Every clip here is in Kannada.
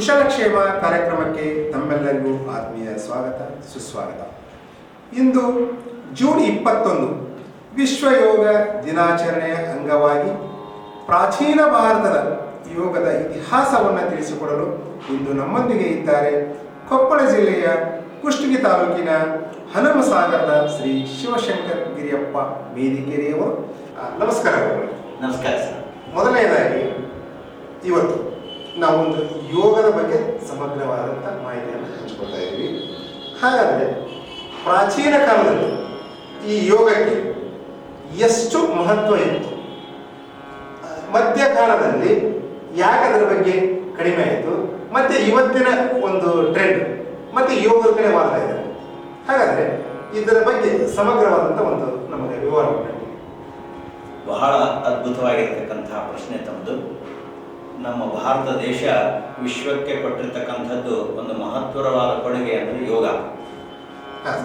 ಕುಶಲಕ್ಷೇಮ ಕಾರ್ಯಕ್ರಮಕ್ಕೆ ತಮ್ಮೆಲ್ಲರಿಗೂ ಆತ್ಮೀಯ ಸ್ವಾಗತ ಸುಸ್ವಾಗತ. ಇಂದು ಜೂನ್ 21 ವಿಶ್ವ ಯೋಗ ದಿನಾಚರಣೆಯ ಅಂಗವಾಗಿ ಪ್ರಾಚೀನ ಭಾರತದ ಯೋಗದ ಇತಿಹಾಸವನ್ನು ತಿಳಿಸಿಕೊಡಲು ಇಂದು ನಮ್ಮೊಂದಿಗೆ ಇದ್ದಾರೆ ಕೊಪ್ಪಳ ಜಿಲ್ಲೆಯ ಕುಷ್ಟಗಿ ತಾಲೂಕಿನ ಹನುಮಸಾಗರದ ಶ್ರೀ ಶಿವಶಂಕರ್ ಗಿರಿಯಪ್ಪ ಮೇದಿಕೆರೆಯವರು. ನಮಸ್ಕಾರ. ನಮಸ್ಕಾರ ಸರ್. ಮೊದಲನೇದಾಗಿ ಇವತ್ತು ನಾವೊಂದು ಯೋಗದ ಬಗ್ಗೆ ಸಮಗ್ರವಾದಂಥ ಮಾಹಿತಿಯನ್ನು ಹಂಚಿಕೊಳ್ತಾ ಇದ್ದೀವಿ. ಹಾಗಾದರೆ ಪ್ರಾಚೀನ ಕಾಲದಲ್ಲಿ ಈ ಯೋಗಕ್ಕೆ ಎಷ್ಟು ಮಹತ್ವ ಇತ್ತು, ಮಧ್ಯಕಾಲದಲ್ಲಿ ಯಾಕೆ ಅದರ ಬಗ್ಗೆ ಕಡಿಮೆ ಆಯಿತು, ಮತ್ತು ಇವತ್ತಿನ ಒಂದು ಟ್ರೆಂಡ್ ಮತ್ತು ಯೋಗದ ಕಡೆ ಮಾಡ್ತಾ ಇದ್ದಾರೆ. ಹಾಗಾದರೆ ಇದರ ಬಗ್ಗೆ ಸಮಗ್ರವಾದಂಥ ಒಂದು ನಮಗೆ ವಿವರ ಉಂಟು. ಬಹಳ ಅದ್ಭುತವಾಗಿರ್ತಕ್ಕಂತಹ ಪ್ರಶ್ನೆ ತಮ್ಮದು. ನಮ್ಮ ಭಾರತ ದೇಶ ವಿಶ್ವಕ್ಕೆ ಕೊಟ್ಟಿರ್ತಕ್ಕಂಥದ್ದು ಒಂದು ಮಹತ್ವರವಾದ ಕೊಡುಗೆ ಅಂದರೆ ಯೋಗ.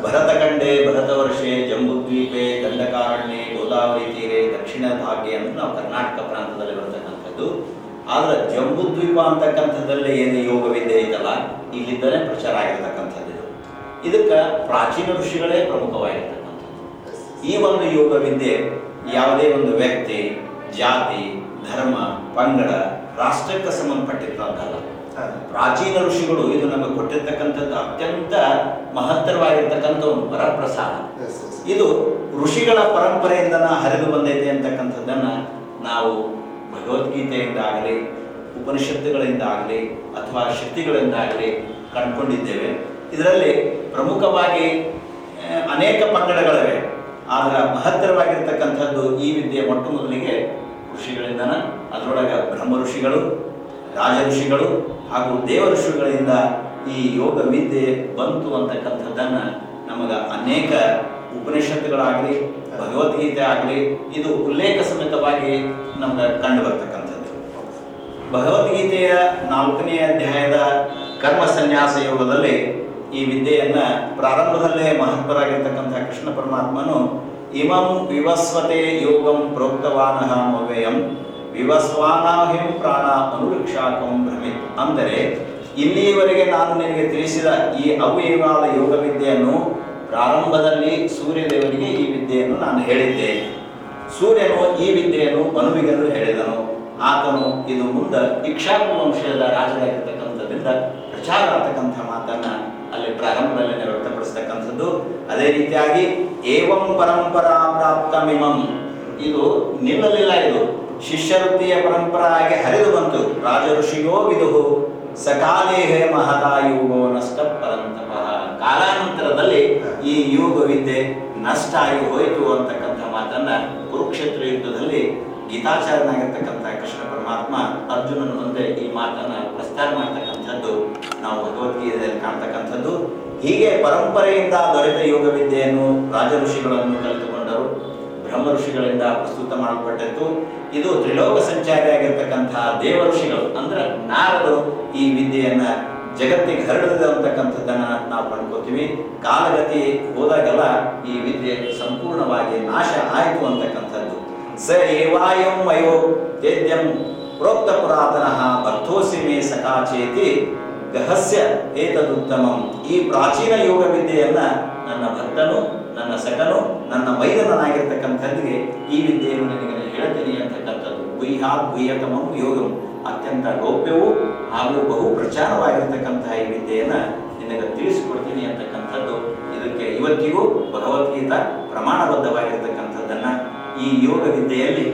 ಭರತಖಂಡೆ, ಭರತವರ್ಷೆ, ಜಂಬೂದ್ವೀಪೆ, ದಂಡಕಾರಣ್ಯೆ, ಗೋದಾವರಿ ತೀರೆ, ದಕ್ಷಿಣ ಭಾಗ್ಯ ಅಂದರೆ ನಾವು ಕರ್ನಾಟಕ ಪ್ರಾಂತದಲ್ಲಿ ಬರತಕ್ಕಂಥದ್ದು. ಆದರೆ ಜಂಬೂದ್ವೀಪ ಅಂತಕ್ಕಂಥದ್ದಲ್ಲಿ ಏನು ಯೋಗವಿದ್ಯೆ ಐತಲ್ಲ, ಇಲ್ಲಿಂದಲೇ ಪ್ರಚಾರ ಆಗಿರ್ತಕ್ಕಂಥದ್ದು. ಇದಕ್ಕೆ ಪ್ರಾಚೀನ ಋಷಿಗಳೇ ಪ್ರಮುಖವಾಗಿರ್ತಕ್ಕಂಥದ್ದು. ಈ ಒಂದು ಯೋಗ ವಿದ್ಯೆ ಯಾವುದೇ ಒಂದು ವ್ಯಕ್ತಿ, ಜಾತಿ, ಧರ್ಮ, ಪಂಗಡ, ರಾಷ್ಟ್ರಕ್ಕೆ ಸಂಬಂಧಪಟ್ಟಿರ್ತಕ್ಕಂಥಲ್ಲ. ಪ್ರಾಚೀನ ಋಷಿಗಳು ಇದು ನಮಗೆ ಕೊಟ್ಟಿರ್ತಕ್ಕಂಥದ್ದು ಅತ್ಯಂತ ಮಹತ್ತರವಾಗಿರ್ತಕ್ಕಂಥ ಒಂದು ವರಪ್ರಸಾದ. ಇದು ಋಷಿಗಳ ಪರಂಪರೆಯಿಂದ ಹರಿದು ಬಂದೈತೆ ಅಂತಕ್ಕಂಥದ್ದನ್ನು ನಾವು ಭಗವದ್ಗೀತೆಯಿಂದ ಆಗಲಿ, ಉಪನಿಷತ್ತುಗಳಿಂದ ಆಗಲಿ ಅಥವಾ ಶಕ್ತಿಗಳಿಂದ ಆಗಲಿ ಕಂಡುಕೊಂಡಿದ್ದೇವೆ. ಇದರಲ್ಲಿ ಪ್ರಮುಖವಾಗಿ ಅನೇಕ ಪಂಗಡಗಳಿವೆ. ಆದರೆ ಮಹತ್ತರವಾಗಿರ್ತಕ್ಕಂಥದ್ದು ಈ ವಿದ್ಯೆ ಮೊಟ್ಟ ಮೊದಲಿಗೆ ಋಷಿಗಳಿಂದನ. ಅದರೊಳಗೆ ಬ್ರಹ್ಮ ಋಷಿಗಳು, ರಾಜ ಋಷಿಗಳು ಹಾಗೂ ದೇವ ಋಷಿಗಳಿಂದ ಈ ಯೋಗ ವಿದ್ಯೆ ಬಂತು ಅಂತಕ್ಕಂಥದ್ದನ್ನು ನಮಗೆ ಅನೇಕ ಉಪನಿಷತ್ತುಗಳಾಗಲಿ, ಭಗವದ್ಗೀತೆ ಆಗಲಿ ಇದು ಉಲ್ಲೇಖ ಸಮೇತವಾಗಿ ನಮ್ಗೆ ಕಂಡು ಬರ್ತಕ್ಕಂಥದ್ದು. ಭಗವದ್ಗೀತೆಯ 4ನೇ ಅಧ್ಯಾಯದ ಕರ್ಮ ಸನ್ಯಾಸ ಯೋಗದಲ್ಲಿ ಈ ವಿದ್ಯೆಯನ್ನು ಪ್ರಾರಂಭದಲ್ಲೇ ಮಹತ್ವರಾಗಿರ್ತಕ್ಕಂಥ ಕೃಷ್ಣ ಪರಮಾತ್ಮನು ಇಮಂ ವಿವಸ್ವತೆ ಯೋಗಂ ಪ್ರೋಕ್ತವಾನಃ ಮವ್ಯಯಂ ವಿವಸ್ವಾನಾಹಿಂ ಪ್ರಾಣ ಅನುರಕ್ಷಾಕಂ ಭ್ರಮಿತ್. ಅಂದರೆ ಇಲ್ಲಿಯವರೆಗೆ ನಾನು ನಿನಗೆ ತಿಳಿಸಿದ ಈ ಅವ್ಯಯವಾದ ಯೋಗ ವಿದ್ಯೆಯನ್ನು ಪ್ರಾರಂಭದಲ್ಲಿ ಸೂರ್ಯದೇವನಿಗೆ ಈ ವಿದ್ಯೆಯನ್ನು ನಾನು ಹೇಳಿದ್ದೆ. ಸೂರ್ಯನು ಈ ವಿದ್ಯೆಯನ್ನು ಮನುವಿಗನು ಹೇಳಿದನು. ಆತನು ಇದು ಮುಂದೆ ಇಕ್ಷಾಕು ವಂಶದ ರಾಜರಾಗಿರ್ತಕ್ಕಂಥದ್ರಿಂದ ಪ್ರಚಾರ ಆಗ್ತಕ್ಕಂಥ ಮಾತನ್ನು ಅಲ್ಲಿ ಪ್ರಾರಂಭದಲ್ಲಿ ವ್ಯಕ್ತಪಡಿಸ್ತಕ್ಕಂಥದ್ದು. ಅದೇ ರೀತಿಯಾಗಿ ಏವಂ ಪರಂಪರಾ ಪ್ರಾಪ್ತಮಿಮಂ, ಇದು ನಿಲ್ಲಲಿಲ್ಲ, ಇದು ಶಿಷ್ಯವೃತ್ತಿಯ ಪರಂಪರಾಗಿ ಹರಿದು ಬಂತು. ರಾಜ ಋಷಿಯೋ ವಿದುಹು ಸಕಾಲೇಹೇ ಮಹದಾಯುಗೋ ನಷ್ಟ ಪರಂತಪಃ. ಕಾಲಾನಂತರದಲ್ಲಿ ಈ ಯೋಗ ವಿದ್ಯೆ ನಷ್ಟ ಆಗಿ ಹೋಯಿತು ಅಂತಕ್ಕಂಥ ಮಾತನ್ನ ಕುರುಕ್ಷೇತ್ರ ಯುದ್ಧದಲ್ಲಿ ಗೀತಾಚಾರ್ಯನಾಗಿರ್ತಕ್ಕಂಥ ಕೃಷ್ಣ ಪರಮಾತ್ಮ ಅರ್ಜುನನ ಮುಂದೆ ಈ ಮಾತನ್ನ ಪ್ರಸ್ತಾರ ಮಾಡ್ತಕ್ಕಂಥದ್ದು ನಾವು ಭಗವದ್ಗೀತೆಯಲ್ಲಿ ಕಾಣ್ತಕ್ಕಂಥದ್ದು. ಹೀಗೆ ಪರಂಪರೆಯಿಂದ ದೊರೆತ ಯೋಗ ವಿದ್ಯೆಯನ್ನು ರಾಜ ಋಷಿಗಳನ್ನು ಕಲಿತುಕೊಂಡರು, ಬ್ರಹ್ಮ ಋಷಿಗಳಿಂದ ಪ್ರಸ್ತುತ ಮಾಡಲ್ಪಟ್ಟಿತ್ತು. ಇದು ತ್ರಿಲೋಕ ಸಂಚಾರಿಯಾಗಿರ್ತಕ್ಕಂತಹ ದೇವ ಋಷಿಗಳು ಅಂದ್ರೆ ನಾರದರು ಈ ವಿದ್ಯೆಯನ್ನ ಜಗತ್ತಿಗೆ ಹರಡಿದೆ ಅಂತಕ್ಕಂಥದ್ದನ್ನ ನಾವು ಕಂಡ್ಕೋತೀವಿ. ಕಾಲಗತಿ ಹೋದಾಗೆಲ್ಲ ಈ ವಿದ್ಯೆ ಸಂಪೂರ್ಣವಾಗಿ ನಾಶ ಆಯಿತು ಅಂತಕ್ಕಂಥದ್ದು. ಸ ಏವಾಯಂ ವಯೋ ತೇದ್ಯಂ ಪ್ರೋಕ್ತ ಪುರಾತನಃ ಬದ್ಧೋಸಿ ಮೇ ಸಕಾಚೇತಿ ಗಹಸ್ಯ ಏತದುತ್ತಮಂ. ಈ ಪ್ರಾಚೀನ ಯೋಗ ವಿದ್ಯೆಯನ್ನ ನನ್ನ ಭಕ್ತನು, ನನ್ನ ಸಖನು, ನನ್ನ ಮೈದನನಾಗಿರ್ತಕ್ಕಂಥದ್ದಿಗೆ ಈ ವಿದ್ಯೆಯನ್ನು ನಿನಗೆ ಹೇಳ್ತೀನಿ ಅಂತಕ್ಕಂಥದ್ದು. ಗುಹ್ಯಾತ್ ಗುಹ್ಯತಮಂ ಯೋಗಂ, ಅತ್ಯಂತ ಗೌಪ್ಯವೂ ಹಾಗೂ ಬಹು ಪ್ರಚಾರವಾಗಿರ್ತಕ್ಕಂತಹ ಈ ವಿದ್ಯೆಯನ್ನು ನಿನಗೆ ತಿಳಿಸಿಕೊಡ್ತೀನಿ ಅಂತಕ್ಕಂಥದ್ದು. ಇದಕ್ಕೆ ಇವತ್ತಿಗೂ ಭಗವದ್ಗೀತಾ ಪ್ರಮಾಣಬದ್ಧವಾಗಿರ್ತಕ್ಕಂಥದ್ದನ್ನು ಈ ಯೋಗ ವಿದ್ಯೆಯಲ್ಲಿ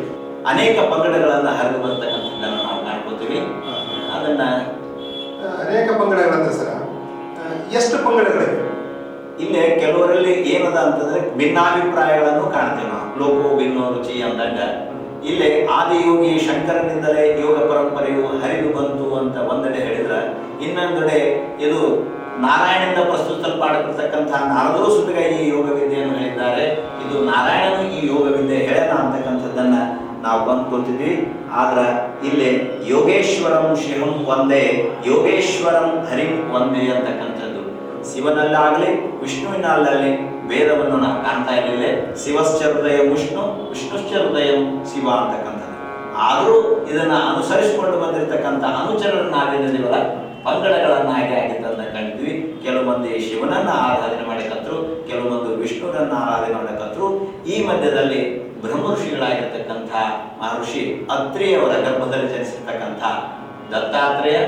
ಅನೇಕ ಪಂಗಡಗಳನ್ನು ಹರಿದು ಬರ್ತಕ್ಕಂಥದ್ದನ್ನು ನಾವು ಕಾಣ್ಕೋತೀವಿ. ಅದನ್ನ ಅನೇಕ ಪಂಗಡಗಳಂದ್ರೆ ಸರ ಎಷ್ಟು ಪಂಗಡಗಳಿವೆ? ಇಲ್ಲೇ ಕೆಲವರಲ್ಲಿ ಏನದ ಅಂತಂದ್ರೆ ಭಿನ್ನಾಭಿಪ್ರಾಯಗಳನ್ನು ಕಾಣ್ತೇವೆ ನಾವು. ಲೋಕೋ ಭಿನ್ನೋ ರುಚಿ ಅಂದಾಗ ಇಲ್ಲೇ ಆದಿಯೋಗಿ ಶಂಕರನಿಂದಲೇ ಯೋಗ ಪರಂಪರೆಯು ಹರಿದು ಬಂತು ಅಂತ ಒಂದೆಡೆ ಹೇಳಿದ್ರೆ, ಇನ್ನೊಂದೆಡೆ ಇದು ನಾರಾಯಣನಿಂದ ಪ್ರಸ್ತುತಪಡಿರ್ತಕ್ಕಂತಹ ನಾರದರು ಸುತ್ತಿಗೆ ಈ ಯೋಗ ವಿದ್ಯೆಯನ್ನು ಹೇಳಿದ್ದಾರೆ. ಇದು ನಾರಾಯಣನು ಈ ಯೋಗ ವಿದ್ಯೆ ಹೇಳೋಣ ಅಂತಕ್ಕಂಥದ್ದನ್ನ ನಾವು ಬಂದ್ಕೊಳ್ತಿದ್ವಿ. ಆದ್ರೆ ಇಲ್ಲಿ ಯೋಗೇಶ್ವರಂ ಶಿವಂ ಒಂದೇ, ಯೋಗೇಶ್ವರಂ ಹರಿಂ ಒಂದೇ ಅಂತಕ್ಕಂಥದ್ದು. ಶಿವನಲ್ಲಾಗಲಿ ವಿಷ್ಣುವಿನಲ್ಲಲ್ಲಿ ಭೇದವನ್ನು ನಾವು ಕಾಣ್ತಾ ಇರಲಿಲ್ಲ. ಶಿವಶ್ಚ ಹೃದಯ ವಿಷ್ಣು, ವಿಷ್ಣುಶ್ಚ ಹೃದಯ ಶಿವ ಅಂತಕ್ಕಂಥದ್ದು. ಆದರೂ ಇದನ್ನ ಅನುಸರಿಸಿಕೊಂಡು ಬಂದಿರತಕ್ಕಂಥ ಅನುಚರರು ನಾವೇನಿದ್ದೀವಲ್ಲ ಪಂಗಡಗಳನ್ನಾಗಿ ಆಗಿದ್ದನ್ನ ಕಂಡ್ವಿ. ಕೆಲವು ಮಂದಿ ಶಿವನನ್ನ ಆರಾಧನೆ ಮಾಡಕತ್ರು, ಕೆಲವು ಮಂದಿ ವಿಷ್ಣುವನ್ನ ಆರಾಧನೆ ಮಾಡಕತ್ರು. ಈ ಮಧ್ಯದಲ್ಲಿ ಬ್ರಹ್ಮ ಋಷಿಗಳಾಗಿರ್ತಕ್ಕಂಥ ಮಹರ್ಷಿ ಅತ್ರಿಯವರ ಗರ್ಭದಲ್ಲಿ ಜನಿಸಿರ್ತಕ್ಕಂಥ ದತ್ತಾತ್ರೇಯ,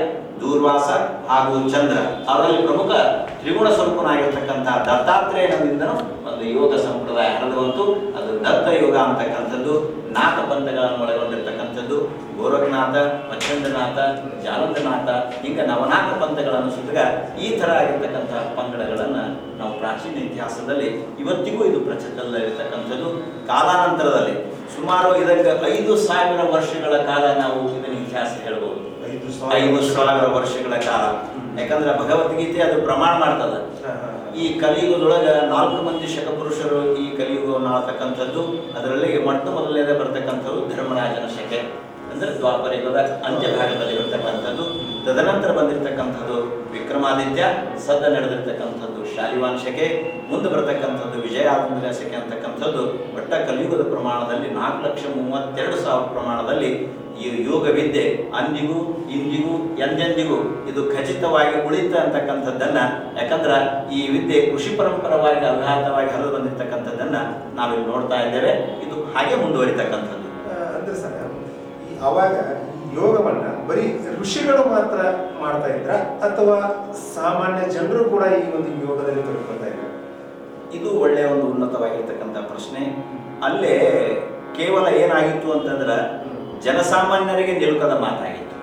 ದೂರ್ವಾಸ ಹಾಗೂ ಚಂದ್ರ, ಅವರಲ್ಲಿ ಪ್ರಮುಖ ತ್ರಿಗುಣ ಸ್ವರೂಪನಾಗಿರ್ತಕ್ಕಂಥ ದತ್ತಾತ್ರೇಯನಿಂದನೂ ಒಂದು ಯೋಗ ಸಂಪ್ರದಾಯ ಹರಿದು ಬಂತು. ಅದು ದತ್ತ ಯೋಗ ಅಂತಕ್ಕಂಥದ್ದು. ನಾಲ್ಕು ಪಂಥಗಳನ್ನು ಒಳಗೊಂಡಿರ್ತಕ್ಕಂಥದ್ದು. ಗೋರಖನಾಥ, ಮಚ್ಚಂದ್ರನಾಥ, ಜಾಲಂಧನಾಥ, ಹಿಂಗೆ ನವನಾಥ ಪಂಥಗಳನ್ನು ಸುತ್ತಗ ಈ ಥರ ಆಗಿರ್ತಕ್ಕಂಥ ಪಂಗಡಗಳನ್ನು ನಾವು ಪ್ರಾಚೀನ ಇತಿಹಾಸದಲ್ಲಿ ಇವತ್ತಿಗೂ ಇದು ಪ್ರಚಲಿತದಲ್ಲಿರ್ತಕ್ಕಂಥದ್ದು. ಕಾಲಾನಂತರದಲ್ಲಿ ಸುಮಾರು ಇದಕ್ಕೆ 5,000 ವರ್ಷಗಳ ಕಾಲ ನಾವು ಇದನ್ನ ಇತಿಹಾಸ ಹೇಳ್ಬೋದು. 5,000 ವರ್ಷಗಳ ಕಾಲ. ಯಾಕಂದ್ರೆ ಭಗವದ್ಗೀತೆ ಅದು ಪ್ರಮಾಣ ಮಾಡ್ತದ. ಈ ಕಲಿಯುಗದೊಳಗ 4 ಮಂದಿ ಶಕಪುರುಷರು ಈ ಕಲಿಯುಗವನ್ನು ಆಳ್ತಕ್ಕಂಥದ್ದು. ಅದರಲ್ಲಿ ಮೊಟ್ಟ ಮೊದಲನೇದೇ ಬರ್ತಕ್ಕಂಥದ್ದು ಧರ್ಮರಾಜನ ಶಕೆ, ಅಂದ್ರೆ ದ್ವಾಪರ ಯುಗದ ಅಂತ್ಯ ಭಾಗದಲ್ಲಿ ಇರತಕ್ಕಂಥದ್ದು. ತದನಂತರ ಬಂದಿರತಕ್ಕಂಥದ್ದು ವಿಕ್ರಮಾದಿತ್ಯ, ಸದ್ದ ನಡೆದಿರ್ತಕ್ಕಂಥದ್ದು ಶಾಲಿವಾನ್ ಶಕೆ, ಮುಂದೆ ಬರತಕ್ಕಂಥದ್ದು ವಿಜಯಾನಂದ ಶಕೆ ಅಂತಕ್ಕಂಥದ್ದು. ಒಟ್ಟ ಕಲಿಯುಗದ ಪ್ರಮಾಣದಲ್ಲಿ 4,32,000 ಪ್ರಮಾಣದಲ್ಲಿ ಈ ಯೋಗ ವಿದ್ಯೆ ಅಂದಿಗೂ ಇಂದಿಗೂ ಎಂದೆಂದಿಗೂ ಇದು ಖಚಿತವಾಗಿ ಉಳಿತ ಅಂತಕ್ಕಂಥದ್ದನ್ನ, ಯಾಕಂದ್ರೆ ಈ ವಿದ್ಯೆ ಕೃಷಿ ಪರಂಪರವಾಗಿ ಅಘಾತವಾಗಿ ಹರಿದು ಬಂದಿರತಕ್ಕಂಥದ್ದನ್ನ ನಾವಿಲ್ಲಿ ನೋಡ್ತಾ ಇದ್ದೇವೆ. ಇದು ಹಾಗೆ ಮುಂದುವರಿತಕ್ಕಂಥದ್ದು. ಅಂದ್ರೆ ಸರ್, ಅವಾಗ ಯೋಗವನ್ನ ಬರೀ ಋಷಿಗಳು ಮಾತ್ರ ಮಾಡ್ತಾ ಇದ್ರ ಅಥವಾ ಸಾಮಾನ್ಯ ಜನರು ಕೂಡ ಈ ಒಂದು ಯೋಗದಲ್ಲಿ ತೊಡಕೊಳ್ತಾ ಇದ್ದಾರೆ? ಇದು ಒಳ್ಳೆಯ ಒಂದು ಉನ್ನತವಾಗಿರ್ತಕ್ಕಂಥ ಪ್ರಶ್ನೆ. ಅಲ್ಲೇ ಕೇವಲ ಏನಾಗಿತ್ತು ಅಂತಂದ್ರೆ ಜನಸಾಮಾನ್ಯರಿಗೆ ನಿಲುಕದ ಮಾತಾಗಿತ್ತು.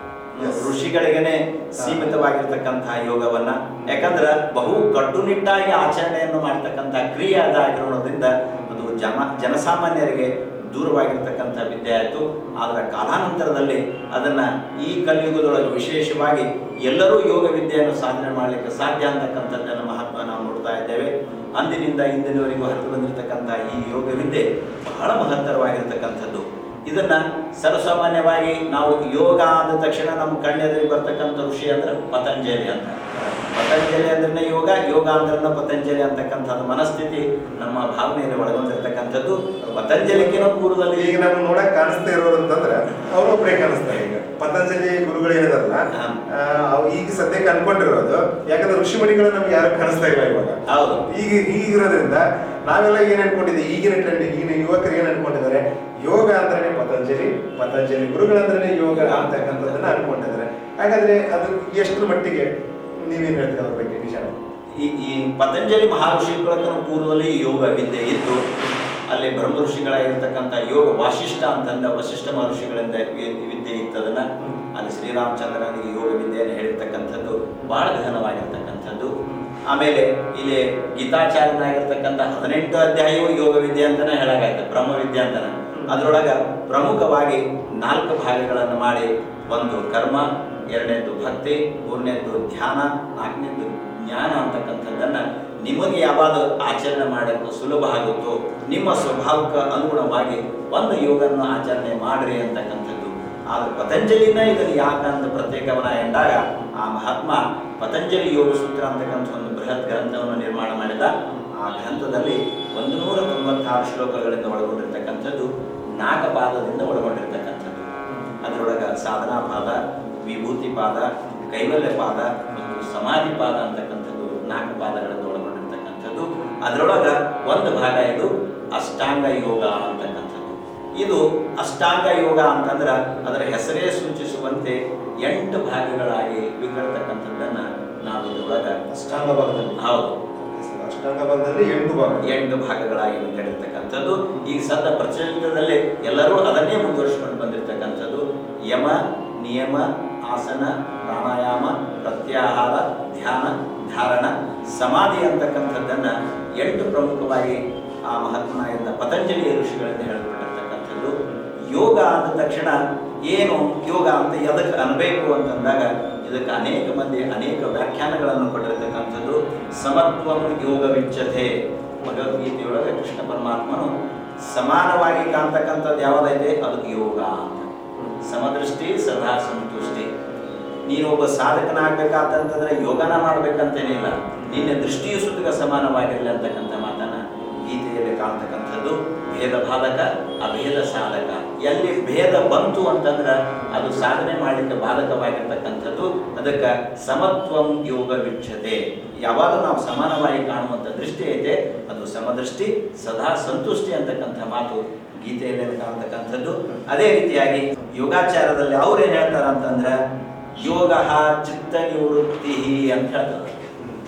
ಋಷಿಗಳಿಗೇನೆ ಸೀಮಿತವಾಗಿರ್ತಕ್ಕಂತಹ ಯೋಗವನ್ನ, ಯಾಕಂದ್ರೆ ಬಹು ಕಟ್ಟುನಿಟ್ಟಾಗಿ ಆಚರಣೆಯನ್ನು ಮಾಡ್ತಕ್ಕಂಥ ಕ್ರಿಯೆ ಅದಾಗಿರೋದ್ರಿಂದ ಅದು ಜನಸಾಮಾನ್ಯರಿಗೆ ದೂರವಾಗಿರ್ತಕ್ಕಂಥ ವಿದ್ಯೆ ಆಯಿತು. ಆದರೆ ಕಾಲಾನಂತರದಲ್ಲಿ ಅದನ್ನ ಈ ಕಲಿಯುಗದೊಳಗೆ ವಿಶೇಷವಾಗಿ ಎಲ್ಲರೂ ಯೋಗ ವಿದ್ಯೆಯನ್ನು ಸಾಧನೆ ಮಾಡಲಿಕ್ಕೆ ಸಾಧ್ಯ ಅಂತಕ್ಕಂಥದ್ದನ್ನು ಮಹತ್ವ ನಾವು ನೋಡ್ತಾ ಇದ್ದೇವೆ. ಅಂದಿನಿಂದ ಇಂದಿನವರೆಗೂ ಹರಿದು ಬಂದಿರತಕ್ಕಂಥ ಈ ಯೋಗ ವಿದ್ಯೆ ಬಹಳ ಮಹತ್ತರವಾಗಿರ್ತಕ್ಕಂಥದ್ದು. ಇದನ್ನ ಸರ್ವಸಾಮಾನ್ಯವಾಗಿ ನಾವು ಯೋಗ ಆದ ತಕ್ಷಣ ನಮ್ಮ ಕಣ್ಣೆದುರಿಗೆ ಬರ್ತಕ್ಕಂಥ ಋಷಿ ಅಂದ್ರೆ ಪತಂಜಲಿ ಅಂತ. ಪತಂಜಲಿ ಅಂದ್ರೆ ಯೋಗ, ಯೋಗ ಅಂದ್ರೆ ಪತಂಜಲಿ ಅಂತಕ್ಕಂಥದ್ದು ಮನಸ್ಥಿತಿ ನಮ್ಮ ಭಾವನೆಯಲ್ಲಿ ಒಳಗೊಂಡಿರ್ತಕ್ಕಂಥದ್ದು. ಪತಂಜಲಿಗಿನ ಪೂರ್ವದಲ್ಲಿ ಈಗ ನಮ್ಗೆ ನೋಡಕ್ ಕಾಣಿಸ್ತಾ ಇರೋರು ಅಂತಂದ್ರೆ ಅವರೊಬ್ಬರೇ ಕಾಣಿಸ್ತಾರೆ. ಈಗ ಪತಂಜಲಿ ಗುರುಗಳು ಏನಿದಾರಲ್ಲ, ಈಗ ಸದ್ಯಕ್ಕೆ ಅನ್ಕೊಂಡಿರೋದು, ಯಾಕಂದ್ರೆ ಋಷಿಮಣಿಗಳು ನಮ್ಗೆ ಯಾರು ಕಾಣಿಸ್ತಾ ಇಲ್ಲ ಇವಾಗ. ಹೌದು. ಈಗಿರೋದ್ರಿಂದ ನಾವೆಲ್ಲ ಏನ್ ಅನ್ಕೊಂಡಿದ್ದೆ, ಈಗಿನ ಟ್ರೆಂಡ್, ಈಗಿನ ಯುವಕರು ಏನ್ ಅನ್ಕೊಂಡಿದ್ದಾರೆ, ಯೋಗ ಅಂದ್ರೆ ಪತಂಜಲಿ ಗುರುಗಳಂದ್ರೆ ಯೋಗ ಅಂತಕ್ಕಂಥದ್ದನ್ನ ಅನ್ಕೊಂಡಿದ್ದಾರೆ. ಹಾಗಾದ್ರೆ ಅದು ಎಷ್ಟರ ಮಟ್ಟಿಗೆ ನೀವೇನ್ ಹೇಳ್ತೀರಿ ಅವ್ರ ಬಗ್ಗೆ ವಿಚಾರ? ಈ ಪತಂಜಲಿ ಮಹರ್ಷಿಗಳ ಪೂರ್ವದಲ್ಲಿ ಯೋಗ ವಿದ್ಯೆ ಇದ್ದು, ಅಲ್ಲಿ ಬ್ರಹ್ಮ ಋಷಿಗಳಾಗಿರ್ತಕ್ಕಂಥ ಯೋಗ ವಾಸಿಷ್ಠ ಅಂತಂದ ವಸಿಷ್ಠ ಮಹರ್ಷಿಗಳಿಂದ ವಿದ್ಯೆ ಇತ್ತದನ್ನ ಅಲ್ಲಿ ಶ್ರೀರಾಮಚಂದ್ರನಿಗೆ ಯೋಗ ವಿದ್ಯೆಯನ್ನು ಹೇಳಿರ್ತಕ್ಕಂಥದ್ದು ಬಹಳ ಗಹನವಾಗಿರ್ತಕ್ಕಂಥದ್ದು. ಆಮೇಲೆ ಇಲ್ಲಿ ಗೀತಾಚಾರ್ಯನಾಗಿರ್ತಕ್ಕಂಥ 18 ಅಧ್ಯಾಯವೂ ಯೋಗ ವಿದ್ಯೆ ಅಂತಾನೆ ಹೇಳಾಗತ್ತೆ, ಬ್ರಹ್ಮ ವಿದ್ಯೆ ಅಂತಾನೆ. ಅದರೊಳಗ ಪ್ರಮುಖವಾಗಿ 4 ಭಾಗಗಳನ್ನು ಮಾಡಿ, ಒಂದು ಕರ್ಮ, 2ನೇದು ಭಕ್ತಿ, 3ನೇದು ಧ್ಯಾನ, 4ನೇದು ಜ್ಞಾನ ಅಂತಕ್ಕಂಥದ್ದನ್ನ ನಿಮಗೆ ಯಾವಾಗ ಆಚರಣೆ ಮಾಡೋಕ್ಕೆ ಸುಲಭ ಆಗುತ್ತೋ ನಿಮ್ಮ ಸ್ವಭಾವಕ್ಕೆ ಅನುಗುಣವಾಗಿ ಒಂದು ಯೋಗವನ್ನು ಆಚರಣೆ ಮಾಡ್ರಿ ಅಂತಕ್ಕಂಥದ್ದು. ಆದ್ರೆ ಪತಂಜಲಿನ ಇದನ್ನು ಯಾಕಂತ ಪ್ರತ್ಯೇಕವನ ಎಂದಾಗ ಆ ಮಹಾತ್ಮ ಪತಂಜಲಿ ಯೋಗ ಸೂತ್ರ ಅಂತಕ್ಕಂಥ ಒಂದು ಬೃಹತ್ ಗ್ರಂಥವನ್ನು ನಿರ್ಮಾಣ ಮಾಡಿದ. ಆ ಗ್ರಂಥದಲ್ಲಿ 196 ಶ್ಲೋಕಗಳಿಂದ ಒಳಗೊಂಡಿರ್ತಕ್ಕಂಥದ್ದು, 4 ಪಾದದಿಂದ ಒಳಗೊಂಡಿರ್ತಕ್ಕಂಥದ್ದು. ಅದರೊಳಗ ಸಾಧನಾ ಪಾದ, ವಿಭೂತಿ ಪಾದ, ಕೈವಲ್ಯ ಪಾದ ಮತ್ತು ಸಮಾಧಿ ಪಾದ ಅಂತಕ್ಕಂಥದ್ದು 4 ಪಾದಗಳಿಂದ ಒಳಗೊಂಡಿರ್ತಕ್ಕಂಥದ್ದು. ಅದರೊಳಗ ಒಂದು ಭಾಗ ಇದು ಅಷ್ಟಾಂಗ ಯೋಗ ಅಂತಕ್ಕಂಥದ್ದು. ಇದು ಅಷ್ಟಾಂಗ ಯೋಗ ಅಂತಂದ್ರೆ ಅದರ ಹೆಸರೇ ಸೂಚಿಸುವಂತೆ 8 ಭಾಗಗಳಾಗಿ ವಿಂಗಡತಕ್ಕಂಥದ್ದನ್ನ ನಾವು ಇದರೊಳಗ ಅಷ್ಟಾಂಗ ಭಾಗದಲ್ಲಿ, ಹೌದು, ಅಷ್ಟಾಂಗ ಭಾಗದಲ್ಲಿ 8 ಭಾಗಗಳಾಗಿ ವಿಂಗಡಿರ್ತಕ್ಕಂಥದ್ದು. ಈಗ ಸದ್ದ ಪ್ರಚಲಿತದಲ್ಲಿ ಎಲ್ಲರೂ ಅದನ್ನೇ ಮುಂದುವರಿಸಿಕೊಂಡು ಬಂದಿರತಕ್ಕಂಥದ್ದು. ಯಮ, ನಿಯಮ, ಆಸನ, ಪ್ರಾಣಾಯಾಮ, ಪ್ರತ್ಯಾಹಾರ, ಧ್ಯಾನ, ಧಾರಣ, ಸಮಾಧಿ ಅಂತಕ್ಕಂಥದ್ದನ್ನ 8 ಪ್ರಮುಖವಾಗಿ ಆ ಮಹಾತ್ಮನಾಗಿದ್ದ ಪತಂಜಲಿ ಋಷಿಗಳಿಂದ ಹೇಳಲ್ಪಟ್ಟಿರ್ತಕ್ಕಂಥದ್ದು. ಯೋಗ ಆದ ತಕ್ಷಣ ಏನು ಯೋಗ ಅಂತ ಎದಕ್ಕೆ ಅನ್ಬೇಕು ಅಂತಂದಾಗ ಇದಕ್ಕೆ ಅನೇಕ ಮಂದಿ ಅನೇಕ ವ್ಯಾಖ್ಯಾನಗಳನ್ನು ಕೊಟ್ಟಿರ್ತಕ್ಕಂಥದ್ದು. ಸಮತ್ವಂ ಯೋಗ ವಿಚ್ಯತೆ, ಭಗವದ್ಗೀತೆಯೊಳಗೆ ಕೃಷ್ಣ ಪರಮಾತ್ಮನು ಸಮಾನವಾಗಿ ಕಾಣ್ತಕ್ಕಂಥದ್ದು ಯಾವುದೈತೆ ಅದು ಯೋಗ ಅಂತ. ಸಮದೃಷ್ಟಿ, ಸದಾ ಸಂತುಷ್ಟಿ. ನೀನೊಬ್ಬ ಸಾಧಕನಾಗಬೇಕಾತಂತಂದ್ರೆ ಯೋಗನ ಮಾಡ್ಬೇಕಂತೇನಿಲ್ಲ, ನಿನ್ನ ದೃಷ್ಟಿಯು ಸುತ್ತಗ ಸಮಾನವಾಗಿರಲಿ ಅಂತಕ್ಕಂಥ ಮಾತನ್ನ ಗೀತೆಯಲ್ಲಿ ಕಾಣ್ತಕ್ಕಂಥದ್ದು. ಭೇದ ಬಾಧಕ, ಅಭೇದ ಸಾಧಕ. ಎಲ್ಲಿ ಭೇದ ಬಂತು ಅಂತಂದ್ರೆ ಅದು ಸಾಧನೆ ಮಾಡಲಿಕ್ಕೆ ಬಾಧಕವಾಗಿರ್ತಕ್ಕಂಥದ್ದು. ಅದಕ್ಕೆ ಸಮತ್ವಂ ಯೋಗ ವಿಚ್ಛತೆ. ಯಾವಾಗ ನಾವು ಸಮಾನವಾಗಿ ಕಾಣುವಂಥ ದೃಷ್ಟಿ ಐತೆ ಅದು ಸಮದೃಷ್ಟಿ, ಸದಾ ಸಂತುಷ್ಟಿ ಅಂತಕ್ಕಂಥ ಮಾತು ಗೀತೆಯಲ್ಲಿ ಕಾಣತಕ್ಕಂಥದ್ದು. ಅದೇ ರೀತಿಯಾಗಿ ಯೋಗಾಚಾರದಲ್ಲಿ ಅವ್ರೇನು ಹೇಳ್ತಾರ ಅಂತಂದ್ರೆ ಯೋಗ ಚಿತ್ತ ನಿವೃತ್ತಿ ಅಂತ ಹೇಳ್ತಾರೆ.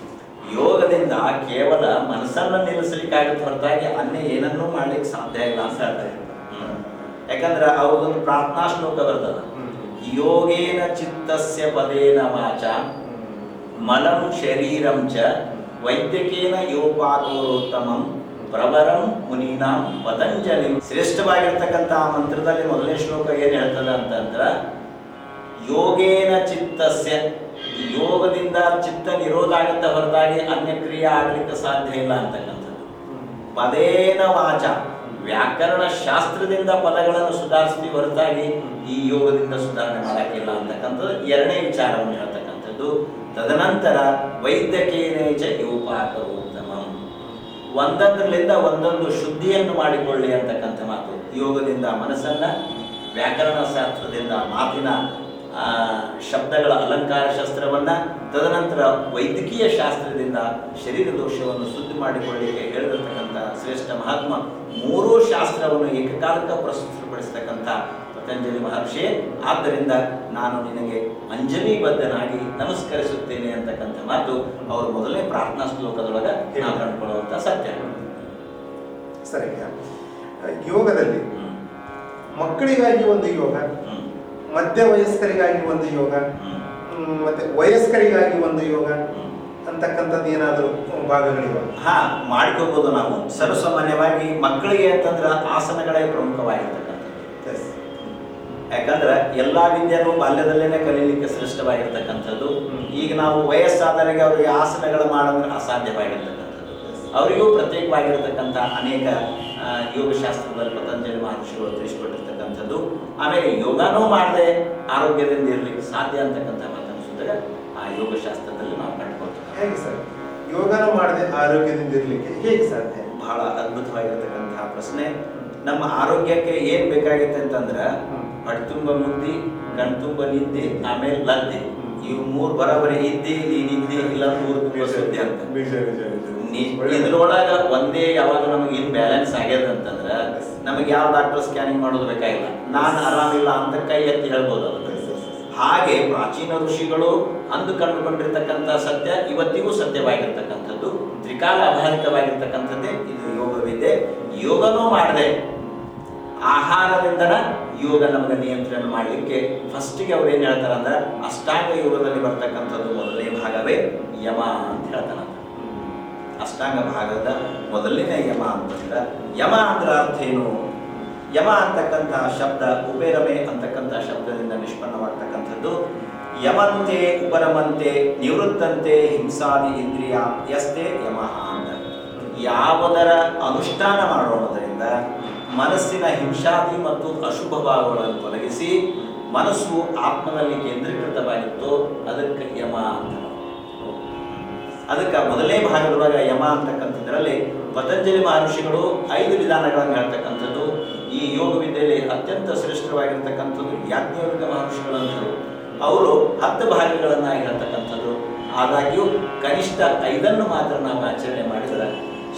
ಯೋಗದಿಂದ ಕೇವಲ ಮನಸ್ಸನ್ನು ನಿಲ್ಲಿಸಲಿಕ್ಕಾಗುತ್ತೆ ಹೊರತಾಗಿ ಅನ್ಯ ಏನನ್ನೂ ಮಾಡ್ಲಿಕ್ಕೆ ಸಾಧ್ಯ ಇಲ್ಲ ಅಂತ ಹೇಳ್ತಾರೆ. ಯಾಕಂದ್ರೆ ಅವ್ರದೊಂದು ಪ್ರಾರ್ಥನಾ ಶ್ಲೋಕ ಬರ್ತದ, ಯೋಗೇನ ಚಿತ್ತಸ್ಯ ಪದೇನ ವಾಚ ಮಲಂ ಶರೀರಂ ಚ ವೈದ್ಯಕೇನ ಯೋಪಾಕೋರೋತ್ತಮಂ ಪ್ರವರಂ ಮುನೀನಾಂ ಪತಂಜಲಿ. ಶ್ರೇಷ್ಠವಾಗಿರ್ತಕ್ಕಂಥ ಆ ಮಂತ್ರದಲ್ಲಿ ಮೊದಲನೇ ಶ್ಲೋಕ ಏನು ಹೇಳ್ತದೆ ಅಂತಂದ್ರೆ ಯೋಗೇನ ಚಿತ್ತಸ್ಯ, ಯೋಗದಿಂದ ಚಿತ್ತ ನಿರೋಧ ಆಗುತ್ತ ಹೊರತಾಗಿ ಅನ್ಯ ಕ್ರಿಯೆ ಆಗ್ಲಿಕ್ಕೆ ಸಾಧ್ಯ ಇಲ್ಲ ಅಂತಕ್ಕಂಥದ್ದು. ಪದೇನ ವಾಚ, ವ್ಯಾಕರಣ ಶಾಸ್ತ್ರದಿಂದ ಪದಗಳನ್ನು ಸುಧಾರಿಸ್ತೀವಿ ಹೊರತಾಗಿ ಈ ಯೋಗದಿಂದ ಸುಧಾರಣೆ ಮಾಡಕ್ಕಿಲ್ಲ ಅಂತಕ್ಕಂಥದ್ದು ಎರಡನೇ ವಿಚಾರವನ್ನು ಹೇಳ್ತಕ್ಕಂಥದ್ದು. ತದನಂತರ ವೈದ್ಯಕೇನೇಚ ಯೋಪಾಕರೋತ್ತಮಂ, ಒಂದೊಂದರಿಂದ ಒಂದೊಂದು ಶುದ್ಧಿಯನ್ನು ಮಾಡಿಕೊಳ್ಳಿ ಅಂತಕ್ಕಂಥ ಮಾತು. ಯೋಗದಿಂದ ಮನಸ್ಸನ್ನ, ವ್ಯಾಕರಣ ಶಾಸ್ತ್ರದಿಂದ ಮಾತಿನ ಶಬ್ದಗಳ ಅಲಂಕಾರ ಶಾಸ್ತ್ರವನ್ನ, ತದನಂತರ ವೈದ್ಯಕೀಯ ಶಾಸ್ತ್ರದಿಂದ ಶರೀರ ದೋಷವನ್ನು ಶುದ್ಧಿ ಮಾಡಿಕೊಳ್ಳಲಿಕ್ಕೆ ಹೇಳಿರತಕ್ಕಂಥ ಶ್ರೇಷ್ಠ ಮಹಾತ್ಮ ಮೂರೂ ಶಾಸ್ತ್ರವನ್ನು ಏಕಕಾಲಕ್ಕೆ ಪ್ರಸ್ತುತಪಡಿಸತಕ್ಕಂಥ ಪತಂಜಲಿ ಮಹರ್ಷಿ. ಆದ್ದರಿಂದ ನಾನು ನಿನಗೆ ಅಂಜಲಿಬದ್ಧನಾಗಿ ನಮಸ್ಕರಿಸುತ್ತೇನೆ ಅಂತಕ್ಕಂಥ ಮಾತು ಅವರು ಮೊದಲನೇ ಪ್ರಾರ್ಥನಾ ಶ್ಲೋಕದೊಳಗೆ ನಾವು ಕಂಡುಕೊಳ್ಳುವಂಥ ಸತ್ಯ. ಸರಿ, ಯೋಗದಲ್ಲಿ ಮಕ್ಕಳಿಗಾಗಿ ಒಂದು ಯೋಗ, ಮಧ್ಯ ವಯಸ್ಕರಿಗಾಗಿ ಒಂದು ಯೋಗ, ಮತ್ತೆ ವಯಸ್ಕರಿಗಾಗಿ ಒಂದು ಯೋಗ ಅಂತಕ್ಕಂಥದ್ದು ಏನಾದರೂ ಭಾಗಗಳಿವೆ? ಮಾಡ್ಕೋಬಹುದು. ನಾವು ಸರ್ವಸಾಮಾನ್ಯವಾಗಿ ಮಕ್ಕಳಿಗೆ ಅಂತಂದ್ರೆ ಆಸನಗಳೇ ಪ್ರಮುಖವಾಗಿರ್ತಕ್ಕಂಥದ್ದು. ಯಾಕಂದ್ರೆ ಎಲ್ಲಾ ವಿದ್ಯೆನೂ ಬಾಲ್ಯದಲ್ಲೇನೆ ಕಲೀಲಿಕ್ಕೆ ಶ್ರೇಷ್ಠವಾಗಿರ್ತಕ್ಕಂಥದ್ದು. ಈಗ ನಾವು ವಯಸ್ಸಾದವರಿಗೆ ಅವರಿಗೆ ಆಸನಗಳು ಮಾಡೋದ್ರೆ ಅಸಾಧ್ಯವಾಗಿರ್ತಕ್ಕಂಥದ್ದು. ಅವರಿಗೂ ಪ್ರತ್ಯೇಕವಾಗಿರ್ತಕ್ಕಂಥ ಅನೇಕ ಯೋಗಶಾಸ್ತ್ರದಲ್ಲಿ ಪತಂಜಲಿ ಮಹರ್ಷಿಗಳು ತಿಳಿಸಿಕೊಟ್ಟಿರ್ತಕ್ಕಂಥದ್ದು. ಆಮೇಲೆ ಯೋಗನೂ ಮಾಡದೆ ಆರೋಗ್ಯದಿಂದ ಇರಲಿಕ್ಕೆ ಸಾಧ್ಯ ಅಂತಕ್ಕಂಥ ಮಾತನ್ನು ಸುತ್ತಾಗ ಆ ಯೋಗಶಾಸ್ತ್ರದಲ್ಲಿ ನಾವು ಕಂಡುಕೊಳ್ತೇವೆ. ಹೇಗೆ ಸರ್ ಯೋಗನೂ ಮಾಡದೆ ಆರೋಗ್ಯದಿಂದ ಇರಲಿಕ್ಕೆ ಹೇಗೆ ಸಾಧ್ಯ? ಬಹಳ ಅದ್ಭುತವಾಗಿರ್ತಕ್ಕಂತಹ ಪ್ರಶ್ನೆ. ನಮ್ಮ ಆರೋಗ್ಯಕ್ಕೆ ಏನ್ ಬೇಕಾಗಿತ್ತೆ ಅಂತಂದ್ರೆ ಹೊಟ್ಟೆ ತುಂಬ ಮುದ್ದಿ, ಕಣ್ತುಂಬ ನಿದ್ದೆ, ಆಮೇಲೆ ಲದ್ದೆ. ಇವು ಮೂರು ಬರೋಬರಿ ಇದ್ದಿ ನೀನಿದ್ದಿ ಇಲ್ಲ ಮೂರು ತುಂಬ ಸುದ್ದಿ ಅಂತ. ಇದ್ರೊಳಗ ಒಂದೇ ಯಾವಾಗ ನಮಗೆ ಇನ್ ಬ್ಯಾಲೆನ್ಸ್ ಆಗ್ಯದ ಅಂತಂದ್ರ ನಮಗೆ ಯಾವ ಡಾಕ್ಟರ್ ಸ್ಕ್ಯಾನಿಂಗ್ ಮಾಡೋದು ಬೇಕಾಗಿಲ್ಲ. ನಾನು ಆರಾಮಿಲ್ಲ ಅಂತ ಕೈ ಎತ್ತಿ ಹೇಳ್ಬೋದು. ಹಾಗೆ ಪ್ರಾಚೀನ ಋಷಿಗಳು ಅಂದು ಕಂಡುಕೊಂಡಿರ್ತಕ್ಕಂಥ ಸತ್ಯ ಇವತ್ತಿಗೂ ಸತ್ಯವಾಗಿರ್ತಕ್ಕಂಥದ್ದು. ತ್ರಿಕಾಲ ಆಧಾರಿತವಾಗಿರ್ತಕ್ಕಂಥದ್ದೇ ಇದು ಯೋಗವಿದೆ. ಯೋಗನೂ ಮಾಡದೆ ಆಹಾರದಿಂದ ಯೋಗ ನಮಗೆ ನಿಯಂತ್ರಣ ಮಾಡಲಿಕ್ಕೆ ಫಸ್ಟಿಗೆ ಅವ್ರು ಏನು ಹೇಳ್ತಾರೆ ಅಂದ್ರೆ ಅಷ್ಟಾಂಗ ಯೋಗದಲ್ಲಿ ಬರ್ತಕ್ಕಂಥದ್ದು ಮೊದಲನೇ ಭಾಗವೇ ಯಮ ಅಂತ ಹೇಳ್ತಾರ. ಅಷ್ಟಾಂಗ ಭಾಗದ ಮೊದಲನೇ ಯಮ ಅಂತಂದ್ರೆ, ಯಮ ಅಂದ್ರೆ ಅರ್ಥ ಏನು? ಯಮ ಅಂತಕ್ಕಂತಹ ಶಬ್ದ ಉಪೇರಮೆ ಅಂತಕ್ಕಂಥ ಶಬ್ದದಿಂದ ನಿಷ್ಪನ್ನವಾಗ್ತಕ್ಕಂಥದ್ದು. ಯಮಂತೆ ಉಪರಮಂತೆ ನಿವೃತ್ತಂತೆ ಹಿಂಸಾದಿ ಇಂದ್ರಿಯ ಯಸ್ತೆ ಯಮಃ ಅಂತ. ಯಾವುದರ ಅನುಷ್ಠಾನ ಮಾಡೋದ್ರಿಂದ ಮನಸ್ಸಿನ ಹಿಂಸಾದಿ ಮತ್ತು ಅಶುಭ ಭಾವಗಳನ್ನು ತೊಲಗಿಸಿ ಮನಸ್ಸು ಆತ್ಮನಲ್ಲಿ ಕೇಂದ್ರೀಕೃತವಾಗಿತ್ತು, ಅದಕ್ಕೆ ಯಮ ಅಂತ. ಅದಕ್ಕೆ ಮೊದಲನೇ ಭಾಗದೊಳಗೆ ಯಮ ಅಂತಕ್ಕಂಥದ್ರಲ್ಲಿ ಪತಂಜಲಿ ಮಹರ್ಷಿಗಳು 5 ವಿಧಾನಗಳನ್ನು ಹೇಳ್ತಕ್ಕಂಥದ್ದು. ಈ ಯೋಗ ವಿದ್ಯೆಯಲ್ಲಿ ಅತ್ಯಂತ ಶ್ರೇಷ್ಠವಾಗಿರ್ತಕ್ಕಂಥದ್ದು ಯಾಜ್ಞವಲ್ಕ್ಯ ಮಹರ್ಷಿಗಳಂತರು. ಅವರು 10 ಭಾಗಗಳನ್ನಾಗಿ ಹೇಳ್ತಕ್ಕಂಥದ್ದು. ಆದಾಗ್ಯೂ ಕನಿಷ್ಠ 5 ಮಾತ್ರ ನಾವು ಆಚರಣೆ ಮಾಡಿದರೆ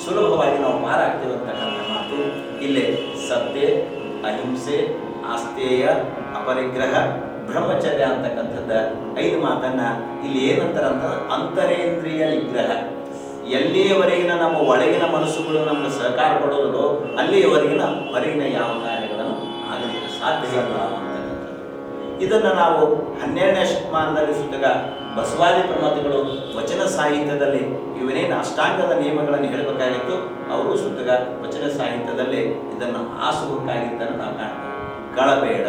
ಸುಲಭವಾಗಿ ನಾವು ಪಾರಾಗ್ತೇವೆ ಅಂತಕ್ಕಂಥ ಮಾತು ಇಲ್ಲೇ. ಸತ್ಯ, ಅಹಿಂಸೆ, ಆಸ್ತೇಯ, ಅಪರಿಗ್ರಹ, ಬ್ರಹ್ಮಚರ್ಯ ಅಂತಕ್ಕಂಥದ್ದು 5 ಮಾತನ್ನ ಇಲ್ಲಿ ಏನಂತಾರ ಅಂತ ಅಂತರೇಂದ್ರಿಯ ನಿಗ್ರಹ. ಎಲ್ಲಿಯವರೆಗಿನ ನಮ್ಮ ಒಳಗಿನ ಮನಸ್ಸುಗಳು ನಮಗೆ ಸಹಕಾರ ಕೊಡೋದು ಅಲ್ಲಿಯವರೆಗಿನ ಹೊರಗಿನ ಯಾವ ಕಾರ್ಯಗಳನ್ನು ಆಗಲಿಕ್ಕೆ ಸಾಧ್ಯ ಇಲ್ಲ ಅಂತಕ್ಕಂಥದ್ದು. ಇದನ್ನು ನಾವು 12ನೇ ಶತಮಾನದಲ್ಲಿ ಸುತ್ತಾಗ ಬಸವಾದಿ ಪ್ರಮತಗಳು ವಚನ ಸಾಹಿತ್ಯದಲ್ಲಿ ಇವನೇನು ಅಷ್ಟಾಂಗದ ನಿಯಮಗಳನ್ನು ಹೇಳಬೇಕಾಗಿತ್ತು, ಅವರು ಸುತ್ತಾಗ ವಚನ ಸಾಹಿತ್ಯದಲ್ಲಿ ಇದನ್ನು ಆಸುವುಕ್ಕಾಗಿದ್ದನ್ನು ನಾವು ಕಾಣ್ತೇವೆ. ಕಳಬೇಡ,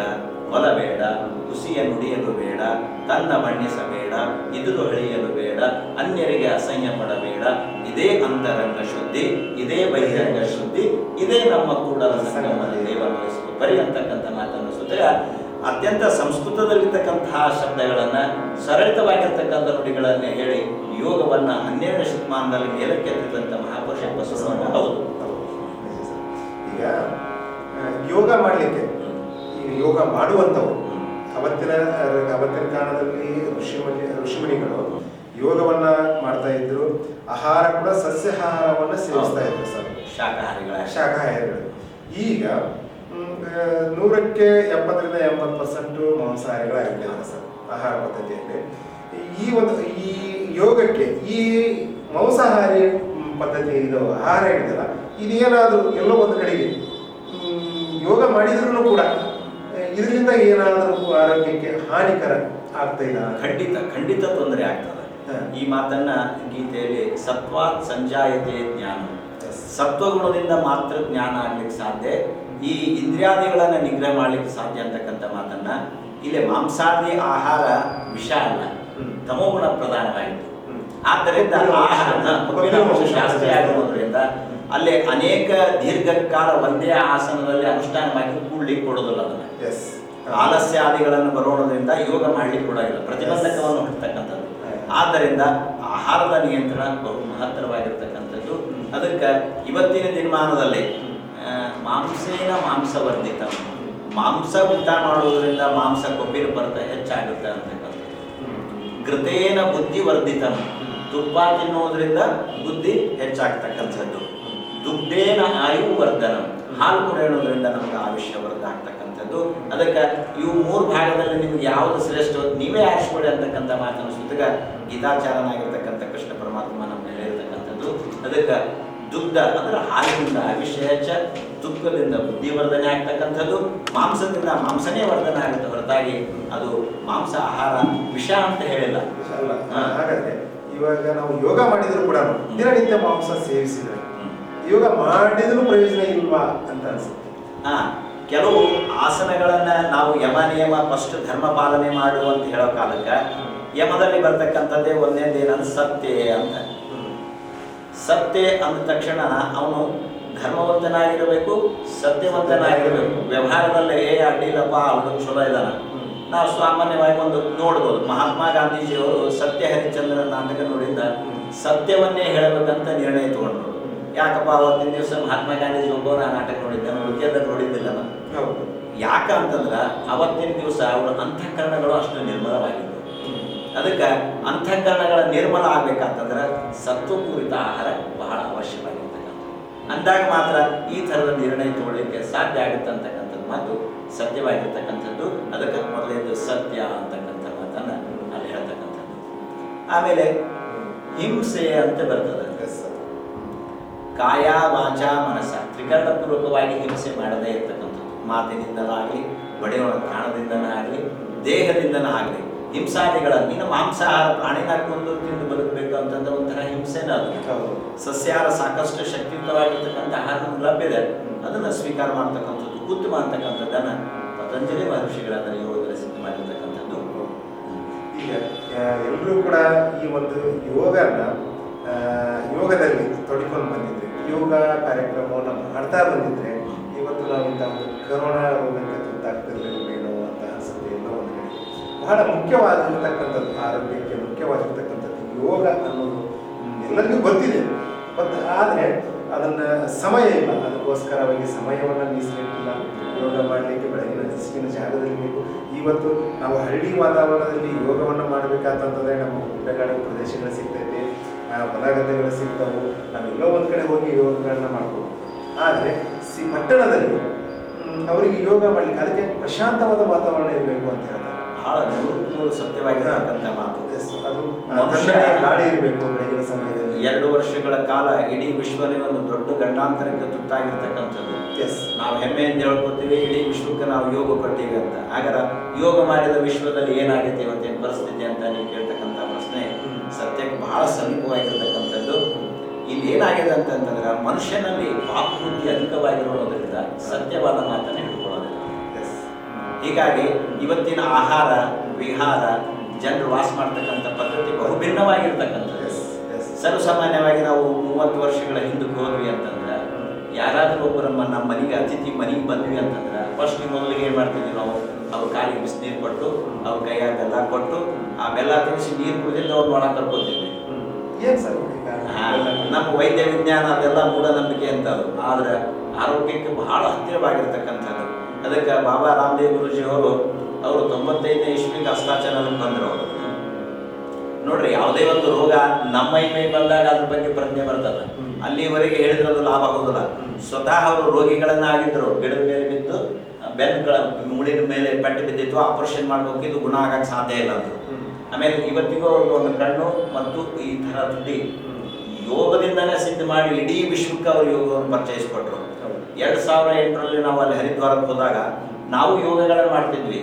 ಕೊಲಬೇಡ, ಹುಸಿಯ ನುಡಿಯಲು ಬೇಡ, ತನ್ನ ಬಣ್ಣಿಸಬೇಡ, ಇದುರು ಹಳಿಯಲು ಬೇಡ, ಅನ್ಯರಿಗೆ ಅಸಹ್ಯ ಪಡಬೇಡ, ಇದೇ ಅಂತರಂಗ ಶುದ್ಧಿ, ಇದೇ ಬಹಿರಂಗ ಶುದ್ಧಿ, ಇದೇ ನಮ್ಮ ಕೂಡಲ ಸಂಗಮದ ದೇವರವಹಿಸುವ ಬರಿ ಅಂತಕ್ಕಂಥ ಮಾತನ್ನು ಸುತ್ತಾಗ ಅತ್ಯಂತ ಸಂಸ್ಕೃತದಲ್ಲಿರ್ತಕ್ಕಂತಹ ಶಬ್ದಗಳನ್ನು ಸರಳಿತವಾಗಿರ್ತಕ್ಕಂಥ ನುಡಿಗಳನ್ನೇ ಹೇಳಿ ಯೋಗವನ್ನು 12ನೇ ಶತಮಾನದಲ್ಲಿ ಮೇಲಕ್ಕೆತ್ತಿದಂಥ ಮಹಾಪುರುಷ ಬಸವಣ್ಣ. ಹೌದು, ಈಗ ಯೋಗ ಮಾಡಲಿಕ್ಕೆ ಯೋಗ ಮಾಡುವಂಥವ್ರು ಅವತ್ತಿನ ಕಾಲದಲ್ಲಿ ಋಷಿಮುನಿಗಳು ಯೋಗವನ್ನ ಮಾಡ್ತಾ ಇದ್ರು. ಆಹಾರ ಕೂಡ ಸಸ್ಯಾಹಾರವನ್ನ ಸೇವಿಸ್ತಾ ಇದ್ರು ಸರ್, ಶಾಕಾಹಾರಿಗಳು. ಈಗ 100ಕ್ಕೆ 70% ಮಾಂಸಾಹಾರಿಗಳಾಗಿದ್ದಾರೆ ಸರ್ ಆಹಾರ ಪದ್ಧತಿಯಲ್ಲಿ. ಈ ಯೋಗಕ್ಕೆ ಈ ಮಾಂಸಾಹಾರಿ ಪದ್ಧತಿ ಇದು ಆಹಾರ ಏನಿದೆಯಲ್ಲ, ಇದೇನಾದರೂ ಎಲ್ಲೋ ಒಂದು ಕಡೆಗೆ ಯೋಗ ಮಾಡಿದ್ರೂ ಕೂಡ ಇದರಿಂದ ಏನಾದರೂ ಆರೋಗ್ಯಕ್ಕೆ ಹಾನಿಕರ ಆಗ್ತಾ ಇಲ್ಲ? ಖಂಡಿತ ತೊಂದರೆ ಆಗ್ತದೆ. ಈ ಮಾತನ್ನ ಗೀತೆಯಲ್ಲಿ ಸತ್ವಾತ್ ಸಂಜಾಯತೆ ಜ್ಞಾನ, ಸತ್ವಗುಣದಿಂದ ಮಾತ್ರ ಜ್ಞಾನ ಆಗ್ಲಿಕ್ಕೆ ಸಾಧ್ಯ, ಈ ಇಂದ್ರಿಯಾದಿಗಳನ್ನ ನಿಗ್ರಹ ಮಾಡ್ಲಿಕ್ಕೆ ಸಾಧ್ಯ ಅಂತಕ್ಕಂಥ ಮಾತನ್ನ ಇಲ್ಲಿ ಮಾಂಸಾದಿ ಆಹಾರ ವಿಷ ಅಲ್ಲ, ತಮೋಗುಣ ಪ್ರಧಾನವಾಯಿತು. ಆದ್ದರಿಂದ ಜಾಸ್ತಿ ಆಗಿರೋದ್ರಿಂದ ಅಲ್ಲಿ ಅನೇಕ ದೀರ್ಘಕಾಲ ಒಂದೇ ಆಸನದಲ್ಲಿ ಅನುಷ್ಠಾನವಾಗಿ ಕೂಡ್ಲಿಕ್ಕೆ ಕೊಡೋದಿಲ್ಲ. ಅದನ್ನ ಆಲಸ್ಯಾದಿಗಳನ್ನು ಬರೋಣದಿಂದ ಯೋಗ ಮಾಡ್ಲಿಕ್ಕೆ ಕೊಡೋದಿಲ್ಲ, ಪ್ರತಿಬಂಧಕವನ್ನು ಹೊಡ್ತಕ್ಕಂಥದ್ದು. ಆದ್ದರಿಂದ ಆಹಾರದ ನಿಯಂತ್ರಣ ಬಹು ಮಹತ್ತರವಾಗಿರ್ತಕ್ಕಂಥದ್ದು. ಅದಕ್ಕೆ ಇವತ್ತಿನ ದಿನಮಾನದಲ್ಲಿ ಮಾಂಸೇನ ಮಾಂಸವರ್ಧಿತ, ಮಾಂಸ ಊಟ ಮಾಡೋದ್ರಿಂದ ಮಾಂಸ ಕೊಬ್ಬಿನ ಬರ್ತ ಹೆಚ್ಚಾಗುತ್ತೆ ಅಂತಕ್ಕಂಥದ್ದು. ಘೃತೇನ ಬುದ್ಧಿವರ್ಧಿತ, ತುಪ್ಪ ತಿನ್ನೋದ್ರಿಂದ ಬುದ್ಧಿ ಹೆಚ್ಚಾಗ್ತಕ್ಕಂಥದ್ದು. ದುಗ್ಧೇನ ಆಯು ವರ್ಧನ, ಹಾಲು ಕುಡಿಯೋದ್ರಿಂದ ನಮ್ಗೆ ಆಯುಷ್ಯ ವರ್ಧ ಆಗ್ತಕ್ಕಂಥದ್ದು. ಅದಕ್ಕೆ ಇವು 3 ಭಾಗದಲ್ಲಿ ನಿಮ್ಗೆ ಯಾವುದು ಶ್ರೇಷ್ಠ ನೀವೇ ಆರಿಸ್ಕೊಳ್ಳಿ ಅಂತಕ್ಕಂಥ ಮಾತನ್ನು ಸುತ್ತಗ ಗೀತಾಚಾರನಾಗಿರ್ತಕ್ಕಂಥ ಕೃಷ್ಣ ಪರಮಾತ್ಮ ನಮ್ಗೆ ಹೇಳಿರ್ತಕ್ಕಂಥದ್ದು. ಅದಕ್ಕೆ ದುಗ್ಧ ಅಂದ್ರೆ ಹಾಲಿನಿಂದ ಆಯುಷ್ಯ ಹೆಚ್ಚ, ತುಪ್ಪದಿಂದ ಬುದ್ಧಿವರ್ಧನೆ ಆಗ್ತಕ್ಕಂಥದ್ದು, ಮಾಂಸದಿಂದ ಮಾಂಸನೇ ವರ್ಧನೆ ಆಗುತ್ತೆ ಹೊರತಾಗಿ ಅದು ಮಾಂಸ ಆಹಾರ ವಿಷ ಅಂತ ಹೇಳಿಲ್ಲ. ಹಾಗಾದ್ರೆ ಇವಾಗ ನಾವು ಯೋಗ ಮಾಡಿದ್ರು ಕೂಡ ದಿನನಿತ್ಯ ಮಾಂಸ ಸೇವಿಸಿದ್ರೆ ಯೋಗ ಮಾಡಿದ್ರು ಪ್ರಯೋಜನ ಇಲ್ವಾ ಅಂತ ಅನ್ಸುತ್ತೆ. ಕೆಲವು ಆಸನಗಳನ್ನ ನಾವು ಯಮ ನಿಯಮ ಫಸ್ಟ್ ಧರ್ಮ ಪಾಲನೆ ಮಾಡು ಅಂತ ಹೇಳೋ ಕಾಲಕ್ಕೆ ಯಮದಲ್ಲಿ ಬರ್ತಕ್ಕಂಥದ್ದೇ ಒಂದೇದೇನಂದ್ರೆ ಸತ್ಯ ಅಂತ. ಸತ್ಯ ಅಂದ ತಕ್ಷಣ ಅವನು ಧರ್ಮವಂತನಾಗಿರಬೇಕು, ಸತ್ಯವಂತನಾಗಿರಬೇಕು. ವ್ಯವಹಾರದಲ್ಲೇ ಅಡ್ಡಿಲ್ಲಪ್ಪ ಅವನು ಚಲೋ ಇದ್ದಾನ. ನಾವು ಸಾಮಾನ್ಯವಾಗಿ ಒಂದು ನೋಡ್ಬೋದು, ಮಹಾತ್ಮ ಗಾಂಧೀಜಿಯವರು ಸತ್ಯ ಹರಿಶ್ಚಂದ್ರ ನಾಟಕ ನೋಡಿದ್ದ ಸತ್ಯವನ್ನೇ ಹೇಳಬೇಕಂತ ನಿರ್ಣಯ ತಗೊಂಡ್ರು. ಯಾಕಪ್ಪ ಅವತ್ತಿನ ದಿವಸ ಮಹಾತ್ಮ ಗಾಂಧೀಜಿ ಒಬ್ಬರು ಆ ನಾಟಕ ನೋಡಿದ್ದೆ, ಉಳಿಕೆದಾಗ ನೋಡಿದ್ದಿಲ್ಲ ನಾನು. ಯಾಕಂತಂದ್ರೆ ಅವತ್ತಿನ ದಿವಸ ಅವರ ಅಂತಃಕರಣಗಳು ಅಷ್ಟು ನಿರ್ಮಲವಾಗಿದ್ದವು. ಅದಕ್ಕೆ ಅಂತಃಕರಣಗಳ ನಿರ್ಮಲ ಆಗ್ಬೇಕಂತಂದ್ರೆ ಸತ್ವಪೂರಿತ ಆಹಾರ ಬಹಳ ಅವಶ್ಯವಾಗಿರ್ತಕ್ಕಂಥ. ಅಂದಾಗ ಮಾತ್ರ ಈ ಥರದ ನಿರ್ಣಯ ತಗೊಳ್ಳಿಕ್ಕೆ ಸಾಧ್ಯ ಆಗುತ್ತೆ ಅಂತಕ್ಕಂಥದ್ದು ಮಾತು ಸತ್ಯವಾಗಿರ್ತಕ್ಕಂಥದ್ದು. ಅದಕ್ಕೆ ಮೊದಲೇದು ಸತ್ಯ ಅಂತಕ್ಕಂಥ ಮಾತನ್ನು ಅಲ್ಲಿ ಹೇಳ್ತಕ್ಕಂಥದ್ದು. ಆಮೇಲೆ ಹಿಂಸೆ ಅಂತ ಬರ್ತದೆ. ಕಾಯ ವಾಚ ಮನಸ್ಸ ತ್ರಿಕರಣಪೂರ್ವಕವಾಗಿ ಹಿಂಸೆ ಮಾಡದೇ ಇರ್ತಕ್ಕಂಥದ್ದು. ಮಾತಿನಿಂದಲಾಗಲಿ, ಬಡಿಯೋಣ ಪ್ರಾಣದಿಂದನಾಗಲಿ, ದೇಹದಿಂದನಾಗಲಿ ಹಿಂಸಾದಿಗಳ ನೀನು ಮಾಂಸಾಹಾರ ಪ್ರಾಣಿನ ಕೊಂದು ತಿಂದು ಬದುಕಬೇಕು ಅಂತಂದ್ರೆ ಒಂಥರ ಹಿಂಸೆನ ಅದು. ಸಸ್ಯಾಹಾರ ಸಾಕಷ್ಟು ಶಕ್ತಿಯುತವಾಗಿರ್ತಕ್ಕಂಥ ಆಹಾರ ಲಭ್ಯದೆ, ಅದನ್ನು ಸ್ವೀಕಾರ ಮಾಡ್ತಕ್ಕಂಥದ್ದು ಉತ್ತಮ ಅಂತಕ್ಕಂಥದ್ದನ್ನ ಪತಂಜಲಿ ಮಹರ್ಷಿಗಳನ್ನ ಯೋಗದಲ್ಲಿ ಸಿದ್ಧ ಮಾಡಿರ್ತಕ್ಕಂಥದ್ದು. ಈಗ ಎಲ್ಲರೂ ಕೂಡ ಈ ಒಂದು ಯೋಗದಲ್ಲಿ ತೊಡ್ಕೊಂಡು ಬಂದಿದ್ರೆ, ಯೋಗ ಕಾರ್ಯಕ್ರಮವನ್ನು ಮಾಡ್ತಾ ಬಂದಿದ್ರೆ ಇವತ್ತು ನಾವು ಇಂಥ ಒಂದು ಕರೋನಾ ರೋಗಕ್ಕೆ ತುತ್ತಾಗ್ತಿರ್ಲಿಲ್ವೇನೋ ಅಂತ ಅನ್ಸುತ್ತೆ. ಎಲ್ಲೋ ಒಂದು ಕಡೆ ಬಹಳ ಮುಖ್ಯವಾಗಿರ್ತಕ್ಕಂಥದ್ದು, ಆರೋಗ್ಯಕ್ಕೆ ಮುಖ್ಯವಾಗಿರ್ತಕ್ಕಂಥದ್ದು ಯೋಗ ಅನ್ನೋದು ಎಲ್ಲರಿಗೂ ಗೊತ್ತಿದೆ. ಬಟ್ ಆದರೆ ಅದನ್ನು ಸಮಯ ಇಲ್ಲ, ಅದಕ್ಕೋಸ್ಕರವಾಗಿ ಸಮಯವನ್ನು ಮೀಸಲಿಟ್ಟಿಲ್ಲ. ಯೋಗ ಮಾಡಲಿಕ್ಕೆ ಬೆಳಗಿನ ಹಸಿವಿನ ಜಾಗದಲ್ಲಿ ಬೇಕು. ಇವತ್ತು ನಾವು ಹಳ್ಳಿ ವಾತಾವರಣದಲ್ಲಿ ಯೋಗವನ್ನು ಮಾಡಬೇಕಾತಂತಂದರೆ ನಮ್ಮ ಗುಡ್ಡಗಾಡು ಪ್ರದೇಶಗಳು ಸಿಗ್ತೈತೆ, ಹೊಲಗದ್ದೆಗಳು ಸಿಗ್ತಾವೆ, ನಾವೆಲ್ಲೋ ಒಂದು ಕಡೆ ಹೋಗಿ ಯೋಗಗಳನ್ನ ಮಾಡ್ಬೋದು. ಆದರೆ ಪಟ್ಟಣದಲ್ಲಿ ಅವರಿಗೆ ಯೋಗ ಮಾಡಲಿಕ್ಕೆ ಅದಕ್ಕೆ ಪ್ರಶಾಂತವಾದ ವಾತಾವರಣ ಇರಬೇಕು ಅಂತ ಹೇಳ್ತಾರೆ. ಬಹಳ ನೂರು ಸತ್ಯವಾಗಿರ್ತಕ್ಕಂಥ ಮಾತು. ಅದು ಗಾಳಿ ಇರಬೇಕು ಬೆಳಗಿನ ಸಮಯದಲ್ಲಿ. 2 ವರ್ಷಗಳ ಕಾಲ ಇಡೀ ವಿಶ್ವದಲ್ಲಿ ಒಂದು ದೊಡ್ಡ ಗಂಡಾಂತರಕ್ಕೆ ತುತ್ತಾಗಿರ್ತಕ್ಕಂಥದ್ದು. ನಾವು ಹೆಮ್ಮೆಯಿಂದ ಹೇಳ್ಕೊತೀವಿ, ಇಡೀ ವಿಶ್ವಕ್ಕೆ ನಾವು ಯೋಗ ಕೊಟ್ಟಿವಿ ಅಂತ. ಹಾಗಾದ್ರೆ ಯೋಗ ಮಾಡಿದ ವಿಶ್ವದಲ್ಲಿ ಏನಾಗುತ್ತೆ ಇವತ್ತೇನು ಪರಿಸ್ಥಿತಿ ಅಂತ ನೀವು ಕೇಳ್ತಕ್ಕಂಥ ಪ್ರಶ್ನೆ ಸತ್ಯಕ್ಕೆ ಬಹಳ ಸಮೀಪವಾಗಿರ್ತಕ್ಕಂಥದ್ದು. ಇಲ್ಲಿ ಏನಾಗಿದೆ ಅಂತಂದ್ರೆ ಮನುಷ್ಯನಲ್ಲಿ ಪಾಪಬುದ್ಧಿ ಅಧಿಕವಾಗಿರೋದ್ರಿಂದ ಸತ್ಯವಾದ ಮಾತನ್ನು ಹಿಡ್ಕೊಳ್ಳೋದಿಲ್ಲ. ಹೀಗಾಗಿ ಇವತ್ತಿನ ಆಹಾರ ವಿಹಾರ ಜನರು ವಾಸ ಮಾಡ್ತಕ್ಕಂಥ ಪದ್ಧತಿ ಬಹುಭಿನ್ನವಾಗಿರ್ತಕ್ಕಂಥದ್ದು. ಸರ್ವಸಾಮಾನ್ಯವಾಗಿ ನಾವು 30 ವರ್ಷಗಳ ಹಿಂದಕ್ಕೆ ಹೋದ್ವಿ ಅಂತಂದ್ರೆ ಯಾರಾದರೂ ಒಬ್ಬರು ನಮ್ಮ ಮನೆಗೆ ಅತಿಥಿ ಮನೆಗೆ ಬಂದ್ವಿ ಅಂತಂದ್ರೆ ಫಸ್ಟ್ ಮೊದಲಿಗೆ ಏನು ಮಾಡ್ತಿದ್ವಿ ನಾವು, ಅವ್ರ ಕಾಲಿಗೆ ಬಿಸಿನೀರು ಕೊಟ್ಟು ಅವ್ರ ಕೈಯಾಗ ಬೆಲ್ಲ ಕೊಟ್ಟು ಆ ಬೆಲ್ಲ ತಿನ್ನಿಸಿ ನೀರು ಕುಡಿದಿಲ್ಲ ಅವ್ರು ಒಳಗೆ ಕರ್ಕೊತೀವಿ. ಏನು ಸರ್ ನಮ್ಮ ವೈದ್ಯ ವಿಜ್ಞಾನ ಅದೆಲ್ಲ ಮೂಢನಂಬಿಕೆ ಅಂತ ಅದು. ಆದರೆ ಆರೋಗ್ಯಕ್ಕೆ ಬಹಳ ಹತ್ತಿರವಾಗಿರ್ತಕ್ಕಂಥದ್ದು. ಅದಕ್ಕೆ ಬಾಬಾ ರಾಮದೇವ್ ಗುರುಜಿ ಅವರು 95ನೇ ಇಸ್ವಿಗೆ ಹಸ್ತಾಚಲನಕ್ಕೆ ಬಂದರು. ಅವರು ನೋಡ್ರಿ, ಯಾವುದೇ ಒಂದು ರೋಗ ನಮ್ಮ ಮೈ ಬಂದಾಗ ಅದ್ರ ಬಗ್ಗೆ ಪ್ರಜ್ಞೆ ಬರ್ತದ. ಅಲ್ಲಿವರೆಗೆ ಹೇಳಿದ್ರದು ಲಾಭ ಆಗೋದಿಲ್ಲ. ಸ್ವತಃ ಅವರು ರೋಗಿಗಳನ್ನ ಆಗಿದ್ರು, ಗಿಡದ ಮೇಲೆ ಬಿದ್ದು ಬೆನ್ಗಳ ಮುಳಿನ ಮೇಲೆ ಪೆಟ್ಟು ಬಿದ್ದಿತ್ತು, ಆಪರೇಷನ್ ಮಾಡ್ಬೇಕು, ಇದು ಗುಣ ಆಗಕ್ಕೆ ಸಾಧ್ಯ ಇಲ್ಲ ಅಂದ್ರು. ಆಮೇಲೆ ಇವತ್ತಿಗೂ ಅವ್ರದ್ದು ಒಂದು ಕಣ್ಣು ಮತ್ತು ಈ ಥರ ತುಟಿ ಯೋಗದಿಂದನೇ ಸಿದ್ಧ ಮಾಡಿ ಇಡೀ ವಿಶ್ವಕ್ಕೆ ಅವರು ಯೋಗವನ್ನು ಪರಿಚಯಿಸಿಕೊಟ್ರು. 2008ರಲ್ಲಿ ನಾವು ಅಲ್ಲಿ ಹರಿದ್ವಾರಕ್ಕೆ ಹೋದಾಗ ನಾವು ಯೋಗಗಳನ್ನು ಮಾಡ್ತಿದ್ವಿ.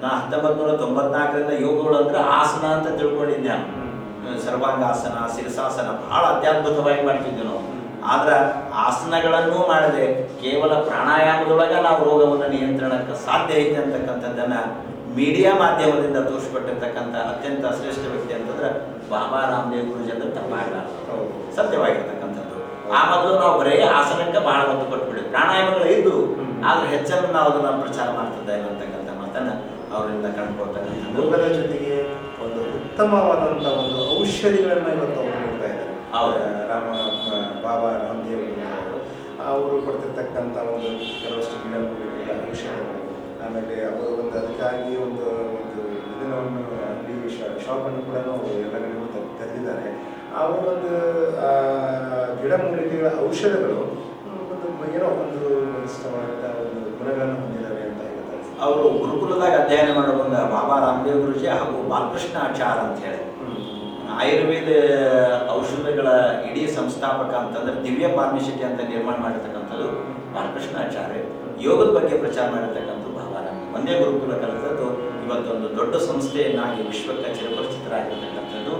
ನಾ 1994ರಿಂದ ಯೋಗಗಳು ಅಂದ್ರೆ ಆಸನ ಅಂತ ತಿಳ್ಕೊಂಡಿದ್ದೆ ನಾನು. ಸರ್ವಾಂಗಾಸನ, ಶಿರಸಾಸನ ಬಹಳ ಅತ್ಯದ್ಭುತವಾಗಿ ಮಾಡ್ತಿದ್ವಿ ನಾವು. ಆದ್ರೆ ಆಸನಗಳನ್ನೂ ಮಾಡದೆ ಕೇವಲ ಪ್ರಾಣಾಯಾಮದೊಳಗೆ ನಾವು ರೋಗವನ್ನು ನಿಯಂತ್ರಣಕ್ಕೆ ಸಾಧ್ಯ ಐತೆ ಅಂತಕ್ಕಂಥದ್ದನ್ನ ಮೀಡಿಯಾ ಮಾಧ್ಯಮದಿಂದ ತೋರಿಸ್ಕೊಟ್ಟಿರ್ತಕ್ಕಂಥ ಅತ್ಯಂತ ಶ್ರೇಷ್ಠ ವ್ಯಕ್ತಿ ಅಂತಂದ್ರೆ ಬಾಬಾ ರಾಮದೇವ್ ಗುರುಜಿ ಅಂತ ತಪ್ಪಾಗಲಾರದು, ಸತ್ಯವಾಗಿರ್ತಕ್ಕಂಥದ್ದು. ಆ ಮೊದಲು ನಾವು ಬರೀ ಆಸನಕ್ಕೆ ಬಹಳ ಒತ್ತು ಕೊಟ್ಬಿಡಿ, ಪ್ರಾಣಾಯಾಮಗಳು ಇದ್ದು ಆದ್ರೆ ಹೆಚ್ಚನ್ನು ನಾವು ಅದನ್ನ ಪ್ರಚಾರ ಮಾಡ್ತಿದ್ದ ಇಲ್ಲ ಅಂತಕ್ಕಂಥ ಮಾತನ್ನ ಅವರಿಂದ ಕಂಡುಕೊಳ್ತಕ್ಕಂಥದ್ದು. ಯೋಗದ ಜೊತೆಗೆ ಒಂದು ಉತ್ತಮವಾದಂಥ ಒಂದು ಔಷಧಿಗಳನ್ನ ಇವತ್ತು ಅವರು ನೀಡ್ತಾ ಇದ್ದಾರೆ. ಬಾಬಾ ರಾಮದೇವ್ ಅವರು ಕೊಡ್ತಿರ್ತಕ್ಕಂಥ ಒಂದು ಕೆಲವಷ್ಟು ಗಿಡಮೂಲಿಕೆಗಳ ಔಷಧಗಳು, ಆಮೇಲೆ ಅವರು ಒಂದು ಅದಕ್ಕಾಗಿ ಒಂದು ಇದನ್ನು ಅಂಗಡಿ ಶಾಪನ್ನು ಕೂಡ ಎಲ್ಲ ಕಡೆಗೂ ತೆರೆದಿದ್ದಾರೆ. ಅವರು ಒಂದು ಗಿಡಮೂಲಿಕೆಗಳ ಔಷಧಗಳು ಒಂದು ಏನೋ ಒಂದು ಇಷ್ಟವಾದ ಒಂದು ಗುಣಗಳನ್ನು ಹೊಂದಿದ್ದಾವೆ ಅಂತ ಹೇಳ್ತಾರೆ. ಅವರು ಗುರುಕುಲದಾಗ ಅಧ್ಯಯನ ಮಾಡೋ ಬಂದ ಬಾಬಾ ರಾಮದೇವ್ ಗುರುಜಿ ಹಾಗೂ ಬಾಲಕೃಷ್ಣ ಆಚಾರ್ ಅಂತ ಹೇಳಿ ಆಯುರ್ವೇದ ಔಷಧಗಳ ಇಡೀ ಸಂಸ್ಥಾಪಕ ಅಂತಂದ್ರೆ ದಿವ್ಯ ಫಾರ್ಮಸಿಟಿ ಅಂತ ನಿರ್ಮಾಣ ಮಾಡಿರ್ತಕ್ಕಂಥದ್ದು ಬಾಲಕೃಷ್ಣ ಆಚಾರ್ಯ. ಯೋಗದ ಬಗ್ಗೆ ಪ್ರಚಾರ ಮಾಡಿರ್ತಕ್ಕಂಥದ್ದು ಬಾಬಾ ರಾಮದೇವ್. ಒಂದೇ ಗುರುಕುಲ ಕಲಿತದ್ದು ಇವತ್ತೊಂದು ದೊಡ್ಡ ಸಂಸ್ಥೆಯನ್ನಾಗಿ ವಿಶ್ವಕ್ಕೆ ಚಿರಪರಿಚಿತರಾಗಿರ್ತಕ್ಕಂಥದ್ದು.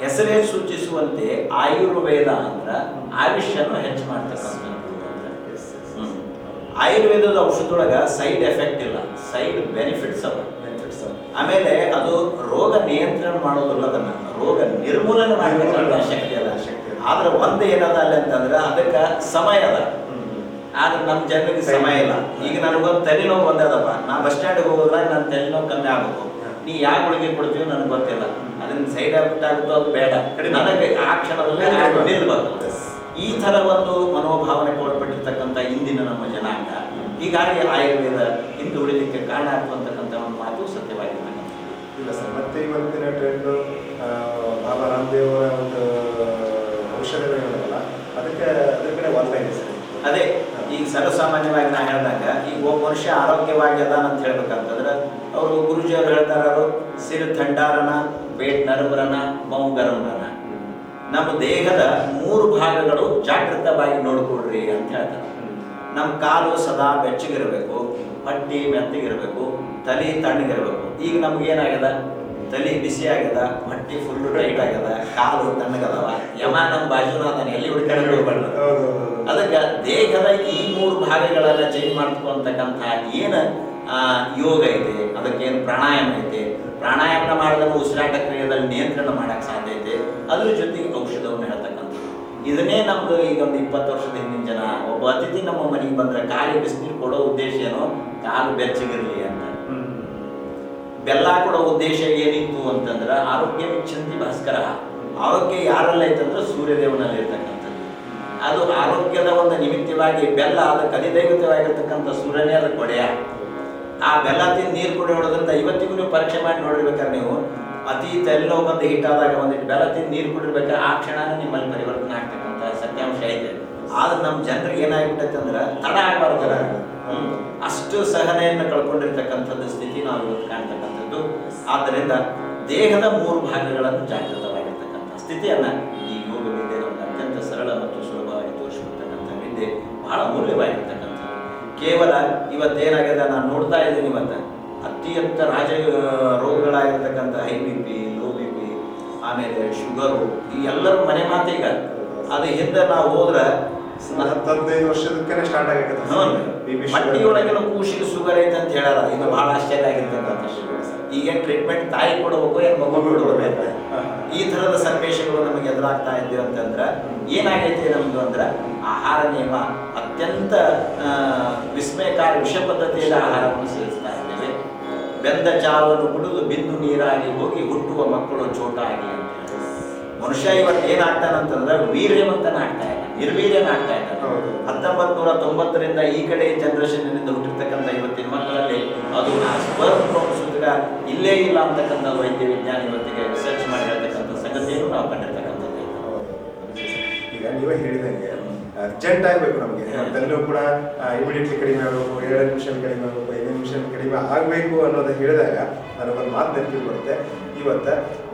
ಹೆಸರೇ ಸೂಚಿಸುವಂತೆ ಆಯುರ್ವೇದ ಅಂದ್ರೆ ಆಯುಷ್ಯನ್ನು ಹೆಚ್ಚು ಮಾಡ್ತಕ್ಕಂಥದ್ದು. ಆಯುರ್ವೇದದ ಔಷಧದೊಳಗ ಸೈಡ್ ಎಫೆಕ್ಟ್ ಇಲ್ಲ, ಸೈಡ್ ಬೆನಿಫಿಟ್ಸ್ ಅವ. ಆಮೇಲೆ ಅದು ರೋಗ ನಿಯಂತ್ರಣ ಮಾಡೋದಿಲ್ಲ, ಅದನ್ನ ರೋಗ ನಿರ್ಮೂಲನೆ ಮಾಡಬೇಕಾದ ಶಕ್ತಿ ಅದ. ಆದ್ರೆ ಒಂದು ಏನದ ಅಲ್ಲಿ ಅಂತಂದ್ರೆ ಅದಕ್ಕೆ ಸಮಯ ಅದ. ಆದ್ರೆ ನಮ್ಮ ಜನರಿಗೆ ಸಮಯ ಇಲ್ಲ. ಈಗ ನನಗೊಂದು ತಲೆನೋವು ಬಂದದಪ್ಪ, ನಾ ಬಸ್ ಸ್ಟ್ಯಾಂಡ್ಗೆ ಹೋಗೋದ್ರಾಗ ನನ್ನ ತಲೆನೋವು ಕಮ್ಮಿ ಆಗಬೇಕು, ನೀ ಯಾವ ಗುಳಿಗೆ ಕೊಡ್ತೀವಿ ನನಗೆ ಗೊತ್ತಿಲ್ಲ, ಅದನ್ನ ಸೈಡ್ ಎಫೆಕ್ಟ್ ಆಗುತ್ತೋ ಅದು ಬೇಡ, ನನಗೆ ಆ ಕ್ಷಣದಲ್ಲಿ ನಿಲ್ಬಾರ್ದು. ಈ ಥರ ಒಂದು ಮನೋಭಾವನೆ ಒಳಪಟ್ಟಿರ್ತಕ್ಕಂಥ ಇಂದಿನ ನಮ್ಮ ಜನಾಂಗ ಹೀಗಾಗಿ ಆಯುರ್ವೇದ ಹಿಂದೆ ಉಳಿಲಿಕ್ಕೆ ಕಾರಣ ಆಗ್ತಕ್ಕಂಥ ಒಂದು ಮಾತು ಸತ್ಯವಾಗಿರ್ತಕ್ಕಂಥ. ಇಲ್ಲ ಸರ್, ಮತ್ತೆ ಇವತ್ತಿನ ಟ್ರೆಂಡು ಬಾಬಾ ರಾಮದೇವ್ ಅವರ ಒಂದು ಔಷಧಗಳಿರಲ್ಲ, ಅದಕ್ಕೆ ಅದ್ರ ಕಡೆ ವಾಲ್ತಾ ಇದೆ ಸರ್. ಅದೇ ಈಗ ಸರ್ವಸಾಮಾನ್ಯವಾಗಿ ನಾ ಹೇಳಿದಾಗ ಈಗ ಒಬ್ಬ ಮನುಷ್ಯ ಆರೋಗ್ಯವಾಗಿ ಅದಾನ ಅಂತ ಹೇಳ್ಬೇಕಂತಂದ್ರೆ ಅವರು ಗುರುಜಿಯವರು ಹೇಳ್ತಾರೆ, ಅವರು ಸಿರ್ ಥಂಡಾರನ, ಪೇಟ್ ನರಮರನ, ಮೌ ಗರಮರನ. ನಮ್ಮ ದೇಹದ 3 ಭಾಗಗಳು ಜಾಗೃತವಾಗಿ ನೋಡ್ಕೊಳ್ರಿ ಅಂತ ಹೇಳ್ತಾರೆ. ನಮ್ಮ ಕಾಲು ಸದಾ ಬೆಚ್ಚಗಿರಬೇಕು, ಹೊಟ್ಟಿ ಮೆತ್ತಗಿರಬೇಕು, ತಲೆ ತಣ್ಣಗಿರಬೇಕು. ಈಗ ನಮ್ಗೇನಾಗ್ಯದ, ತಲೆ ಬಿಸಿ ಆಗ್ಯದ, ಹೊಟ್ಟಿ ಫುಲ್ ಟೈಟ್ ಆಗ್ಯದ, ಕಾಲು ತಣ್ಣಗದವ, ಯಮ ನಮ್ಮ ಬಾಜುನ ಅದನ್ನ ಎಲ್ಲಿ ಹುಡುಕಾಡಿ ಹೋಗ್ಬಾರ್ದು. ಅದಕ್ಕೆ ದೇಹದ ಈ 3 ಭಾಗಗಳನ್ನ ಚೇಂಜ್ ಮಾಡ್ತಕ್ಕಂಥ ಏನು ಯೋಗ ಐತೆ, ಅದಕ್ಕೇನು ಪ್ರಾಣಾಯಾಮ ಐತೆ, ಪ್ರಾಣಾಯಾಮ ಮಾಡಿದ್ರೆ ಉಸಿರಾಟ ಕ್ರಿಯೆಯಲ್ಲಿ ನಿಯಂತ್ರಣ ಮಾಡಕ್ಕೆ ಸಾಧ್ಯ ಐತೆ, ಅದ್ರ ಜೊತೆಗೆ ಔಷಧವನ್ನು ಹೇಳ್ತಕ್ಕಂಥದ್ದು. ಇದನ್ನೇ ನಮ್ದು ಈಗ ಒಂದು 20 ವರ್ಷದ ಹಿಂದಿನ ಜನ, ಒಬ್ಬ ಅತಿಥಿ ನಮ್ಮ ಮನೆಗೆ ಬಂದ್ರೆ ಖಾಲಿ ಬಿಸಿನೀರು ಕೊಡೋ ಉದ್ದೇಶ ಏನೋ ಕಾಲು ಬೆಚ್ಚಗಿರ್ಲಿ ಅಂತ. ಬೆಲ್ಲ ಕೊಡೋ ಉದ್ದೇಶ ಏನಿತ್ತು ಅಂತಂದ್ರೆ ಆರೋಗ್ಯ ವಿಚ್ಛಂತಿ ಭಾಸ್ಕರ, ಆರೋಗ್ಯ ಯಾರೆಲ್ಲ ಐತಂದ್ರೆ ಸೂರ್ಯದೇವನಲ್ಲಿ ಇರ್ತಕ್ಕಂಥದ್ದು. ಅದು ಆರೋಗ್ಯದ ಒಂದು ನಿಮಿತ್ತವಾಗಿ ಬೆಲ್ಲ ಅದಕ್ಕೆ ಅಧಿದೈವಿತವಾಗಿರ್ತಕ್ಕಂಥ ಸೂರ್ಯನೇ ಅದಕ್ಕೆ ಒಡೆಯ. ಆ ಬೆಲ್ಲ ತಿಂದು ನೀರು ಕುಡಿಯೋದ್ರಿಂದ ಇವತ್ತಿಗೂ ನೀವು ಪರೀಕ್ಷೆ ಮಾಡಿ ನೋಡಿರ್ಬೇಕಾದ್ರೆ ನೀವು ಅತಿ ತಲೆನೋವು ಬಂದು ಹಿಟ್ಟಾದಾಗ ಒಂದಿಟ್ಟು ಬೆಲ್ಲ ತಿಂದು ನೀರು ಕುಡಿರ್ಬೇಕಾದ್ರೆ ಆ ಕ್ಷಣ ನಿಮ್ಮಲ್ಲಿ ಪರಿವರ್ತನೆ ಆಗ್ತಕ್ಕಂಥ ಸತ್ಯಾಂಶ ಐತೆ. ಆದ್ರೆ ನಮ್ಮ ಜನರಿಗೆ ಏನಾಗ್ಬಿಟ್ಟೈತೆ ಅಂದ್ರೆ ತಡ ಆಗಬಾರ್ದಲ್ಲ, ಅಷ್ಟು ಸಹನೆಯನ್ನು ಕಳ್ಕೊಂಡಿರ್ತಕ್ಕಂಥದ್ದು ಸ್ಥಿತಿ ನಾವು ಇವತ್ತು ಕಾಣ್ತಕ್ಕಂಥದ್ದು. ಆದ್ದರಿಂದ ದೇಹದ 3 ಭಾಗಗಳನ್ನು ಜಾಗೃತವಾಗಿರ್ತಕ್ಕಂಥ ಸ್ಥಿತಿಯನ್ನ ಈ ಯೋಗ ವಿದ್ಯೆ ನಮ್ಗೆ ಅತ್ಯಂತ ಸರಳ ಮತ್ತು ಸುಲಭವಾಗಿ ತೋರಿಸಿಕೊಡ್ತಕ್ಕಂಥ ವಿದ್ಯೆ ಬಹಳ ಅಮೂಲ್ಯವಾಗಿರ್ತಕ್ಕಂಥದ್ದು. ಕೇವಲ ಇವತ್ತೇನಾಗಿದೆ ನಾನು ನೋಡ್ತಾ ಇದ್ದೀನಿ, ಇವತ್ತು ಅತ್ಯಂತ ರೋಗಗಳಾಗಿರ್ತಕ್ಕಂಥ high B P, low B P, ಆಮೇಲೆ ಶುಗರು, ಈ ಎಲ್ಲರ ಮನೆ ಮಾತೀಗ. ಅದು ಹಿಂದೆ ನಾವು ಹೋದ್ರೆ 15 ವರ್ಷದಕ್ಕೆ ಸ್ಟಾರ್ಟ್ ಆಗಿರ್ತದೆ. ಮಟ್ಟಿಯೊಳಗಿನ ಕೂಸಿಗೆ ಶುಗರ್ ಐತೆ ಅಂತ ಹೇಳಾರ. ಇದು ಬಹಳ ಆಶ್ಚರ್ಯ ಆಗಿರ್ತಕ್ಕಂಥ ಈಗೇನು ಟ್ರೀಟ್ಮೆಂಟ್ ತಾಯಿ ಕೊಡಬೇಕು, ಏನು ಮಗು ಬಿಡಬೇಕು, ಈ ಥರದ ಸನ್ನಿವೇಶಗಳು ನಮಗೆ ಎದುರಾಗ್ತಾ ಇದ್ದೀವಿ ಅಂತಂದ್ರೆ ಏನಾಗೈತಿ ನಮ್ದು ಅಂದ್ರೆ ಆಹಾರ ನಿಯಮ ಅತ್ಯಂತ ವಿಸ್ಮಯಕಾರಿ ವಿಷ ಪದ್ಧತಿಯಲ್ಲಿ ಆಹಾರವನ್ನು ಸೇವಿಸ್ತಾ ಇದ್ದೇವೆ. ಬೆಂದ ಚಾವನ್ನು ಕುಡಿದು ಬಿಂದು ನೀರಾಗಿ ಹೋಗಿ ಹುಟ್ಟುವ ಮಕ್ಕಳು ಚೋಟಾಗಿ ಅಂತ ಹೇಳಿ ಮನುಷ್ಯ ಇವತ್ತು ಏನಾಗ್ತಾನಂತಂದ್ರೆ ವೀರ್ಯವಂತನ ಆಗ್ತಾ ಇಲ್ಲ. ನಿರ್ವೀರ್ಯನಾಗ್ತಾ ಇದ್ದಾರೆ. ಹೌದು. 1990ರಿಂದ ಈ ಕಡೆ ಜನರೇಷನ್ನಿಂದ ಹುಟ್ಟಿರ್ತಕ್ಕಂಥ ಇವತ್ತಿನ ಮಕ್ಕಳಲ್ಲಿ ಅದು ಆ ಸ್ಪರ್ಮ್ ಸುತ್ತಗ ಇಲ್ಲೇ ಇಲ್ಲ ಅಂತಕ್ಕಂಥ ವೈದ್ಯ ವಿಜ್ಞಾನ ಇವತ್ತಿಗೆ ರಿಸರ್ಚ್ ಮಾಡಿ ಹೇಳ್ತಕ್ಕಂಥ ಸಂಗತಿಯನ್ನು ನಾವು ಕಂಡಿರ್ತಕ್ಕಂಥದ್ದು. ಈಗ ನೀವೇ ಹೇಳಿದಂಗೆ ಅರ್ಜೆಂಟ್ ಆಗಬೇಕು ನಮಗೆ, ಅದರಲ್ಲೂ ಕೂಡ ಇಮಿಡಿಯೇಟ್ಲಿ ಕಡಿಮೆ ಆಗಬೇಕು, 2 ನಿಮಿಷ ಕಡಿಮೆ ಆಗಬೇಕು, 5 ನಿಮಿಷ ಕಡಿಮೆ ಆಗಬೇಕು ಅನ್ನೋದು ಹೇಳಿದಾಗ ನನಗೊಂದು ಮಾತು ನೆನಪಿಗೆ ಬರುತ್ತೆ. ಇವತ್ತು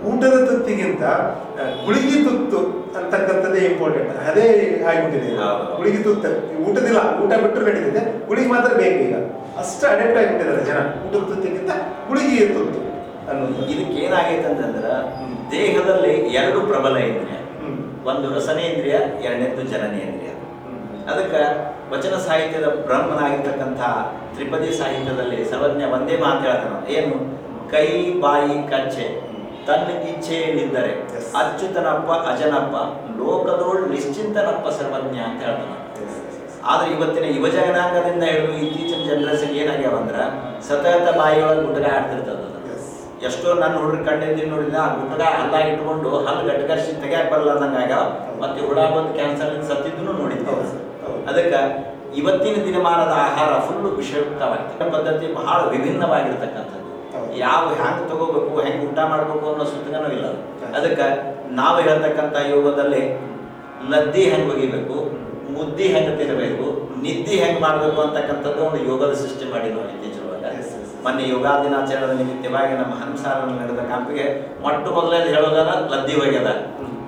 ಊಟದ ತುತ್ತಿಗಿಂತ ಗುಳಿಗೆ ತುತ್ತು ಅಂತಕ್ಕಂಥದ್ದೇ ಇಂಪಾರ್ಟೆಂಟ್. ಅದೇ ಆಗಿಬಿಟ್ಟಿದೆ. ಗುಳಿಗೆ ತುತ್ತು ಊಟದಿಲ್ಲ, ಊಟ ಬಿಟ್ಟರು ನಡೀತಿದೆ, ಗುಳಿಗೆ ಮಾತ್ರ ಬೇಕು. ಈಗ ಅಷ್ಟು ಅಡಾಪ್ಟ್ ಆಗಿಬಿಟ್ಟಿದ್ದಾರೆ ಜನ. ಊಟದ ತುತ್ತಿಗಿಂತ ಗುಳಿಗೆ ತುತ್ತು ಅನ್ನೋದು. ಇದಕ್ಕೆ ಏನಾಗೈತೆ ಅಂತಂದ್ರೆ ದೇಹದಲ್ಲಿ 2 ಪ್ರಬಲ ಇಂದ್ರಿಯ, ಒಂದು ರಸನೇಂದ್ರಿಯ, 2ನೇದು ಜನನೇಂದ್ರಿಯ. ಅದಕ್ಕೆ ವಚನ ಸಾಹಿತ್ಯದ ಬ್ರಹ್ಮನಾಗಿರ್ತಕ್ಕಂಥ ತ್ರಿಪದಿ ಸಾಹಿತ್ಯದಲ್ಲಿ ಸರ್ವಜ್ಞ ಒಂದೇ ಮಾತು ಹೇಳ್ತಾನೆ, ಏನು? ಕೈ ಬಾಯಿ ಕಚ್ಚೆ ತನ್ನ ಇಚ್ಛೆಯಲ್ಲಿದ್ದರೆ ಅಚ್ಯುತನಪ್ಪ ಅಜನಪ್ಪ ಲೋಕದೋಳ್ ನಿಶ್ಚಿಂತನಪ್ಪ ಸರ್ವಜ್ಞ ಅಂತ ಹೇಳ್ತಾನೆ. ಆದ್ರೆ ಇವತ್ತಿನ ಯುವ ಜನಾಂಗದಿಂದ ಹಿಡಿದು ಇತ್ತೀಚಿನ ಜನರೇಷನ್ ಏನಾಗ್ಯಾವ ಅಂದ್ರೆ ಸತತ ಬಾಯಿಯೊಳಗೆ ಗುಡ್ಡ ಆಡ್ತಿರ್ತದ. ಎಷ್ಟೋ ನನ್ನ ಹುಡುಗ್ರ ಕಣ್ಣಿಂದ ನೋಡಿದ ಆ ಗುಡ್ಡ ಹಲ್ಲ ಇಟ್ಕೊಂಡು ಹಲ್ಲು ಗಟ್ಕರ್ಸಿ ತೆಗಿಯಾಕ ಬರಲಾರ್ದಂಗ ಆಗ್ಯಾವ. ಮತ್ತೆ ಹುಡ ಬಂದು ಕ್ಯಾನ್ಸರ್ ಸತ್ತಿದ್ದನ್ನು ನೋಡಿದ್ದೇವೆ. ಅದಕ್ಕೆ ಇವತ್ತಿನ ದಿನಮಾನದ ಆಹಾರ ಫುಲ್ಲು ವಿಷಯುಕ್ತವಾಗ್ತದೆ. ಪದ್ಧತಿ ಬಹಳ ವಿಭಿನ್ನವಾಗಿರ್ತಕ್ಕಂಥದ್ದು. ಯಾವ ಹ್ಯಾಂಗ್ ತಗೋಬೇಕು, ಹೆಂಗೆ ಊಟ ಮಾಡಬೇಕು ಅನ್ನೋ ಸುತ್ತಗನೂ ಇಲ್ಲ. ಅದಕ್ಕೆ ನಾವು ಹೇಳ್ತಕ್ಕಂಥ ಯೋಗದಲ್ಲಿ ಲದ್ದಿ ಹೆಂಗೆ ಒಗಿಬೇಕು, ಮುದ್ದಿ ಹೆಂಗೆ ತಿನ್ನಬೇಕು, ನಿದ್ದಿ ಹೆಂಗೆ ಮಾಡಬೇಕು ಅಂತಕ್ಕಂಥದ್ದು ಒಂದು ಯೋಗದ ಸೃಷ್ಟಿ ಮಾಡಿ ನಾವು ಇತ್ತೀಚಿನ ಮೊನ್ನೆ ಯೋಗ ದಿನಾಚರಣೆದ ನಿಮಿತ್ತವಾಗಿ ನಮ್ಮ ಹಂಸಾರಲ್ಲಿ ನಡೆದ ಕ್ಯಾಂಪಿಗೆ ಮೊಟ್ಟ ಮೊದಲನೇದು ಹೇಳೋದಾರ ಲದ್ದಿ ಒಗ್ಯದ.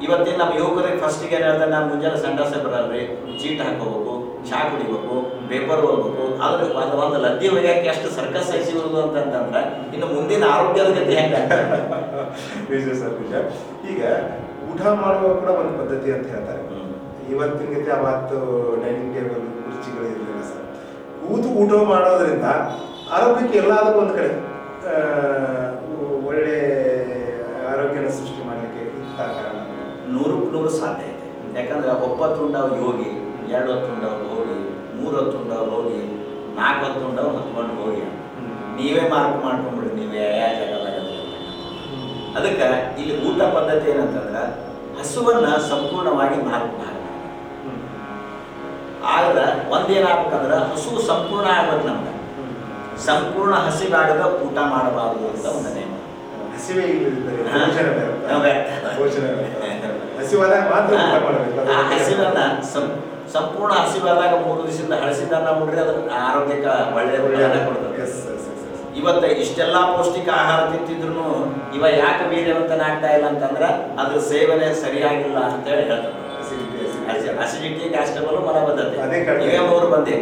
ಇವತ್ತಿನ ನಮ್ಮ ಯುವಕರಿಗೆ ಫಸ್ಟಿಗೆ ಏನು ಹೇಳ್ತಾರೆ, ನಾನು ಮುಂಜಾನೆ ಸಂಡಾಸ ಬರಲ್ರಿ, ಚೀಟ್ ಹಾಕೋಬೇಕು, ಚಹಾ ಕುಡಿಬೇಕು, ಪೇಪರ್ ಓದಬೇಕು. ಆದ್ರೆ ಒಂದು ಲದ್ದಿ ಒಗ್ಯಕ್ಕೆ ಎಷ್ಟು ಸರ್ಕಸ್ ಸಹಿಸಿರುವುದು ಅಂತಂದ್ರೆ ಇನ್ನು ಮುಂದಿನ ಆರೋಗ್ಯದ ಗತಿ ಹೆಂಗೆ ನಿಜ ಸರ್, ನಿಜ. ಈಗ ಊಟ ಮಾಡುವ ಕೂಡ ಒಂದು ಪದ್ಧತಿ ಅಂತ ಹೇಳ್ತಾರೆ. ಇವತ್ತಿನ ಗತಿ ಅವತ್ತು ಡೈನಿಂಗ್ ಟೇಬಲ್ ಕುರ್ಚಿಗಳು ಇರಲಿಲ್ಲ ಸರ್. ಕೂತು ಊಟ ಮಾಡೋದ್ರಿಂದ ಆರೋಗ್ಯಕ್ಕೆ ಎಲ್ಲಾದರೂ ಒಂದು ಕಡೆ ಒಳ್ಳೆ ಆರೋಗ್ಯನ ಸೃಷ್ಟಿ ಮಾಡಲಿಕ್ಕೆ ಇಂಥ ಕಾರಣ 100% ಸಾಧ್ಯ ಇದೆ. ಯಾಕಂದ್ರೆ 9 ಹೊತ್ತು ಉಂಡವ್ ಯೋಗಿ, 2 ಹೊತ್ತು ಉಂಡವ್ ಹೋಗಿ, 3 ಹೊತ್ತು ಉಂಡವ್ ಹೋಗಿ, 4 ಹೊತ್ತು ಉಂಡವ್ ಹೊತ್ಕೊಂಡು ಹೋಗಿ. ನೀವೇ ಮಾರ್ಕ್ ಮಾಡ್ಕೊಂಡ್ಬಿಡಿ, ನೀವೇ ಯಾವ ಜಾಗದಾಗ. ಅದಕ್ಕೆ ಇಲ್ಲಿ ಊಟ ಪದ್ಧತಿ ಏನಂತಂದ್ರೆ ಹಸುವನ್ನ ಸಂಪೂರ್ಣವಾಗಿ 4 ಭಾಗ. ಆದ್ರೆ ಒಂದೇನಾಗ್ಬೇಕಂದ್ರೆ ಹಸು ಸಂಪೂರ್ಣ ಆಗ್ಬೇಕು. ನಮ್ಗೆ ಸಂಪೂರ್ಣ ಹಸಿವಾಗದ ಊಟ ಮಾಡಬಾರದು ಅಂತ ಒಂದು ನೇಮ. ಹಸಿವೆ ಇಲ್ಲದಿದ್ದರೆ ಹಸಿವನ್ನ ಸಂಪೂರ್ಣ ಹಸಿವಾದಾಗ 3 ದಿವಸದಿಂದ ಹಳಸಿದನ್ನ ಉಂಡ್ರೆ ಅದಕ್ಕೆ ಆರೋಗ್ಯಕ್ಕೆ ಒಳ್ಳೆಯ ಕೊಡ್ತದೆ. ಇವತ್ತು ಇಷ್ಟೆಲ್ಲ ಪೌಷ್ಟಿಕ ಆಹಾರ ತಿಂತಿದ್ರು ಇವ ಯಾಕೆ ವೀರ್ಯವಂತನಾಗ್ತಾ ಇಲ್ಲ ಅಂತಂದ್ರೆ ಅದ್ರ ಸೇವನೆ ಸರಿಯಾಗಿಲ್ಲ ಅಂತೇಳಿ ಹೇಳ್ತಾರೆ. ಅಸಿಡಿಟಿ, ಗ್ಯಾಸ್ಟ್ರಬಲ್, ಮಲಬದ್ಧತೆ ಇವೇ 3 ಬಂದೆ.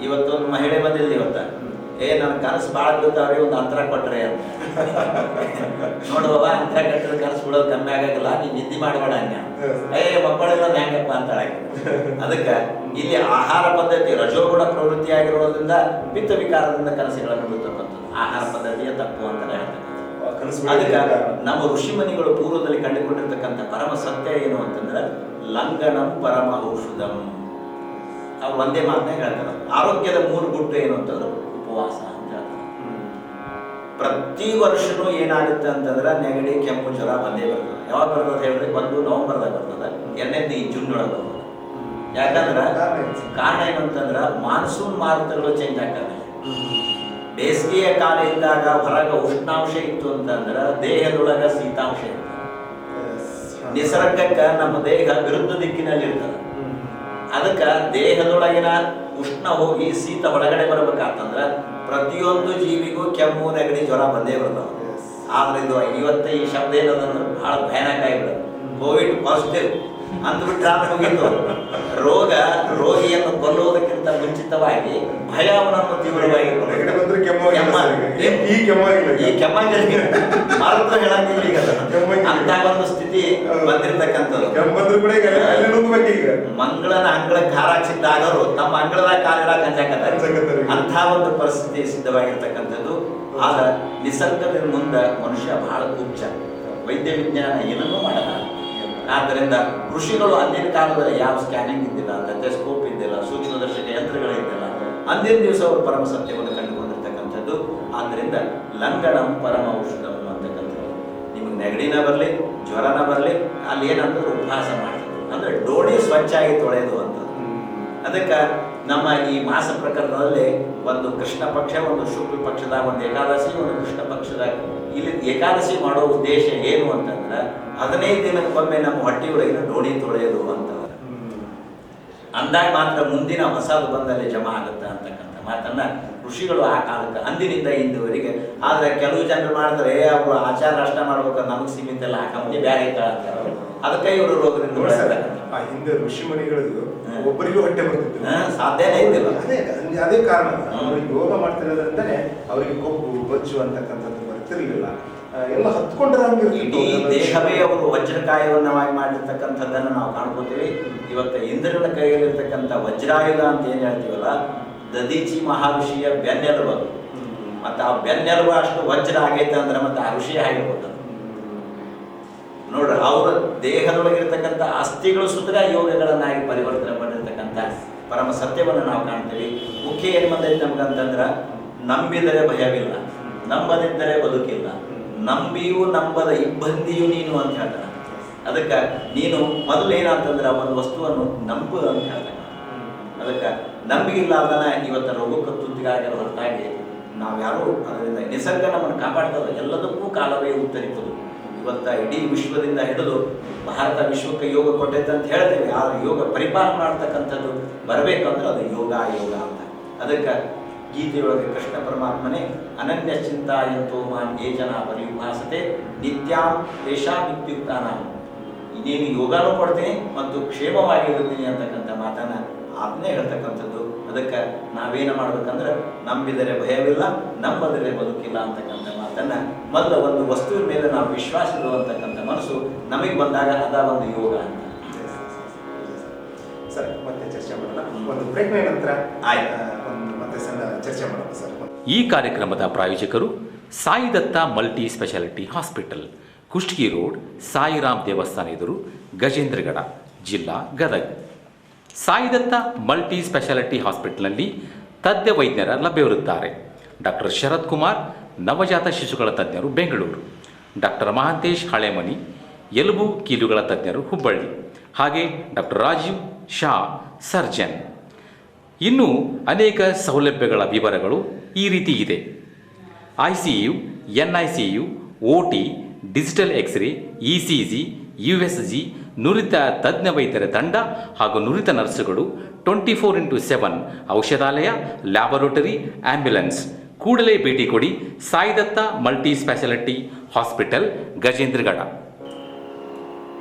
ಇವತ್ತೊಂದು ಮಹಿಳೆ ಬಂದಿಲ್ಲ ಇವತ್ತ, ನನ್ನ ಕನಸು ಭಾಳ ಬಿಡ್ತಾವ್ರಿ, ಒಂದು ಅಂತರ ಕೊಟ್ರೆ ಅಂತ. ನೋಡುವ ಅಂತರ ಕಟ್ಟಿದ ಕನಸು ಬಿಡೋದು ಕಮ್ಮಿ ಆಗಾಗಿಲ್ಲ, ನೀನು ನಿದ್ದೆ ಮಾಡಬೇಡ ಹಂಗೆ. ಮಕ್ಕಳೆಲ್ಲ ಹೆಂಗಪ್ಪ ಅಂತಾಳೆ. ಅದಕ್ಕೆ ಇಲ್ಲಿ ಆಹಾರ ಪದ್ಧತಿ ರಜೋಗುಣ ಪ್ರವೃತ್ತಿ ಆಗಿರೋದ್ರಿಂದ ಪಿತ್ತ ವಿಕಾರದಿಂದ ಕನಸುಗಳನ್ನು ಬಿಡ್ತಕ್ಕಂಥದ್ದು ಆಹಾರ ಪದ್ಧತಿಯ ತಪ್ಪು ಅಂತಾನೆ ಹೇಳ್ತಕ್ಕಂಥದ್ದು. ಅದಕ್ಕೆ ನಮ್ಮ ಋಷಿಮನಿಗಳು ಪೂರ್ವದಲ್ಲಿ ಕಂಡುಕೊಂಡಿರ್ತಕ್ಕಂಥ ಪರಮ ಸತ್ಯ ಏನು ಅಂತಂದ್ರೆ ಲಂಘನಂ ಪರಮ ಔಷಧಂ. ಅವ್ರು ಒಂದೇ ಮಾತನ್ನ ಹೇಳ್ತಾರೆ. ಆರೋಗ್ಯದ 3 ಗುಟ್ಟು ಏನು ಅಂತಂದ್ರೆ ಉಪವಾಸ ಅಂತ ಹೇಳ್ತಾರೆ. ಪ್ರತಿ ವರ್ಷನೂ ಏನಾಗುತ್ತೆ ಅಂತಂದ್ರೆ ನೆಗಡಿ, ಕೆಮ್ಮು, ಜ್ವರ ಬಂದೇ ಬರ್ತದೆ. ಯಾವಾಗ ಬರ್ತದೆ ಹೇಳಿದ್ರೆ 1 ನವೆಂಬರ್ದಾಗ ಬರ್ತದೆ, 2ನೇದು ಈ ಜೂನ್ ಒಳಗೆ ಬರ್ತದೆ. ಯಾಕಂದ್ರೆ ಕಾರಣ ಏನಂತಂದ್ರೆ ಮಾನ್ಸೂನ್ ಮಾರುತಗಳು ಚೇಂಜ್ ಆಗ್ತವೆ. ಬೇಸಿಗೆಯ ಕಾಲ ಇದ್ದಾಗ ಹೊರಗೆ ಉಷ್ಣಾಂಶ ಇತ್ತು ಅಂತಂದ್ರೆ ದೇಹದೊಳಗೆ ಶೀತಾಂಶ ಇರ್ತದೆ. ನಿಸರ್ಗಕ್ಕೆ ನಮ್ಮ ದೇಹ ವಿರುದ್ಧ ದಿಕ್ಕಿನಲ್ಲಿ ಇರ್ತದೆ. ಅದಕ್ಕೆ ದೇಹದೊಳಗಿನ ಉಷ್ಣ ಹೋಗಿ ಶೀತ ಹೊರಗಡೆ ಬರಬೇಕಾತಂದ್ರೆ ಪ್ರತಿಯೊಂದು ಜೀವಿಗೂ ಕೆಮ್ಮು, ನೆಗಡಿ, ಜ್ವರ ಬಂದೇ ಬರ್ತಾವ. ಆದ್ರೆ ಇದು ಇವತ್ತು ಈ ಶಬ್ದ ಏನದಂದ್ರೆ ಬಹಳ ಭಯಾನಕ ಆಗಿಬಿಡುತ್ತೆ. ಕೋವಿಡ್ ಪಾಸಿಟಿವ್ ಅಂದ್ಬಿಟ್ರೆ ಮುಗಿತು. ರೋಗಿಯನ್ನು ಕೊಲ್ಲುವುದಕ್ಕಿಂತ ಮುಂಚಿತವಾಗಿ ಭಯ ಅವನನ್ನು ತೀವ್ರವಾಗಿ ಮಾತ್ರ ಹೇಳಂಗಿಲ್ಲ. ಈಗ ಅಂತ ಒಂದು ಸ್ಥಿತಿ ಬಂದಿರತಕ್ಕಂಥದ್ದು. ಮಂಗಳನ ಅಂಗಳಕ್ಕೆ ಹಾರಾಚಿದ್ದಾಗರು ತಮ್ಮ ಅಂಗಳದಾಗ ಕಾಲಿಡಾಕ ಹಂಚಾಕತ್ತಾರೆ. ಅಂಥ ಒಂದು ಪರಿಸ್ಥಿತಿ ಸಿದ್ಧವಾಗಿರ್ತಕ್ಕಂಥದ್ದು. ಆದ್ರೆ ನಿಸರ್ಗದ ಮುಂದೆ ಮನುಷ್ಯ ಬಹಳ ಕುಚ್ಚ. ವೈದ್ಯ ವಿಜ್ಞಾನ ಏನನ್ನೂ ಮಾಡಲ್ಲ. ಆದ್ದರಿಂದ ಋಷಿಗಳು ಅಂದಿನ ಕಾಲದಲ್ಲಿ ಯಾವ ಸ್ಕ್ಯಾನಿಂಗ್ ಇದ್ದಿಲ್ಲ, ಟೆಸ್ಕೋಪ್ ಇದ್ದಿಲ್ಲ, ಸೂಕ್ಷ್ಮದರ್ಶಕ ಯಂತ್ರಗಳಿದ್ದಿಲ್ಲ. ಅಂದಿನ ದಿವಸ ಅವರು ಪರಮ ಸತ್ಯವನ್ನು ಕಂಡುಕೊಂಡಿರ್ತಕ್ಕಂಥದ್ದು. ಆದ್ದರಿಂದ ಲಂಘನಂ ಪರಮ ಔಷಧಂ ಅಂತಕ್ಕಂಥದ್ದು. ನಿಮಗೆ ನೆಗಡಿನ ಬರಲಿ, ಜ್ವರನ ಬರಲಿ, ಅಲ್ಲಿ ಏನಂತಂದ್ರೆ ಉಪವಾಸ ಮಾಡ್ತಾರೆ. ಅಂದ್ರೆ ಡೋಣಿ ಸ್ವಚ್ಛ ಆಗಿ ತೊಳೆಯೋದು ಅಂತ. ಅದಕ್ಕೆ ನಮ್ಮ ಈ ಮಾಸ ಪ್ರಕರಣದಲ್ಲಿ ಒಂದು ಕೃಷ್ಣ ಪಕ್ಷ, ಒಂದು ಶುಕ್ಲ ಪಕ್ಷದ, ಒಂದು ಏಕಾದಶಿ, ಒಂದು ಕೃಷ್ಣ ಪಕ್ಷದ. ಇಲ್ಲಿ ಏಕಾದಶಿ ಮಾಡೋ ಉದ್ದೇಶ ಏನು ಅಂತಂದ್ರೆ 15 ದಿನಕ್ಕೊಮ್ಮೆ ನಮ್ಮ ಹೊಟ್ಟೆಯೊಳಗಿನ ಡೋಣಿ ತೊಳೆಯೋದು ಅಂತ ಅಂದಾಗ ಮಾತ್ರ ಮುಂದಿನ ಹೊಸದು ಬಂದಲ್ಲಿ ಜಮಾ ಆಗುತ್ತೆ ಅಂತಕ್ಕಂಥ ಮಾತನ್ನ ಋಷಿಗಳು ಆ ಕಾಲಕ್ಕೆ ಅಂದಿನಿಂದ ಇಂದುವರೆಗೆ. ಆದ್ರೆ ಕೆಲವು ಜನರು ಮಾಡಿದ್ರೆ ಅವರು ಆಚಾರ ಅಷ್ಟ ಮಾಡ್ಬೇಕು, ನಮಗೆ ಸೀಮಿತ ಎಲ್ಲ ಹಾಕಿ ಬೇರೆ ಅಂತಾರೆ. ಅದಕ್ಕೆ ಇವರು ರೋಗದಿಂದ ಹಿಂದೆ ಋಷಿ ಮಣಿಗಳಿಗೂ ಒಬ್ಬರಿಗೂ ಹೊಟ್ಟೆ ಬರ್ತಿತ್ತು, ಸಾಧ್ಯನೇ ಇದ್ದಿಲ್ಲ. ಅದೇ ಕಾರಣ ಅವ್ರಿಗೆ ಯೋಗ ಮಾಡ್ತಿರೋದ್ರಿಂದನೇ ಅವರಿಗೆ ಕೊಬ್ಬು ಬೊಜ್ಜು ಅಂತಕ್ಕಂಥದ್ದು ಬರ್ತಿರ್ಲಿಲ್ಲ, ಎಲ್ಲ ಇಡೀ ದೇಹವೇ ಅವರು ವಜ್ರಕಾಯವನ್ನವಾಗಿ ಮಾಡಿರ್ತಕ್ಕಂಥದ್ದನ್ನು ನಾವು ಕಾಣ್ಕೋತೀವಿ. ಇವತ್ತು ಇಂದ್ರನ ಕೈಯಲ್ಲಿರ್ತಕ್ಕಂಥ ವಜ್ರಾಯುಧ ಅಂತ ಏನು ಹೇಳ್ತೀವಲ್ಲ, ದದೀಚಿ ಮಹಾಋಷಿಯ ಬೆನ್ನೆಲುಬು. ಮತ್ತು ಆ ಬೆನ್ನೆಲುಬು ಅಷ್ಟು ವಜ್ರ ಆಗೈತೆ ಅಂದ್ರೆ ಮತ್ತೆ ಆ ಋಷಿ ಆಗಿರ್ಬೋದು ನೋಡ್ರಿ. ಅವರ ದೇಹದೊಳಗಿರ್ತಕ್ಕಂಥ ಅಸ್ಥಿಗಳು ಸುತ್ತಲ ಯೋಗಗಳನ್ನಾಗಿ ಪರಿವರ್ತನೆ ಮಾಡಿರ್ತಕ್ಕಂಥ ಪರಮ ಸತ್ಯವನ್ನು ನಾವು ಕಾಣ್ತೀವಿ. ಮುಖ್ಯ ಏನು ಬಂದೈತೆ ನಮ್ಗಂತಂದ್ರೆ, ನಂಬಿದರೆ ಭಯವಿಲ್ಲ, ನಂಬದಿದ್ದರೆ ಬದುಕಿಲ್ಲ, ನಂಬಿಯೂ ನಂಬದ ಇಬ್ಬಂದಿಯು ನೀನು ಅಂತ ಹೇಳ್ತಾನೆ. ಅದಕ್ಕೆ ನೀನು ಮೊದಲು ಏನಂತಂದ್ರೆ ಒಂದು ವಸ್ತುವನ್ನು ನಂಬು ಅಂತ ಹೇಳ್ತಾನೆ. ಅದಕ್ಕೆ ನಂಬಿಗಿಲ್ಲ ಅದನ್ನ ಇವತ್ತು ರೋಗಕ್ಕೆ ತುತ್ತಿಗಾಗಿರೋ ಹೊರತಾಗಿ ನಾವು ಯಾರೂ ಅದರಿಂದ ನಿಸರ್ಗ ನಮ್ಮನ್ನು ಕಾಪಾಡ್ತದೆ. ಎಲ್ಲದಕ್ಕೂ ಕಾಲವೇ ಉತ್ತರಿಸುವುದು. ಇವತ್ತು ಇಡೀ ವಿಶ್ವದಿಂದ ಹಿಡಿದು ಭಾರತ ವಿಶ್ವಕ್ಕೆ ಯೋಗ ಕೊಟ್ಟೈತೆ ಅಂತ ಹೇಳ್ತೇವೆ. ಆ ಯೋಗ ಪರಿಪಾಲನೆ ಮಾಡ್ತಕ್ಕಂಥದ್ದು ಬರಬೇಕಂದ್ರೆ ಅದು ಯೋಗ ಅಂತ. ಅದಕ್ಕೆ ಗೀತೆಯೊಳಗೆ ಕೃಷ್ಣ ಪರಮಾತ್ಮನೇ ಅನನ್ಯ ಚಿಂತಾಯಂತೋ ಮಾನ್ ಯೇ ಜನ ಪರಿಭಾಸತೆ ನಿತ್ಯಾಂ ತೇಷಾಂ ಇತ್ಯುಕ್ತಾನ. ನೀನು ಯೋಗನೂ ಕೊಡ್ತೀನಿ ಮತ್ತು ಕ್ಷೇಮವಾಗಿರ್ತೀನಿ ಅಂತಕ್ಕಂಥ ಮಾತನ್ನ ಆಜ್ಞೆ ಹೇಳ್ತಕ್ಕಂಥದ್ದು. ಅದಕ್ಕೆ ನಾವೇನು ಮಾಡ್ಬೇಕಂದ್ರೆ, ನಂಬಿದರೆ ಭಯವಿಲ್ಲ, ನಂಬದರೆ ಬದುಕಿಲ್ಲ ಅಂತಕ್ಕಂಥ ಮಾತನ್ನ ಮೊದಲು ಒಂದು ವಸ್ತುವಿನ ಮೇಲೆ ನಾವು ವಿಶ್ವಾಸ ಇಡುವಂತಕ್ಕಂಥ ಮನಸ್ಸು ನಮಗೆ ಬಂದಾಗ ಅದ ಒಂದು ಯೋಗ ಅಂತ. ಸರ್ ಮತ್ತೆ ಚರ್ಚೆ ಮಾಡೋಣ, ಒಂದು ಬ್ರೇಕ್ ನಂತರ ಮತ್ತೆ ಸಣ್ಣ ಚರ್ಚೆ ಮಾಡೋಣ ಸರ್. ಈ ಕಾರ್ಯಕ್ರಮದ ಪ್ರಾಯೋಜಕರು Sai Datta multi speciality hospital, Kushtagi road, Sairam ದೇವಸ್ಥಾನ ಎದುರು, ಗಜೇಂದ್ರಗಡ, ಜಿಲ್ಲಾ ಗದಗ. ಸಾಯಿ ದತ್ತ ಮಲ್ಟಿ ಸ್ಪೆಷಾಲಿಟಿ ಹಾಸ್ಪಿಟಲ್ನಲ್ಲಿ ತಜ್ಞ ವೈದ್ಯರ ಲಭ್ಯವಿರುತ್ತಾರೆ. ಡಾಕ್ಟರ್ ಶರತ್ ಕುಮಾರ್, ನವಜಾತ ಶಿಶುಗಳ ತಜ್ಞರು, ಬೆಂಗಳೂರು. ಡಾಕ್ಟರ್ ಮಹಾಂತೇಶ್ ಹಳೆಮನಿ, ಎಲುಬು ಕೀಲುಗಳ ತಜ್ಞರು, ಹುಬ್ಬಳ್ಳಿ. ಹಾಗೆ ಡಾಕ್ಟರ್ ರಾಜೀವ್ ಶಾ, ಸರ್ಜನ್. ಇನ್ನೂ ಅನೇಕ ಸೌಲಭ್ಯಗಳ ವಿವರಗಳು ಈ ರೀತಿ ಇದೆ: ICU, NICU, OT, digital X-ray, ECG, USG, ನುರಿತ ತಜ್ಞ ವೈದ್ಯರ ತಂಡ ಹಾಗೂ ನುರಿತ ನರ್ಸುಗಳು, 24x7 ಔಷಧಾಲಯ, ಲ್ಯಾಬೊರೇಟರಿ, ಆಂಬ್ಯುಲೆನ್ಸ್. ಕೂಡಲೇ ಭೇಟಿ ಕೊಡಿ Sai Datta multi speciality hospital, Gajendragad.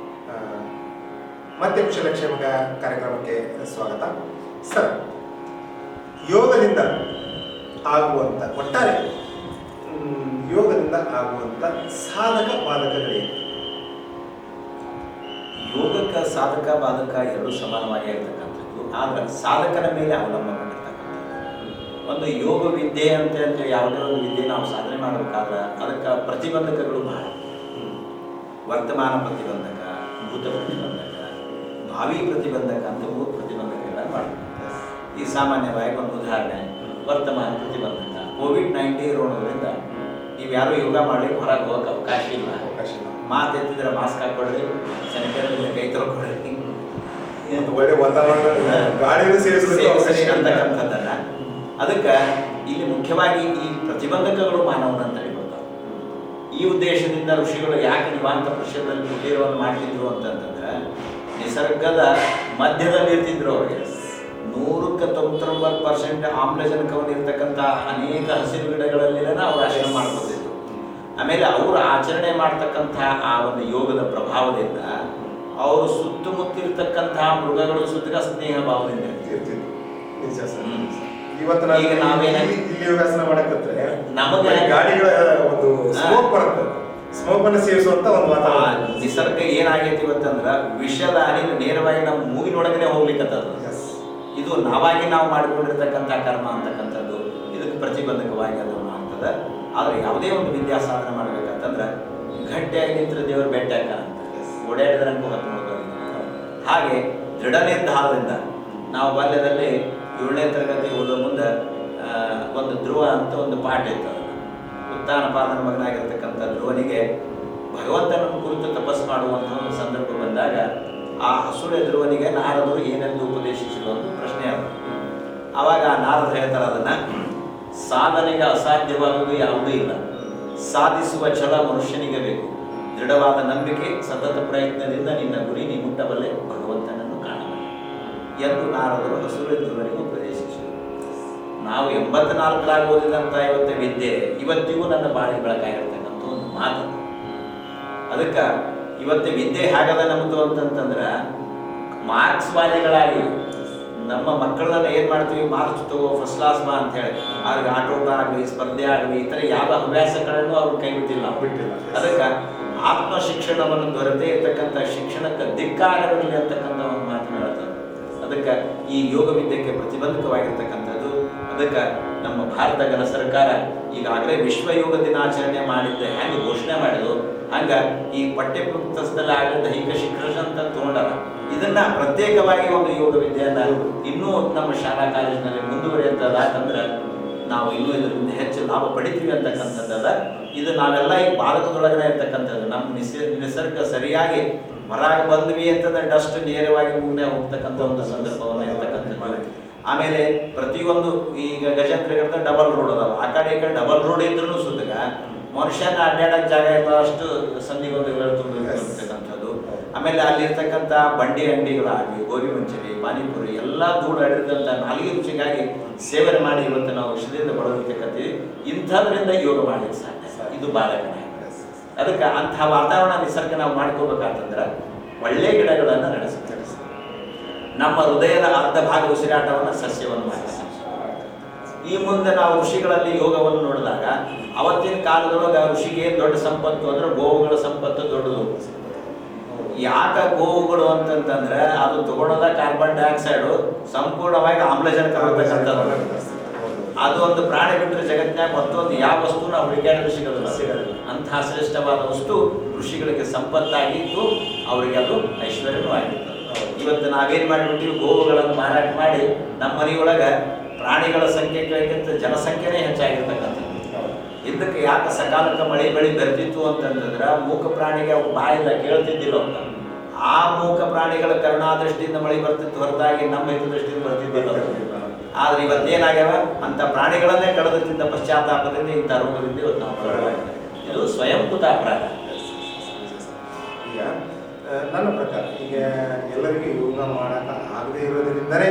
ಮತ್ತೆ ಕುಶಲಕ್ಷೇಮ ಕಾರ್ಯಕ್ರಮಕ್ಕೆ ಸ್ವಾಗತ ಸರ್. ಯೋಗದಿಂದ ಆಗುವಂಥ ಒಟ್ಟಾರೆ ಯೋಗದಿಂದ ಆಗುವಂಥ ಸಾಧಕ ಬಾಧಕಗಳೇನು? ಯೋಗಕ್ಕೆ ಸಾಧಕ ಬಾಧಕ ಎರಡೂ ಸಮಾನವಾಗಿ ಇರ್ತಕ್ಕಂಥದ್ದು. ಆದರೆ ಸಾಧಕನ ಮೇಲೆ ಅವಲಂಬನೆರ್ತಕ್ಕಂಥದ್ದು. ಒಂದು ಯೋಗ ವಿದ್ಯೆ ಅಂತ ಯಾವುದೇ ಒಂದು ವಿದ್ಯೆ ನಾವು ಸಾಧನೆ ಮಾಡಬೇಕಾದ್ರೆ ಅದಕ್ಕೆ ಪ್ರತಿಬಂಧಕಗಳು ಬಹಳ. ವರ್ತಮಾನ ಪ್ರತಿಬಂಧಕ, ಭೂತ ಪ್ರತಿಬಂಧಕ, ಭಾವಿ ಪ್ರತಿಬಂಧಕ ಅಂತ 3 ಪ್ರತಿಬಂಧಕಗಳನ್ನು ಮಾಡಬೇಕು. ಈ ಸಾಮಾನ್ಯವಾಗಿ ಒಂದು ಉದಾಹರಣೆ, ವರ್ತಮಾನ ಪ್ರತಿಬಂಧಕ. COVID-19 ಇರೋದ್ರಿಂದ ನೀವು ಯಾರು ಯೋಗ ಮಾಡಲಿಕ್ಕೆ ಹೊರಗೆ ಹೋಗೋಕೆ ಅವಕಾಶ ಇಲ್ಲ. ಮಾತು ಎತ್ತಿದ್ರೆ ಮಾಸ್ಕ್ ಹಾಕೊಳ್ಳಿ, ಸ್ಯಾನಿಟೈಸರ್ ಕೈ ತೊಳ್ಕೊಳ್ಳಿ, ಒಳ್ಳೆ ವಾತಾವರಣ ಅಂತಕ್ಕಂಥದ್ದನ್ನ. ಅದಕ್ಕೆ ಇಲ್ಲಿ ಮುಖ್ಯವಾಗಿ ಈ ಪ್ರತಿಬಂಧಕಗಳು ಮಾನವನ ತಡೆಕೊಳ್ತಾವೆ. ಈ ಉದ್ದೇಶದಿಂದ ಋಷಿಗಳು ಯಾಕೆ ನಿವಾಂತ ಪರಿಷದಲ್ಲಿ ಕುಟೀರವನ್ನು ಮಾಡ್ತಿದ್ರು ಅಂತಂತಂದ್ರೆ, ನಿಸರ್ಗದ ಮಧ್ಯದಲ್ಲಿ ಇರ್ತಿದ್ರು. ಅವರಿಗೆ 199% ಆಮ್ಲಜನಕವನ್ನು ಇರ್ತಕ್ಕಂಥ ಅನೇಕ ಹಸಿರು ಗಿಡಗಳಲ್ಲಿನ ಅವರು ಆಶ್ರಮ ಮಾಡ್ಕೊತಿದ್ರು. ಆಮೇಲೆ ಅವರು ಆಚರಣೆ ಮಾಡ್ತಕ್ಕಂಥ ಆ ಒಂದು ಯೋಗದ ಪ್ರಭಾವದಿಂದ ಅವರು ಸುತ್ತಮುತ್ತಿರ್ತಕ್ಕಂತಹ ಮೃಗಗಳು ಸುತ್ತ ಸ್ನೇಹ ಭಾವದಿಂದ ಇರ್ತಿದ್ರು. ಈಗ ನಾವೇನಾಗಿ ಯೋಗಾಸನ ಮಾಡಕತ್ರೆ ನಮಗೆ ಗಾಡಿಗಳ ಒಂದು ಸ್ಮೋಕ್ ಬರುತ್ತೆ, ಸ್ಮೋಕ್ ಅನ್ನು ಸೇವಿಸುವಂತ ಒಂದು ವಾತಾವರಣ. ನಿಸರ್ಗ ಏನಾಗೈತಿ ಇವತ್ತಂದ್ರ ವಿಷದ ಅನಿಲ ನೇರವಾಗಿ ನಮ್ಮ ಮೂಗಿನೊಳಗನೆ ಹೋಗ್ಲಿಕ್ಕತ್ತದ. ಇದು ನಾವಾಗಿ ನಾವು ಮಾಡಿಕೊಂಡಿರ್ತಕ್ಕಂಥ ಕರ್ಮ ಅಂತಕ್ಕಂಥದ್ದು ಇದಕ್ಕೆ ಪ್ರತಿಬಂಧಕವಾಗಿ ಅದನ್ನು ಆಗ್ತದೆ. ಆದರೆ ಯಾವುದೇ ಒಂದು ವಿದ್ಯಾ ಸಾಧನೆ ಮಾಡ್ಬೇಕಂತಂದ್ರೆ ಗಟ್ಟಿಯಾಗಿ ನಿಂತರ ದೇವರು ಬೆಟ್ಟ ಅಂತ ಓಡಾಡಿದ್ರಂಗೂ ಹತ್ತು ಮುಗಿದ ಹಾಗೆ ದೃಢ ನಿರ್ಧಾರದಿಂದ ನಾವು ಬಾಲ್ಯದಲ್ಲಿ 7ನೇ ತರಗತಿ ಓದೋ ಮುಂದೆ ಒಂದು ಧ್ರುವ ಅಂತ ಒಂದು ಪಾಠ ಇತ್ತು. ಉತ್ಥಾನಪಾದನ ಮಗನಾಗಿರ್ತಕ್ಕಂಥ ಧ್ರುವನಿಗೆ ಭಗವಂತನನ್ನು ಕುರಿತು ತಪಸ್ಸು ಮಾಡುವಂಥ ಒಂದು ಸಂದರ್ಭ ಬಂದಾಗ ಆ ಹಸುರೆದುರುವನಿಗೆ ನಾರದರು ಏನೆಂದು ಉಪದೇಶಿಸಿದ್ರು ಅಂತ ಪ್ರಶ್ನೆ ಅದು. ಆವಾಗ ನಾರದರು ಹೇಳ್ತಾರೆ ಅದನ್ನ, ಸಾಧನೆಗೆ ಅಸಾಧ್ಯವಾಗುವುದು ಯಾವುದೂ ಇಲ್ಲ, ಸಾಧಿಸುವ ಛಲ ಮನುಷ್ಯನಿಗೆ ಬೇಕು, ದೃಢವಾದ ನಂಬಿಕೆ ಸತತ ಪ್ರಯತ್ನದಿಂದ ನಿನ್ನ ಗುರಿ ನೀ ಮುಟ್ಟಬಲ್ಲೆ, ಭಗವಂತನನ್ನು ಕಾಣಬಲ್ಲೆ ಎಂದು ನಾರದರು ಹಸುರೆದುರುವನಿಗೆ ಉಪದೇಶಿಸಿದರು. ನಾವು 84 ಓದಿದಂಥ ಇವತ್ತು ವಿದ್ಯೆ ಇವತ್ತಿಗೂ ನನ್ನ ಬಾಳಿಗೆ ಬೆಳಕಾಗಿರ್ತಕ್ಕಂಥ ಒಂದು ಮಾತು. ಅದಕ್ಕೆ ಇವತ್ತು ವಿದ್ಯೆ ಹೇಗದ ನಮ್ಮದು ಅಂತಂತಂದ್ರೆ, ಮಾರ್ಕ್ಸ್ವಾದಿಗಳಾಗಿ ನಮ್ಮ ಮಕ್ಕಳನ್ನ ಏನು ಮಾಡ್ತೀವಿ, ಮಾರ್ಕ್ಸ್ ತಗೋ, ಫಸ್ಟ್ ಕ್ಲಾಸ್ ಬಾ ಅಂತ ಹೇಳಿ ಅವ್ರಿಗೆ ಆಟೋಟ ಆಗಲಿ, ಸ್ಪರ್ಧೆ ಆಗಲಿ, ಈ ಥರ ಯಾವ ಹವ್ಯಾಸಗಳನ್ನು ಅವ್ರು ಕೈ ಬಿಟ್ಟಿಲ್ಲ. ಅದಕ್ಕೆ ಆತ್ಮ ಶಿಕ್ಷಣವನ್ನು ದೊರೆತೇ ಇರ್ತಕ್ಕಂಥ ಶಿಕ್ಷಣಕ್ಕೆ ಧಿಕ್ಕಾರವಿರಲಿ ಅಂತಕ್ಕಂಥ ಒಂದು ಮಾತನ್ನು ಹೇಳ್ತಾರೆ. ಅದಕ್ಕೆ ಈ ಯೋಗ ವಿದ್ಯೆಗೆ ಪ್ರತಿಬಂಧಕವಾಗಿರ್ತಕ್ಕಂಥದ್ದು. ಅದಕ್ಕೆ ನಮ್ಮ ಭಾರತದ ಸರ್ಕಾರ ಈಗಾಗಲೇ ವಿಶ್ವ ಯೋಗ ದಿನಾಚರಣೆ ಮಾಡಿದ್ದೆ ಹೆಂಗೆ ಘೋಷಣೆ ಮಾಡಿದ್ರು, ಹಂಗ ಈ ಪಠ್ಯ ಪುಸ್ತಕದಲ್ಲಿ ಆಗಲಿ ದೈಹಿಕ ಶಿಕ್ಷಣ ಅಂತ ತಗೊಂಡಾರ. ಇದನ್ನ ಪ್ರತ್ಯೇಕವಾಗಿ ಒಂದು ಯೋಗ ವಿದ್ಯೆಯನ್ನ ಇನ್ನೂ ನಮ್ಮ ಶಾಲಾ ಕಾಲೇಜಿನಲ್ಲಿ ಮುಂದುವರಿಯುತ್ತದೆ. ಯಾಕಂದ್ರೆ ನಾವು ಇನ್ನೂ ಇದರಿಂದ ಹೆಚ್ಚು ಲಾಭ ಪಡಿತೀವಿ ಅಂತಕ್ಕಂಥದ್ದಲ್ಲ. ಇದು ನಾವೆಲ್ಲ ಈ ಭಾರತದೊಳಗಡೆ ಇರ್ತಕ್ಕಂಥದ್ದು. ನಮ್ಮ ನಿಸರ್ಗ ಸರಿಯಾಗಿ ಹೊರಗೆ ಬಂದ್ವಿ ಅಂತಂದ್ರೆ ಡಸ್ಟ್ ನೇರವಾಗಿ ಮುಂದೆ ಹೋಗ್ತಕ್ಕಂಥ ಒಂದು ಸಂದರ್ಭವನ್ನು ಇರ್ತಕ್ಕಂಥದ್ದು. ಆಮೇಲೆ ಪ್ರತಿಯೊಂದು ಈಗ ಗಜೇಂದ್ರಗಢ ಡಬಲ್ ರೋಡ್ ಅದಾವ, ಆ ಕಡೆ ಈ ಕಡೆ ಡಬಲ್ ರೋಡ್ ಇದ್ರೂ ಸುತ್ತಗ ಮನುಷ್ಯನ ಅಡ್ಡಾಡಕ್ಕೆ ಜಾಗ ಇಲ್ಲ, ಅಷ್ಟು ಸಂಧಿಗಳು ತುಂಬಿರ್ತಕ್ಕಂಥದ್ದು. ಆಮೇಲೆ ಅಲ್ಲಿರ್ತಕ್ಕಂಥ ಬಂಡಿ ಅಂಗಡಿಗಳಾಗಲಿ, ಗೋಬಿ ಮಂಚೂರಿ, ಪಾನಿಪುರಿ ಎಲ್ಲ ದೂರ ಹಿಡಿದಂಥ ನಾಲ್ಗೆ ರುಚಿಗಾಗಿ ಸೇವನೆ ಮಾಡಿ ಇವತ್ತು ನಾವು ವಿಷಯದಿಂದ ಬಳಲಿರ್ತಕ್ಕಂಥೀವಿ. ಇಂಥದ್ರಿಂದ ಯೋಗ ಮಾಡಲಿಕ್ಕೆ ಸಾಧ್ಯ. ಇದು ಬಾಲಕನ. ಅದಕ್ಕೆ ಅಂತಹ ವಾತಾವರಣ ನಿಸರ್ಗ ನಾವು ಮಾಡ್ಕೋಬೇಕಂತಂದ್ರೆ ಒಳ್ಳೆ ಗಿಡಗಳನ್ನು ನಡೆಸ್ಬೇಕು. ನಮ್ಮ ಹೃದಯದ ಅರ್ಧ ಭಾಗ ಉಸಿರಾಟವನ್ನು ಸಸ್ಯವನ್ನು ಮಾಡ್ತಾರೆ. ಈ ಮುಂದೆ ನಾವು ಋಷಿಗಳಲ್ಲಿ ಯೋಗವನ್ನು ನೋಡಿದಾಗ ಅವತ್ತಿನ ಕಾಲದೊಳಗೆ ಋಷಿಗೆ ದೊಡ್ಡ ಸಂಪತ್ತು ಅಂದ್ರೆ ಗೋವುಗಳ ಸಂಪತ್ತು ದೊಡ್ಡದು. ಯಾಕೆ ಗೋವುಗಳು ಅಂತಂತಂದ್ರೆ ಅದು ತಗೊಳ್ಳೋದ ಕಾರ್ಬನ್ ಡೈಆಕ್ಸೈಡ್ ಸಂಪೂರ್ಣವಾಗಿ ಆಮ್ಲಜನಕ ಬರ್ತಕ್ಕಂಥದ್ದು. ಅದು ಒಂದು ಪ್ರಾಣಿ ಬಿಟ್ಟರೆ ಜಗತ್ತಿನಾಗ ಮತ್ತೊಂದು ಯಾವ ವಸ್ತುನ ಹುಡುಕಾಡಲು ಸಿಗೋದಿಲ್ಲ. ಅಂತಹ ಶ್ರೇಷ್ಠವಾದ ವಸ್ತು ಋಷಿಗಳಿಗೆ ಸಂಪತ್ತಾಗಿತ್ತು, ಅವರಿಗೆ ಅದು ಐಶ್ವರ್ಯನೂ ಆಗಿತ್ತು. ಇವತ್ತು ನಾವೇನು ಮಾಡಿಬಿಟ್ಟಿವಿ, ಗೋವುಗಳನ್ನು ಮಾರಾಟ ಮಾಡಿ ನಮ್ಮ ಮನೆಯೊಳಗೆ ಪ್ರಾಣಿಗಳ ಸಂಖ್ಯೆಗಳಿಗಿಂತ ಜನಸಂಖ್ಯೆನೇ ಹೆಚ್ಚಾಗಿರ್ತಕ್ಕಂಥದ್ದು. ಇದಕ್ಕೆ ಯಾಕೆ ಸಕಾಲಕ್ಕೆ ಮಳೆ ಬೆಳೆ ಬರ್ತಿತ್ತು ಅಂತಂತಂದ್ರೆ ಮೂಕ ಪ್ರಾಣಿಗೆ ಅವು ಬಾಯಿಲ್ಲ, ಕೇಳ್ತಿದ್ದಿಲ್ಲ. ಆ ಮೂಕ ಪ್ರಾಣಿಗಳ ಕರುಣಾದೃಷ್ಟಿಯಿಂದ ಮಳೆ ಬರ್ತಿತ್ತು ಹೊರತಾಗಿ ನಮ್ಮ ಹಿತದೃಷ್ಟಿಯಿಂದ ಬರ್ತಿದ್ದಿಲ್ಲ. ಆದ್ರೆ ಇವತ್ತೇನಾಗ್ಯಾವ, ಅಂತ ಪ್ರಾಣಿಗಳನ್ನೇ ಕಳೆದು ತಿಂದ ಪಶ್ಚಾತ್ತಾಪದಿಂದ ಇಂಥ ರೋಗದಿಂದ ಇವತ್ತು ನಾವು ಇದು ಸ್ವಯಂಕೃತ ಅಪರಾಧ. ಈಗ ನನ್ನ ಪ್ರಕಾರ ಈಗ ಎಲ್ಲರಿಗೂ ಯೋಗ ಮಾಡಕ ಆಗದೆ ಇರೋದ್ರಿಂದಲೇ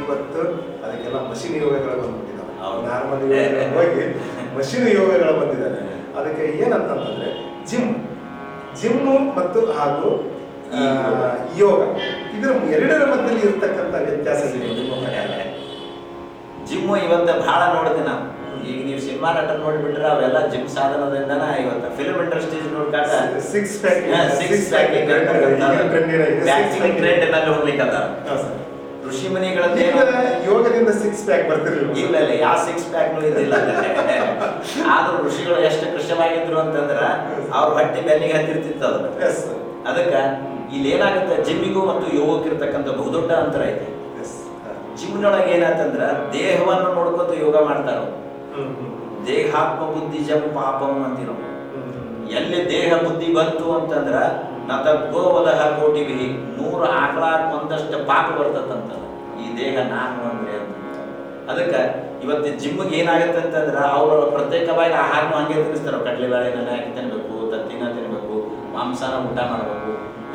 ಇವತ್ತು ಅದಕ್ಕೆಲ್ಲ ಮಷಿನ್ ಯೋಗಗಳು ಬಂದ್ಬಿಟ್ಟಿದ್ದಾವೆ. ನಾರ್ಮಲ್ ಯೋಗ ಹೋಗಿ ಮಷಿನ್ ಯೋಗಗಳು ಬಂದಿದ್ದಾವೆ. ಅದಕ್ಕೆ ಏನಂತಂದ್ರೆ ಜಿಮ್ಮು ಮತ್ತು ಹಾಗೂ ಯೋಗ ಇದರ ಎರಡರ ಮಧ್ಯದಲ್ಲಿ ಇರ್ತಕ್ಕಂಥ ವ್ಯತ್ಯಾಸ ಜಿಮ್ಮು ಇವತ್ತು ಬಹಳ ನೋಡಿದೆ ನಾವು. ಈಗ ನೀವು ಸಿನಿಮಾ ನಟ ನೋಡಿಬಿಟ್ರೆ ಅವೆಲ್ಲ ಜಿಮ್ ಸಾಧನದಿಂದನ ಇವತ್ತು ಫಿಲ್ಮ್ ಇಂಡಸ್ಟ್ರೀಸ್ ನೋಡ್ಕಾಟ ಸಿಕ್ಸ್ ಪ್ಯಾಕ್ ಟ್ರೆಂಡ್ ಹೋಗ್ಲಿಕ್ಕದ. ಋಷಿ ಮುನಿಗಳಲ್ಲಿ ಯೋಗದಿಂದ ಸಿಕ್ಸ್ ಪ್ಯಾಕ್ ಬರ್ತಿರ್ಲಿಲ್ಲ. ಇಲ್ಲ ಇಲ್ಲ, ಯಾವ ಸಿಕ್ಸ್ ಪ್ಯಾಕ್ ಇದಿಲ್ಲ. ಆದ್ರೂ ಋಷಿಗಳು ಎಷ್ಟು ಕೃಷ್ಣವಾಗಿದ್ರು ಅಂತಂದ್ರ ಅವ್ರ ಹೊಟ್ಟೆ ಬೆನ್ನಿಗೆ ಹತ್ತಿರ್ತಿತ್ತು ಅದನ್ನ. ಅದಕ್ಕೆ ಇಲ್ಲಿ ಏನಾಗುತ್ತೆ, ಜಿಮ್ಮಿಗೂ ಮತ್ತು ಯೋಗಕ್ಕೆ ಇರ್ತಕ್ಕಂಥ ಬಹುದೊಡ್ಡ ಅಂತರ ಐತೆ. ಜಿಮ್ನೊಳಗೆ ಏನಾಯ್ತಂದ್ರ ದೇಹವನ್ನು ನೋಡ್ಕೊತ ಯೋಗ ಮಾಡ್ತಾರ. ದೇಹಾತ್ಮ ಬುದ್ಧಿ ಜಂ ಪಾಪಂ ಅಂತೀವಿ. ಎಲ್ಲಿ ದೇಹ ಬುದ್ಧಿ ಬಂತು ಅಂತಂದ್ರ ನತಗೋವದಹ ಕೋಟಿ ಬಿಹಿ 100 ಆಕಳ ಒಂದಷ್ಟು ಪಾಪ ಬರ್ತದಂತ ಈ ದೇಹ ನಾನು ಅಂದ್ರೆ ಅಂತ. ಅದಕ್ಕೆ ಇವತ್ತು ಜಿಮ್ಗೆ ಏನಾಗುತ್ತೆ ಅಂತಂದ್ರೆ ಅವರು ಪ್ರತ್ಯೇಕವಾಗಿ ಆಹಾರನೂ ಹಂಗೆ ತಿನ್ನಿಸ್ತಾರೆ. ಕಡಲೆಬೇಳೆ ಹಾಕಿ ತಿನ್ಬೇಕು, ತತ್ತಿನ ತಿನ್ಬೇಕು, ಮಾಂಸನ ಊಟ ಮಾಡಬೇಕು.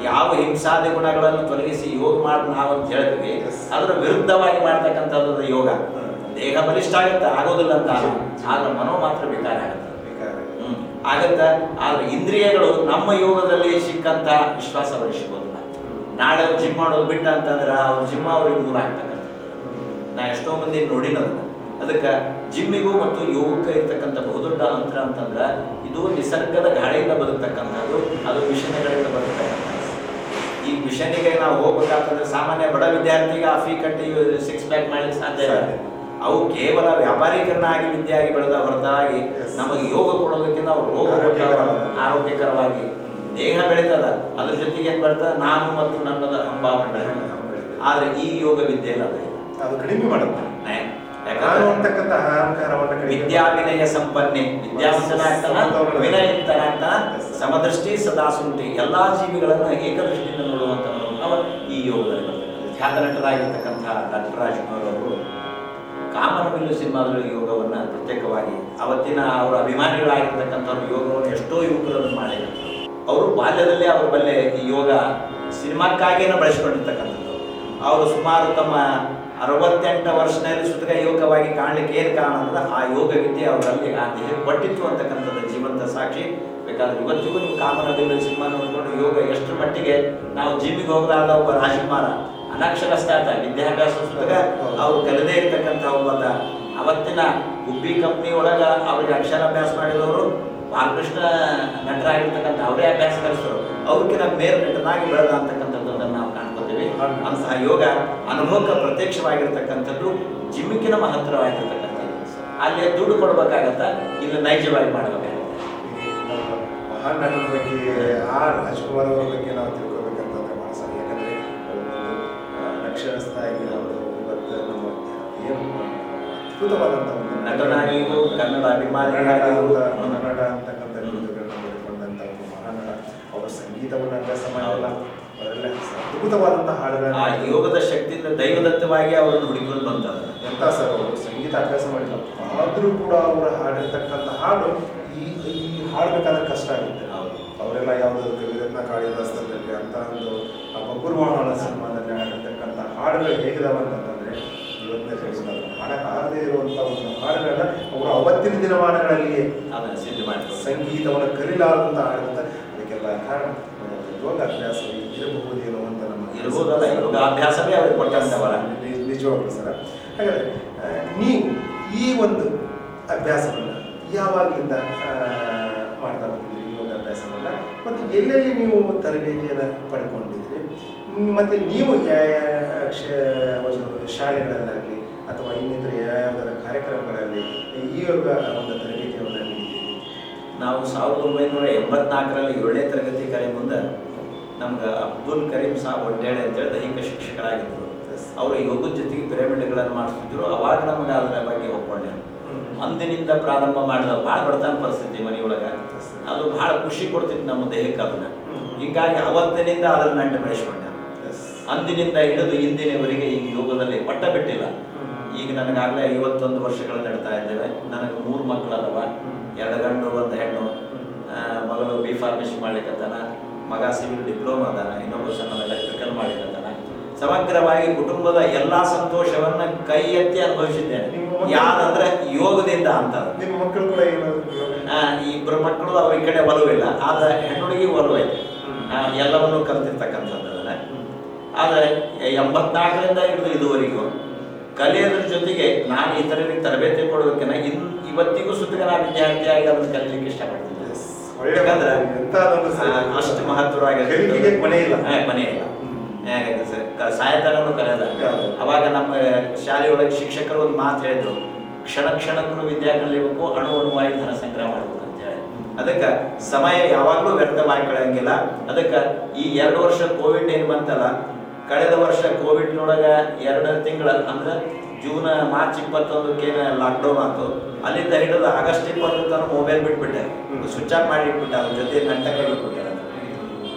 ಯಾವ ಹಿಂಸಾದಿ ಗುಣಗಳನ್ನು ತೊಲಗಿಸಿ ಯೋಗ ಮಾಡಿ ನಾವು ಅಂತ ಹೇಳ್ತೀವಿ, ಅದರ ವಿರುದ್ಧವಾಗಿ ಮಾಡ್ತಕ್ಕಂಥದ್ದು ಯೋಗ. ದೇಹ ಬಲಿಷ್ಠ ಆಗುತ್ತೆ, ಆಗೋದಿಲ್ಲ ಅಂತ, ಆದ್ರೆ ಮನೋ ಮಾತ್ರ ಬೇಕಾರ ಆಗುತ್ತೆ. ಆಗತ್ತ. ಆದ್ರೆ ಇಂದ್ರಿಯಗಳು ನಮ್ಮ ಯೋಗದಲ್ಲಿ ಸಿಕ್ಕಂತ ವಿಶ್ವಾಸ ಅವ್ರಿಗೆ ಸಿಗೋದಿಲ್ಲ. ನಾಳೆ ಅವ್ರು ಜಿಮ್ ಮಾಡೋದು ಬಿಟ್ಟ ಅಂತಂದ್ರೆ ಅವ್ರ ಜಿಮ್ ಅವ್ರಿಗೆ ದೂರ ಆಗ್ತಕ್ಕಂಥ ನಾ ಎಷ್ಟೋ ಮಂದಿ ನೋಡಿನೋದನ್ನ. ಅದಕ್ಕೆ ಜಿಮ್ಮಿಗೂ ಮತ್ತು ಯೋಗಕ್ಕೆ ಇರ್ತಕ್ಕಂಥ ಬಹುದೊಡ್ಡ ಅಂತರ ಅಂತಂದ್ರೆ ಇದು ನಿಸರ್ಗದ ಗಾಳಿಯಿಂದ ಬದುಕ್ತಕ್ಕಂಥದ್ದು, ಅದು ಮಿಷನ್ಗಳಿಂದ ಬದುಕ್ತಕ್ಕಂಥದ್ದು. ಈ ಮಿಷನ್ನಿಗೆ ನಾವು ಹೋಗ್ಬೇಕಂತಂದ್ರೆ ಸಾಮಾನ್ಯ ಬಡ ವಿದ್ಯಾರ್ಥಿಗೆ ಆ ಫೀ ಕಟ್ಟಿ 6 ಪ್ಯಾಕ್ ಮಾಡ್ಲಿಕ್ಕೆ ಸಾಧ್ಯ ಇಲ್ಲ. ಅವು ಕೇವಲ ವ್ಯಾಪಾರೀಕರಣ ಆಗಿ ವಿದ್ಯೆಯಾಗಿ ಬೆಳೆದ ಹೊರತಾಗಿ ನಮಗೆ ಯೋಗ ಕೊಡೋದಕ್ಕಿಂತ ಅವ್ರು ರೋಗ ಆರೋಗ್ಯಕರವಾಗಿ ದೇಹ ಬೆಳೀತದ. ಅದ್ರ ಜೊತೆಗೆ ಏನ್ ಬರ್ತದೆ, ನಾನು ಮತ್ತು ನನ್ನದ ಅಂಬಾವಣೆ. ಆದ್ರೆ ಈ ಯೋಗ ವಿದ್ಯೆ ಇಲ್ಲ, ಅದು ಕಡಿಮೆ ಮಾಡುತ್ತೆ. ವಿದ್ಯಾವಿನಯ ಸಂಪನ್ನೆ, ವಿದ್ಯಾವಂತನಾಗ್ತಾನ, ವಿನಯಂತನಾಗ್ತಾನ, ಸಮದೃಷ್ಟಿ ಸದಾ ಸುಂಟಿ. ಎಲ್ಲಾ ಜೀವಿಗಳನ್ನ ಏಕದೃಷ್ಟಿಯಿಂದ ನೋಡುವಂತ ಈ ಯೋಗದಲ್ಲಿ ಬರ್ತಕ್ಕಂಥ ಖ್ಯಾತ ನಟರಾಗಿರ್ತಕ್ಕಂಥ ಡಾಕ್ಟರ್ ರಾಜ್ಕುಮಾರ್ ಅವರು ಕಾಮನಬಿಲ್ಲು ಸಿನಿಮಾದಲ್ಲಿ ಯೋಗವನ್ನು ಪ್ರತ್ಯೇಕವಾಗಿ ಅವತ್ತಿನ ಅವರ ಅಭಿಮಾನಿಗಳಾಗಿರ್ತಕ್ಕಂಥವ್ರು ಯೋಗವನ್ನು ಎಷ್ಟೋ ಯುವಕರನ್ನು ಮಾಡಿದ್ರು. ಅವರು ಬಾಲ್ಯದಲ್ಲೇ ಅವರ ಬಲ್ಲೆ ಈ ಯೋಗ ಸಿನಿಮಾಕ್ಕಾಗೇನೆ ಬಳಸ್ಕೊಂಡಿರ್ತಕ್ಕಂಥದ್ದು. ಅವರು ಸುಮಾರು ತಮ್ಮ 68 ವರ್ಷದಲ್ಲಿ ಸುತ್ತಗ ಯೋಗವಾಗಿ ಕಾಣಲಿಕ್ಕೆ ಏನು ಕಾರಣ ಅಂದ್ರೆ ಆ ಯೋಗ ವಿದ್ಯೆ ಅವರಲ್ಲಿ ಆ ದೇಹ ಕೊಟ್ಟಿತ್ತು ಅಂತಕ್ಕಂಥದ್ದು ಜೀವಂತ ಸಾಕ್ಷಿ. ಬೇಕಾದ್ರೆ ಇವತ್ತಿಗೂ ನೀವು ಕಾಮನಬಿಲ್ಲು ಸಿನಿಮಾ ನೋಡಿಕೊಂಡು ಯೋಗ ಎಷ್ಟರ ಮಟ್ಟಿಗೆ ನಾವು ಜಿಮ್ಮಿಗೆ ಹೋಗಲಾದ ಒಬ್ಬ ರಾಜಕುಮಾರ ಅನಕ್ಷರಸ್ಥ ವಿದ್ಯಾಭ್ಯಾಸ ಸುತ್ತಗ ಅವ್ರು ಕಲಿದೇ ಇರ್ತಕ್ಕಂಥ ಒಬ್ಬ ಅವತ್ತಿನ ಗುಬ್ಬಿ ಕಂಪ್ನಿ ಒಳಗ ಅವ್ರಿಗೆ ಅಕ್ಷರಾಭ್ಯಾಸ ಮಾಡಿದವರು ಬಾಲಕೃಷ್ಣ ನಟರಾಗಿರ್ತಕ್ಕಂಥ ಅವರೇ ಅಭ್ಯಾಸ ಕಲಿಸಿದ್ರು. ಅವ್ರಿಗಿನ ಬೇರೆ ನಟನಾಗಿ ಬೆಳೆದ ಅಂತಕ್ಕಂಥದ್ದನ್ನು ನಾವು ಕಾಣ್ಕೊತೀವಿ. ಅಂತಹ ಯೋಗ ಅನುಭವಕ್ಕೆ ಪ್ರತ್ಯಕ್ಷವಾಗಿರ್ತಕ್ಕಂಥದ್ದು ಜಿಮ್ಮಿಗಿನ ಮಹತ್ತರವಾಗಿರ್ತಕ್ಕಂಥದ್ದು. ಅಲ್ಲಿ ದುಡ್ಡು ಕೊಡ್ಬೇಕಾಗತ್ತ, ಇಲ್ಲಿ ನೈಜವಾಗಿ ಮಾಡಬೇಕಾಗತ್ತೆ. ಮಹಾನ್ ನಟನ ಬಗ್ಗೆ ಆ ರಾಜ್ಕುಮಾರ್ ಅವರ ಬಗ್ಗೆ ನಾವು ತಿಳ್ಕೊಬೇಕಂತಂದ್ರೆ ಬಹಳ ಸರಿ. ಯಾಕಂದ್ರೆ ಅಕ್ಷರಸ್ಥ ಆಗಿ ಅವರು ಇವತ್ತು ನಮ್ಮ ಏನು ಅದ್ಭುತವಾದಂಥ ಒಂದು ನಟನಾಗಿಯೂ ಕನ್ನಡ ಅಭಿಮಾನಿ ಕನ್ನಡ ಅಂತಕ್ಕಂಥ ಪಡೆದುಕೊಂಡಂಥ ಒಂದು ಮಹಾನ್ ನಟ. ಅವರ ಸಂಗೀತವನ್ನು ಅಭ್ಯಾಸ ಮಾಡಲ್ಲ, ಅವರೆಲ್ಲ ಅದ್ಭುತವಾದಂಥ ಹಾಡುಗಳನ್ನ ಆ ಯೋಗದ ಶಕ್ತಿಯಿಂದ ದೈವದತ್ತವಾಗಿ ಅವರನ್ನು ಹುಡುಕೊಂಡು ಬಂತಾರೆ. ಎಂತ ಸರ್, ಅವರು ಸಂಗೀತ ಅಭ್ಯಾಸ ಮಾಡಿಲ್ಲ ಆದರೂ ಕೂಡ ಅವರು ಹಾಡಿರ್ತಕ್ಕಂಥ ಹಾಡು ಈ ಹಾಡಬೇಕಾದ್ರೆ ಕಷ್ಟ ಆಗುತ್ತೆ. ಅವರೆಲ್ಲ ಯಾವುದಾದ್ರು ಕವಿರತ್ನ ಕಾಳಿದಾಸದಲ್ಲಿ ಅಂತ ಒಂದು ಬಬ್ಬುರ್ವಾಹನ ಸಿನಿಮಾದಲ್ಲಿ ಹಾಡಿರ್ತಕ್ಕಂಥ ಹಾಡುಗಳು ಹೇಗಿದಾವೆ ಅಂತಂದರೆ ಇವತ್ತನೇ ತಿಳಿಸಿದಾಗ ಹಾಡಕ್ಕಾಗದೇ ಇರುವಂಥ ಒಂದು ಹಾಡುಗಳನ್ನ ಅವರು ಅವತ್ತಿನ ದಿನಮಾನಗಳಲ್ಲಿಯೇ ಸಿದ್ಧ ಮಾಡ್ತಾರೆ. ಸಂಗೀತವನ್ನು ಕಲಿಲಾರಂತ ಹಾಡುವಂಥ ಅದಕ್ಕೆಲ್ಲ ಕಾರಣ ಯೋಗ ಅಭ್ಯಾಸ ಇರಬಹುದೇನೋ ಅಂತ ನಮ್ಮ ಇರಬಹುದಲ್ಲ, ಯೋಗ ಅಭ್ಯಾಸವೇ ಅವ್ರಿಗೆ ಕೊಟ್ಟಂತವರ ನಿಜವಾಗ್ಲೂ ಸರ್. ಹಾಗಾದರೆ ನೀವು ಈ ಒಂದು ಅಭ್ಯಾಸವನ್ನು ಯಾವಾಗಲಿಂದ ಮಾಡ್ತಾ ಬಂದಿದ್ರಿ ಯೋಗ ಅಭ್ಯಾಸವನ್ನು, ಮತ್ತು ಎಲ್ಲೆಲ್ಲಿ ನೀವು ತರಬೇತಿಯನ್ನು ಪಡ್ಕೊಂಡಿದ್ರಿ, ಮತ್ತು ನೀವು ಶಾಲೆಗಳಲ್ಲಾಗಲಿ ಅಥವಾ ಇನ್ನಿತರ ಯಾವುದಾರ ಕಾರ್ಯಕ್ರಮಗಳಲ್ಲಿ ಈ ಯೋಗ ಒಂದು ತರಬೇತಿಯನ್ನು ನೀಡಿದ್ದೀರಿ? ನಾವು 1984ರಲ್ಲಿ 7ನೇ ತರಗತಿ ಕರೆ ಮುಂದೆ ನಮ್ಗೆ ಅಬ್ದುಲ್ ಕರೀಂ ಸಾಬ್ ಒಡ್ಡೇಳೆ ಅಂತೇಳಿ ದೈಹಿಕ ಶಿಕ್ಷಕರಾಗಿದ್ದರು. ಅವರು ಯೋಗದ ಜೊತೆಗೆ ಪಿರಮಿಡ್ಗಳನ್ನು ಮಾಡಿಸ್ತಿದ್ರು. ಅವಾಗ ನಮ್ಗೆ ಅದರ ಬಗ್ಗೆ ಒಪ್ಕೊಂಡೆ. ಅಂದಿನಿಂದ ಪ್ರಾರಂಭ ಮಾಡಿದ ಭಾಳ ಬಡತನ ಪರಿಸ್ಥಿತಿ ಮನೆಯೊಳಗೆ, ಅದು ಭಾಳ ಖುಷಿ ಕೊಡ್ತಿತ್ತು ನಮ್ಮ ದೇಹಕ್ಕೆ ಅದನ್ನು. ಹೀಗಾಗಿ ಅವತ್ತಿನಿಂದ ಅದನ್ನು ನಂಟು ಬೆಳೆಸ್ಕೊಂಡೆ. ಅಂದಿನಿಂದ ಹಿಡಿದು ಇಂದಿನವರೆಗೆ ಈಗ ಯೋಗದಲ್ಲಿ ಪಟ್ಟ ಬಿಟ್ಟಿಲ್ಲ. ಈಗ ನನಗಾಗಲೇ 51 ವರ್ಷಗಳು ನಡ್ತಾ ಇದ್ದೇವೆ. ನನಗೆ 3 ಮಕ್ಕಳದವ, 2 ಗಂಡು 1 ಹೆಣ್ಣು. ಮಗಳು ಬಿ ಫಾರ್ಮಸಿ ಮಾಡ್ಲಿಕ್ಕತ್ತಾನ, ಮಗ ಸಿವಿಲ್ ಡಿಪ್ಲೊಮಾ ಅದಾನ, ಇನ್ನೊಬ್ಬ ಸಣ್ಣ ಎಲೆಕ್ಟ್ರಿಕಲ್ ಮಾಡ್ಲಿಕ್ಕತ್ತಾನ. ಸಮಗ್ರವಾಗಿ ಕುಟುಂಬದ ಎಲ್ಲ ಸಂತೋಷವನ್ನ ಕೈ ಎತ್ತಿ ಅನುಭವಿಸಿದ್ದೇನೆ. ಯಾರಂದ್ರೆ ಯೋಗದಿಂದ ಅಂತ. ನಿಮ್ಮ ಮಕ್ಕಳು ಕೂಡ ಇಬ್ಬರು ಮಕ್ಕಳು ಅವ್ರ ಈ ಕಡೆ ಒಲವಿಲ್ಲ, ಆದ್ರೆ ಹೆಣ್ಣುಡಿಗೆ ಒಲವೈತೆ. ಎಲ್ಲವನ್ನೂ ಕಲ್ತಿರ್ತಕ್ಕಂಥದ್ದನ್ನ. ಆದರೆ 84ರಿಂದ ಹಿಡಿದು ಇದುವರೆಗೂ ಕಲಿಯೋದ್ರ ಜೊತೆಗೆ ನಾನು ಈ ತರಬೇತಿ ಕೊಡೋದಕ್ಕಿಂತ ಇವತ್ತಿಗೂ ಸುತ್ತಗ ವಿದ್ಯಾರ್ಥಿಯಾಗಿ ಅದನ್ನು ಕಲಿಲಿಕ್ಕೆ ಇಷ್ಟಪಡ್ತೀನಿ. ಯಾಕಂದ್ರೆ ಅಷ್ಟು ಮಹತ್ವವಾಗಿ ಕೊನೆ ಇಲ್ಲ. ಸಾಯತನೂ ಕರೆಯಲ್ಲ. ಅವಾಗ ನಮ್ಮ ಶಾಲೆಯೊಳಗೆ ಶಿಕ್ಷಕರು ಒಂದು ಮಾತು ಹೇಳಿದ್ರು, ಕ್ಷಣ ಕ್ಷಣಕ್ಕೂ ವಿದ್ಯಾ ಕಲಿಯಬೇಕು, ಅಣು ಅಣುವಾಗಿ ಧನ ಸಂಗ್ರಹ ಮಾಡಬೇಕು ಅಂತೇಳಿ. ಅದಕ್ಕೆ ಸಮಯ ಯಾವಾಗಲೂ ವ್ಯರ್ಥ ಮಾಡಿಕೊಳ್ಳಂಗಿಲ್ಲ. ಅದಕ್ಕೆ ಈ 2 ವರ್ಷ ಕೋವಿಡ್ ಏನು ಬಂತಲ್ಲ, ಕಳೆದ ವರ್ಷ ಕೋವಿಡ್ನೊಳಗೆ 2 ತಿಂಗಳ ಅಂದ್ರೆ ಮಾರ್ಚ್ 21ಕ್ಕೇನು ಲಾಕ್ಡೌನ್ ಆಯ್ತು. ಅಲ್ಲಿಂದ ಹಿಡಿದು ಆಗಸ್ಟ್ 20 ತನಕ ಮೊಬೈಲ್ ಬಿಟ್ಬಿಟ್ಟೆ, ಸ್ವಿಚ್ ಆಫ್ ಮಾಡಿ ಇಟ್ಬಿಟ್ಟೆ. ಅದ್ರ ಜೊತೆ ಗಂಟೆಗಳು ಬಿಟ್ಬಿಟ್ಟೆ.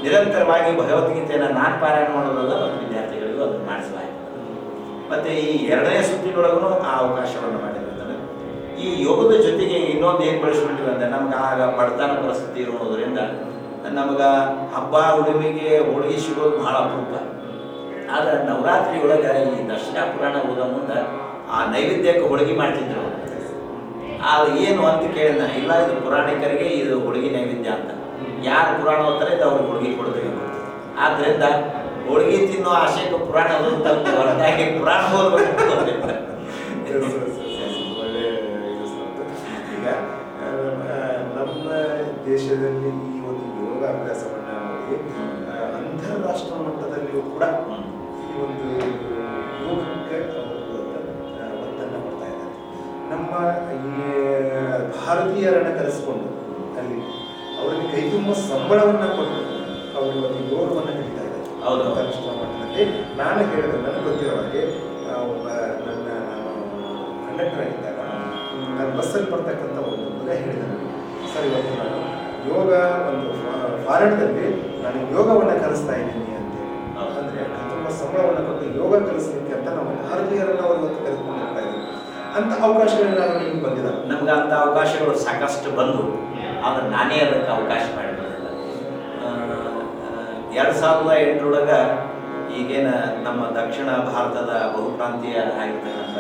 ನಿರಂತರವಾಗಿ ಭಗವದ್ಗೀತೆಯನ್ನು ನಾನು ಪಾರಾಯಣ ಮಾಡೋದಲ್ಲ, ಮತ್ತು ವಿದ್ಯಾರ್ಥಿಗಳಿಗೂ ಅದನ್ನು ಮಾಡಿಸಲಾಯಿತು. ಮತ್ತು ಈ 2ನೇ ಸುತ್ತಿನೊಳಗೂ ಆ ಅವಕಾಶವನ್ನು ಮಾಡಿದ್ದಾರೆ. ಈ ಯೋಗದ ಜೊತೆಗೆ ಇನ್ನೊಂದು ಏನು ಬೆಳೆಸ್ಬಿಟ್ಟಿವೆ ಅಂದರೆ, ನಮ್ಗೆ ಆಗ ಬಡತನ ಪರಿಸ್ಥಿತಿ ಇರೋದ್ರಿಂದ ನಮ್ಗೆ ಹಬ್ಬ ಹುಣ್ಣಿಮೆಗೆ ಹೋಳಿಗೆ ಸಿಗೋದು ಭಾಳ ಅಪರೂಪ. ಆದರೆ ನವರಾತ್ರಿ ಒಳಗೆ ಈ ದಸರಾ ಪುರಾಣ ಓದೋ ಮುಂದೆ ಆ ನೈವೇದ್ಯಕ್ಕೆ ಹೋಳಿಗೆ ಮಾಡ್ತಿದ್ರು. ಅದು ಏನು ಅಂತ ಕೇಳಿದ, ಇಲ್ಲ ಇದು ಪುರಾಣಿಕರಿಗೆ ಇದು ಹೋಳಿಗೆ ನೈವೇದ್ಯ ಅಂತ. ಯಾರು ಪುರಾಣ ಓದ್ತಾರೆ ಇದು ಅವ್ರಿಗೆ ಹೋಳಿಗೆ ಕೊಡ್ತೀವಿ. ಆದ್ದರಿಂದ ಹೋಳಿಗೆ ತಿನ್ನೋ ಆಶೆಗೆ ಪುರಾಣ ಓದುತ್ತಂತ ಹೊರತಾಗಿ ಪುರಾಣ ಓದಬೇಕು. ಈಗ ನಮ್ಮ ದೇಶದಲ್ಲಿ ಈ ಒಂದು ಯೋಗ ಅಭ್ಯಾಸವನ್ನು ನೋಡಿ ಅಂತಾರಾಷ್ಟ್ರ ಮಟ್ಟದಲ್ಲಿಯೂ ಕೂಡ ಈ ಒಂದು ಯೋಗಕ್ಕೆ ಒತ್ತನ್ನು ಕೊಡ್ತಾ ಇದ್ದಾರೆ. ನಮ್ಮ ಈ ಭಾರತೀಯರನ್ನು ಕರೆಸಿಕೊಂಡು ಅಲ್ಲಿ ಅವರಿಗೆ ಕೈ ತುಂಬ ಸಂಬಳವನ್ನು ಕೊಟ್ಟು ಅವರು ಒಂದು ಯೋಗವನ್ನು ಕಲಿತಾ ಇದ್ದಾರೆ. ಅಂತಾರಾಷ್ಟ್ರ ಮಟ್ಟದಲ್ಲಿ ನಾನು ಹೇಳಿದೆ, ನನಗೆ ಗೊತ್ತಿರೋ ಹಾಗೆ ಒಬ್ಬ ನನ್ನ ಕಂಡಕ್ಟರ್ ಆಗಿದ್ದಾಗ ನನ್ನ ಬಸ್ಸಲ್ಲಿ ಬರ್ತಕ್ಕಂಥ ಒಂದು ಮಗ ಹೇಳಿದ ನನಗೆ, ಸರ್ ಇವತ್ತು ನಾನು ಯೋಗ ಒಂದು ಫಾರಿನ್ದಲ್ಲಿ ನಾನು ಯೋಗವನ್ನು ಕಲಿಸ್ತಾ ಇದ್ದೀನಿ ಅಂತೇಳಿ. ಅಂದ್ರೆ ತುಂಬ ಸಂಬಳವನ್ನು ಕೊಟ್ಟು ಯೋಗ ಕಲಿಸಲಿಕ್ಕೆ ಅಂತ ನಮ್ಮ ಭಾರತೀಯರನ್ನು ಅವರು ಇವತ್ತು ಕರೆದುಕೊಂಡು ಹೋಗ್ತಾ ಇದ್ದಾರೆ. ಅಂತ ಅವಕಾಶಗಳೇನಾದ್ರು ನಿಮ್ಗೆ ಬಂದಿದ್ದಾವೆ? ನಮ್ಗೆ ಅಂಥ ಅವಕಾಶಗಳು ಸಾಕಷ್ಟು ಬಂದು, ಆದರೆ ನಾನೇ ಅದಕ್ಕೆ ಅವಕಾಶ ಮಾಡಿರಲಿಲ್ಲ. 2008 ಈಗೇನು ನಮ್ಮ ದಕ್ಷಿಣ ಭಾರತದ ಬಹುಪ್ರಾಂತೀಯ ಆಗಿರ್ತಕ್ಕಂಥ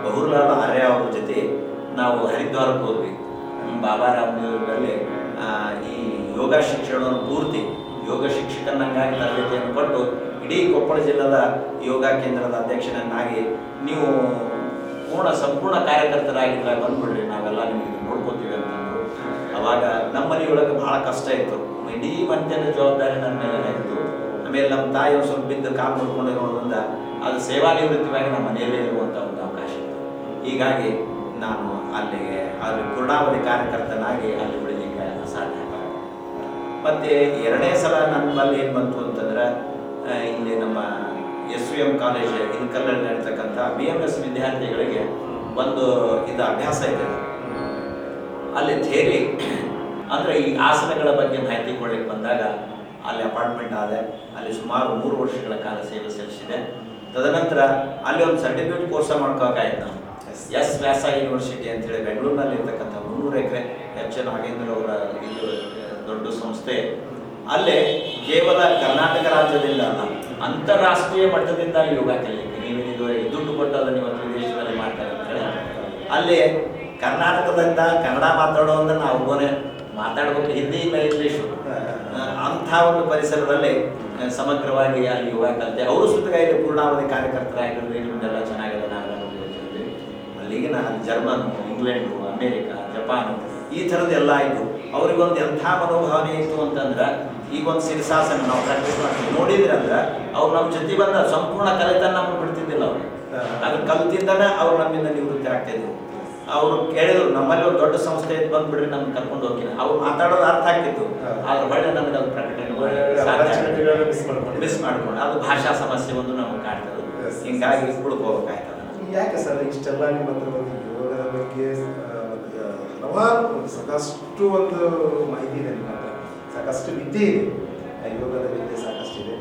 ಬಹುಲಾಲ್ ಆರ್ಯ ಅವ್ರ ಜೊತೆ ನಾವು ಹರಿದ್ವಾರಕ್ಕೆ ಹೋದ್ವಿ. ಬಾಬಾ ರಾಮದೇವರಲ್ಲಿ ಈ ಯೋಗ ಶಿಕ್ಷಣವನ್ನು ಪೂರ್ತಿ ಯೋಗ ಶಿಕ್ಷಕನನ್ನಾಗಿ ತರಬೇತಿಯನ್ನು ಕೊಟ್ಟು ಇಡೀ ಕೊಪ್ಪಳ ಜಿಲ್ಲೆದ ಯೋಗ ಕೇಂದ್ರದ ಅಧ್ಯಕ್ಷನನ್ನಾಗಿ ನೀವು ಸಂಪೂರ್ಣ ಕಾರ್ಯಕರ್ತರಾಗಿದ್ದರೆ ಬಂದ್ಬಿಡ್ರಿ, ನಾವೆಲ್ಲ ನಿಮಗೆ ನೋಡ್ಕೋತೀವಿ ಅಂತಂದು. ಅವಾಗ ನಮ್ಮ ಮನೆಯೊಳಗೆ ಭಾಳ ಕಷ್ಟ ಇತ್ತು. ಇಡೀ ಮನೆಯ ಜವಾಬ್ದಾರಿ ನನ್ನ ಮೇಲೆ ಇತ್ತು. ಆಮೇಲೆ ನಮ್ಮ ತಾಯಿ ಒಂದು ಸ್ವಲ್ಪ ಬಿದ್ದು ಕಾಲು ಮುಡ್ಕೊಂಡಿರೋದ್ರಿಂದ ಅದು ಸೇವಾ ನಿವೃತ್ತಿಯಾಗಿ ನಮ್ಮ ಮನೆಯಲ್ಲೇ ಇರುವಂಥ ಒಂದು ಅವಕಾಶ ಇತ್ತು. ಹೀಗಾಗಿ ನಾನು ಅಲ್ಲಿ ಪೂರ್ಣಾವಧಿ ಕಾರ್ಯಕರ್ತನಾಗಿ ಅಲ್ಲಿ ಉಳಿಲಿಕ್ಕೆ ಅಸಾಧ್ಯ. ಮತ್ತು ಎರಡನೇ ಸಲ ನನ್ನ ಬಲ್ಲಿ ಏನು ಬಂತು ಅಂತಂದ್ರೆ, ಇಲ್ಲಿ ನಮ್ಮ SVM ಕಾಲೇಜ್ ಇನ್ಕಲ್ಲಲ್ಲಿ ನಡೀತಕ್ಕಂಥ BMS ವಿದ್ಯಾರ್ಥಿಗಳಿಗೆ ಒಂದು ಇದು ಅಭ್ಯಾಸ ಇದೆ. ಅಲ್ಲಿ ಥಿಯರಿ ಅಂದರೆ ಈ ಆಸನಗಳ ಬಗ್ಗೆ ಮಾಹಿತಿ ಕೊಡ್ಲಿಕ್ಕೆ ಬಂದಾಗ ಅಲ್ಲಿ ಅಪಾರ್ಟ್ಮೆಂಟ್ ಆದೆ. ಅಲ್ಲಿ ಸುಮಾರು 3 ವರ್ಷಗಳ ಕಾಲ ಸೇವೆ ಸಲ್ಲಿಸಿದೆ. ತದನಂತರ ಅಲ್ಲಿ ಒಂದು ಸರ್ಟಿಫಿಕೇಟ್ ಕೋರ್ಸ್ ಮಾಡ್ಕೋಬೇಕಾಯ್ತು. ನಾವು ಎಸ್ ವ್ಯಾಸ ಯೂನಿವರ್ಸಿಟಿ ಅಂತೇಳಿ ಬೆಂಗಳೂರಿನಲ್ಲಿ ಇರ್ತಕ್ಕಂಥ 300 ಎಕರೆ H. ನಾಗೇಂದ್ರ ಅವರ ಇದು ದೊಡ್ಡ ಸಂಸ್ಥೆ. ಅಲ್ಲೇ ಕೇವಲ ಕರ್ನಾಟಕ ರಾಜ್ಯದಿಂದ ಅಲ್ಲ, ಅಂತಾರಾಷ್ಟ್ರೀಯ ಮಟ್ಟದಿಂದ ಯೋಗ ಕಲಿಯಲಿಕ್ಕೆ ನೀವೇನಿದು ದುಡ್ಡು ಕೊಟ್ಟು ಅದನ್ನು ಇವತ್ತು ವಿದೇಶದಲ್ಲಿ ಮಾಡ್ತಾರೆ ಅಂತೇಳಿ ಅಲ್ಲಿ ಕರ್ನಾಟಕದಿಂದ ಕನ್ನಡ ಮಾತಾಡೋದನ್ನ ನಾವು ಒಬ್ಬನೇ ಮಾತಾಡ್ಬೇಕು, ಹಿಂದಿ ಇಲ್ಲ ಇಂಗ್ಲೀಷು. ಅಂಥ ಒಂದು ಪರಿಸರದಲ್ಲಿ ಸಮಗ್ರವಾಗಿ ಅಲ್ಲಿ ಯೋಗ ಕಲಿತೆ. ಅವರು ಸುತ್ತಗ ಇಲ್ಲಿ ಪೂರ್ಣಾವಧಿ ಕಾರ್ಯಕರ್ತರಾಗಿರೋದು ನಿಮ್ದೆಲ್ಲ ಚೆನ್ನಾಗಿದೆ, ನಾವೆಲ್ಲ ನೋಡ್ತಿರ್ತೀವಿ. ಅಲ್ಲಿಗೆ ನಾನು ಜರ್ಮನ್, ಇಂಗ್ಲೆಂಡು, ಅಮೇರಿಕಾ, ಜಪಾನು ಈ ಥರದ್ದೆಲ್ಲ ಆಯಿತು. ಅವ್ರಿಗೊಂದು ಎಂಥ ಮನೋಭಾವನೆ ಇತ್ತು ಅಂತಂದ್ರೆ, ಈಗ ಒಂದು ಶಿರ್ಸಾಸನ ನಾವು ಪ್ರಾಕ್ಟೀಸ್ ಮಾಡ್ತೀವಿ ನೋಡಿದ್ರೆ ಅಂದ್ರೆ ಅವ್ರು ನಮ್ಮ ಜೊತೆ ಬಂದ ಸಂಪೂರ್ಣ ಕಲಿತನ ನಮ್ಗೆ ಬಿಡ್ತಿದ್ದಿಲ್ಲ. ಅವರು ಅದನ್ನ ಕಲ್ತಿಂದನೇ ಅವ್ರು ನಮ್ಮಿಂದ ನಿವೃತ್ತಿ ಆಗ್ತಿದ್ರು. ಅವರು ಕೇಳಿದ್ರು, ನಮ್ಮಲ್ಲಿ ಒಂದು ದೊಡ್ಡ ಸಂಸ್ಥೆ ಇದ್ದು ಬಂದ್ಬಿಡ್ರಿ ನಮ್ಗೆ ಕರ್ಕೊಂಡು ಹೋಗ್ತೀನಿ. ಅವ್ರು ಮಾತಾಡೋದು ಅರ್ಥ ಆಗ್ತಿತ್ತು, ಆದ್ರೆ ಹೊಳ್ಳೆ ನನಗೆ ಅದು ಪ್ರಕಟಣೆ ಮಿಸ್ ಮಾಡ್ಕೊಂಡು ಅದು ಭಾಷಾ ಸಮಸ್ಯೆ ಒಂದು ನಮ್ಗೆ ಕಾಡ್ತದೆ. ಹಿಂಗಾಗಿ ಉಳ್ಕೋಬೇಕಾಯ್ತದೆ. ಯಾಕೆ ಸರ್ ಇಷ್ಟೆಲ್ಲ ನಿಮ್ಮ ಹತ್ರ ಒಂದು ಯೋಗದ ಬಗ್ಗೆ ಹಲವಾರು ಸಾಕಷ್ಟು ಒಂದು ಮಾಹಿತಿ ಇದೆ ನಿಮ್ಮ ಹತ್ರ, ಸಾಕಷ್ಟು ವಿದ್ಯೆ ಇದೆ, ಯೋಗದ ವಿದ್ಯೆ ಸಾಕಷ್ಟು ಇದೆ.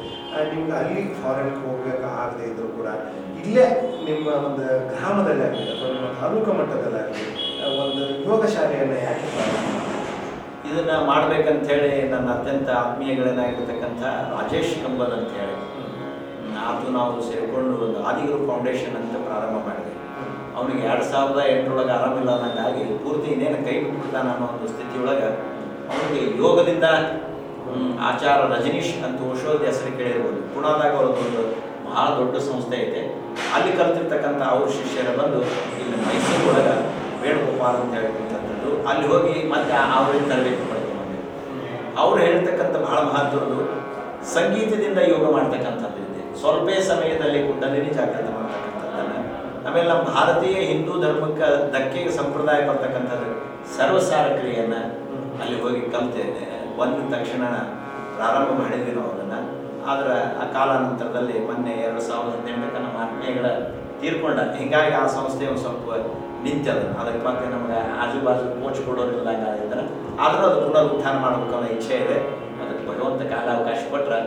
ನಿಮ್ಗೆ ಅಲ್ಲಿ ಫಾರಿನ್ಗೆ ಹೋಗ್ಬೇಕು ಆಗದೆ ಇದ್ರು ಕೂಡ ಇಲ್ಲೇ ನಿಮ್ಮ ಒಂದು ಗ್ರಾಮದಲ್ಲಿ ಆಗಲಿ ಅಥವಾ ನಿಮ್ಮ ತಾಲೂಕು ಮಟ್ಟದಲ್ಲಾಗಲಿ ಒಂದು ಯೋಗ ಶಾಲೆಯನ್ನು ಯಾಕೆ ಇದನ್ನ ಮಾಡ್ಬೇಕಂತೇಳಿ ನನ್ನ ಅತ್ಯಂತ ಆತ್ಮೀಯಗಳೇನಾಗಿರ್ತಕ್ಕಂಥ ರಾಜೇಶ್ ಕಂಬಲ್ ಅಂತೇಳಿ ಅದು ನಾವು ಸೇರಿಕೊಂಡು ಒಂದು ಆದಿಗುರು ಫೌಂಡೇಶನ್ ಅಂತ ಪ್ರಾರಂಭ ಮಾಡಿದೆ. ಅವನಿಗೆ 2008 ಆರಾಮಿಲ್ಲ ಅನ್ನಂಗಾಗಿ ಪೂರ್ತಿ ಇನ್ನೇನು ಕೈ ಬಿಟ್ಬಿಡ್ತಾನೆ ಅನ್ನೋ ಒಂದು ಸ್ಥಿತಿಯೊಳಗೆ ಅವನಿಗೆ ಯೋಗದಿಂದ ಆಚಾರ ರಜನೀಶ್ ಅಂತ ಓಶೋದ ಹೆಸರು ಕೇಳಿರ್ಬೋದು. ಪುಣಾದಾಗ ಅವ್ರದ್ದೊಂದು ಭಾಳ ದೊಡ್ಡ ಸಂಸ್ಥೆ ಐತೆ. ಅಲ್ಲಿ ಕಲ್ತಿರ್ತಕ್ಕಂಥ ಅವ್ರ ಶಿಷ್ಯರ ಬಂದು ಇಲ್ಲಿ ಮೈಸೂರು ಒಳಗೆ ವೇಣುಗೋಪಾಲ್ ಅಂತ ಹೇಳ್ತಕ್ಕಂಥದ್ದು ಅಲ್ಲಿ ಹೋಗಿ ಮತ್ತೆ ಅವ್ರಿಗೆ ತರಬೇತಿ ಪಡ್ಕೊಂಡ್ಬಂದಿದ್ರು. ಅವ್ರು ಹೇಳ್ತಕ್ಕಂಥ ಭಾಳ ಮಹತ್ವದ್ದು ಸಂಗೀತದಿಂದ ಯೋಗ ಮಾಡ್ತಕ್ಕಂಥದ್ದು ಇದೆ. ಸ್ವಲ್ಪ ಸಮಯದಲ್ಲಿ ಕುಂಡಲಿನಿ ಜಾಗೃತ ಮಾಡ್ತಕ್ಕಂಥದ್ದನ್ನು. ಆಮೇಲೆ ನಮ್ಮ ಭಾರತೀಯ ಹಿಂದೂ ಧರ್ಮಕ್ಕೆ ಧಕ್ಕೆಗೆ ಸಂಪ್ರದಾಯ ಬರ್ತಕ್ಕಂಥದ್ದು ಸರ್ವಸಾರ ಕ್ರಿಯೆಯನ್ನು ಅಲ್ಲಿ ಹೋಗಿ ಕಲ್ತಿದ್ದೆ. ಬಂದ ತಕ್ಷಣ ಪ್ರಾರಂಭ ಮಾಡಿದ್ವಿ ನಾವು ಅದನ್ನು. ಆದರೆ ಆ ಕಾಲಾನಂತರದಲ್ಲಿ ಮೊನ್ನೆ 2018 ನಮ್ಮ ಆತ್ಮೀಯಗಳ ತೀರ್ಕೊಂಡ. ಹೀಗಾಗಿ ಆ ಸಂಸ್ಥೆ ಒಂದು ಸ್ವಲ್ಪ ನಿಂತದ. ಅದಕ್ಕೆ ಮತ್ತೆ ನಮ್ಗೆ ಆಜು ಬಾಜು ಕೋಚ್ ಕೊಡೋರಿಲ್ಲ ಇದ್ರೆ, ಆದರೂ ಅದು ಪುನರುತ್ಥಾನ ಮಾಡಬೇಕು ಅನ್ನೋ ಇಚ್ಛೆ ಇದೆ. ಅದಕ್ಕೆ ಭಗವಂತ ಕಾಲಾವಕಾಶ ಕೊಟ್ಟರೆ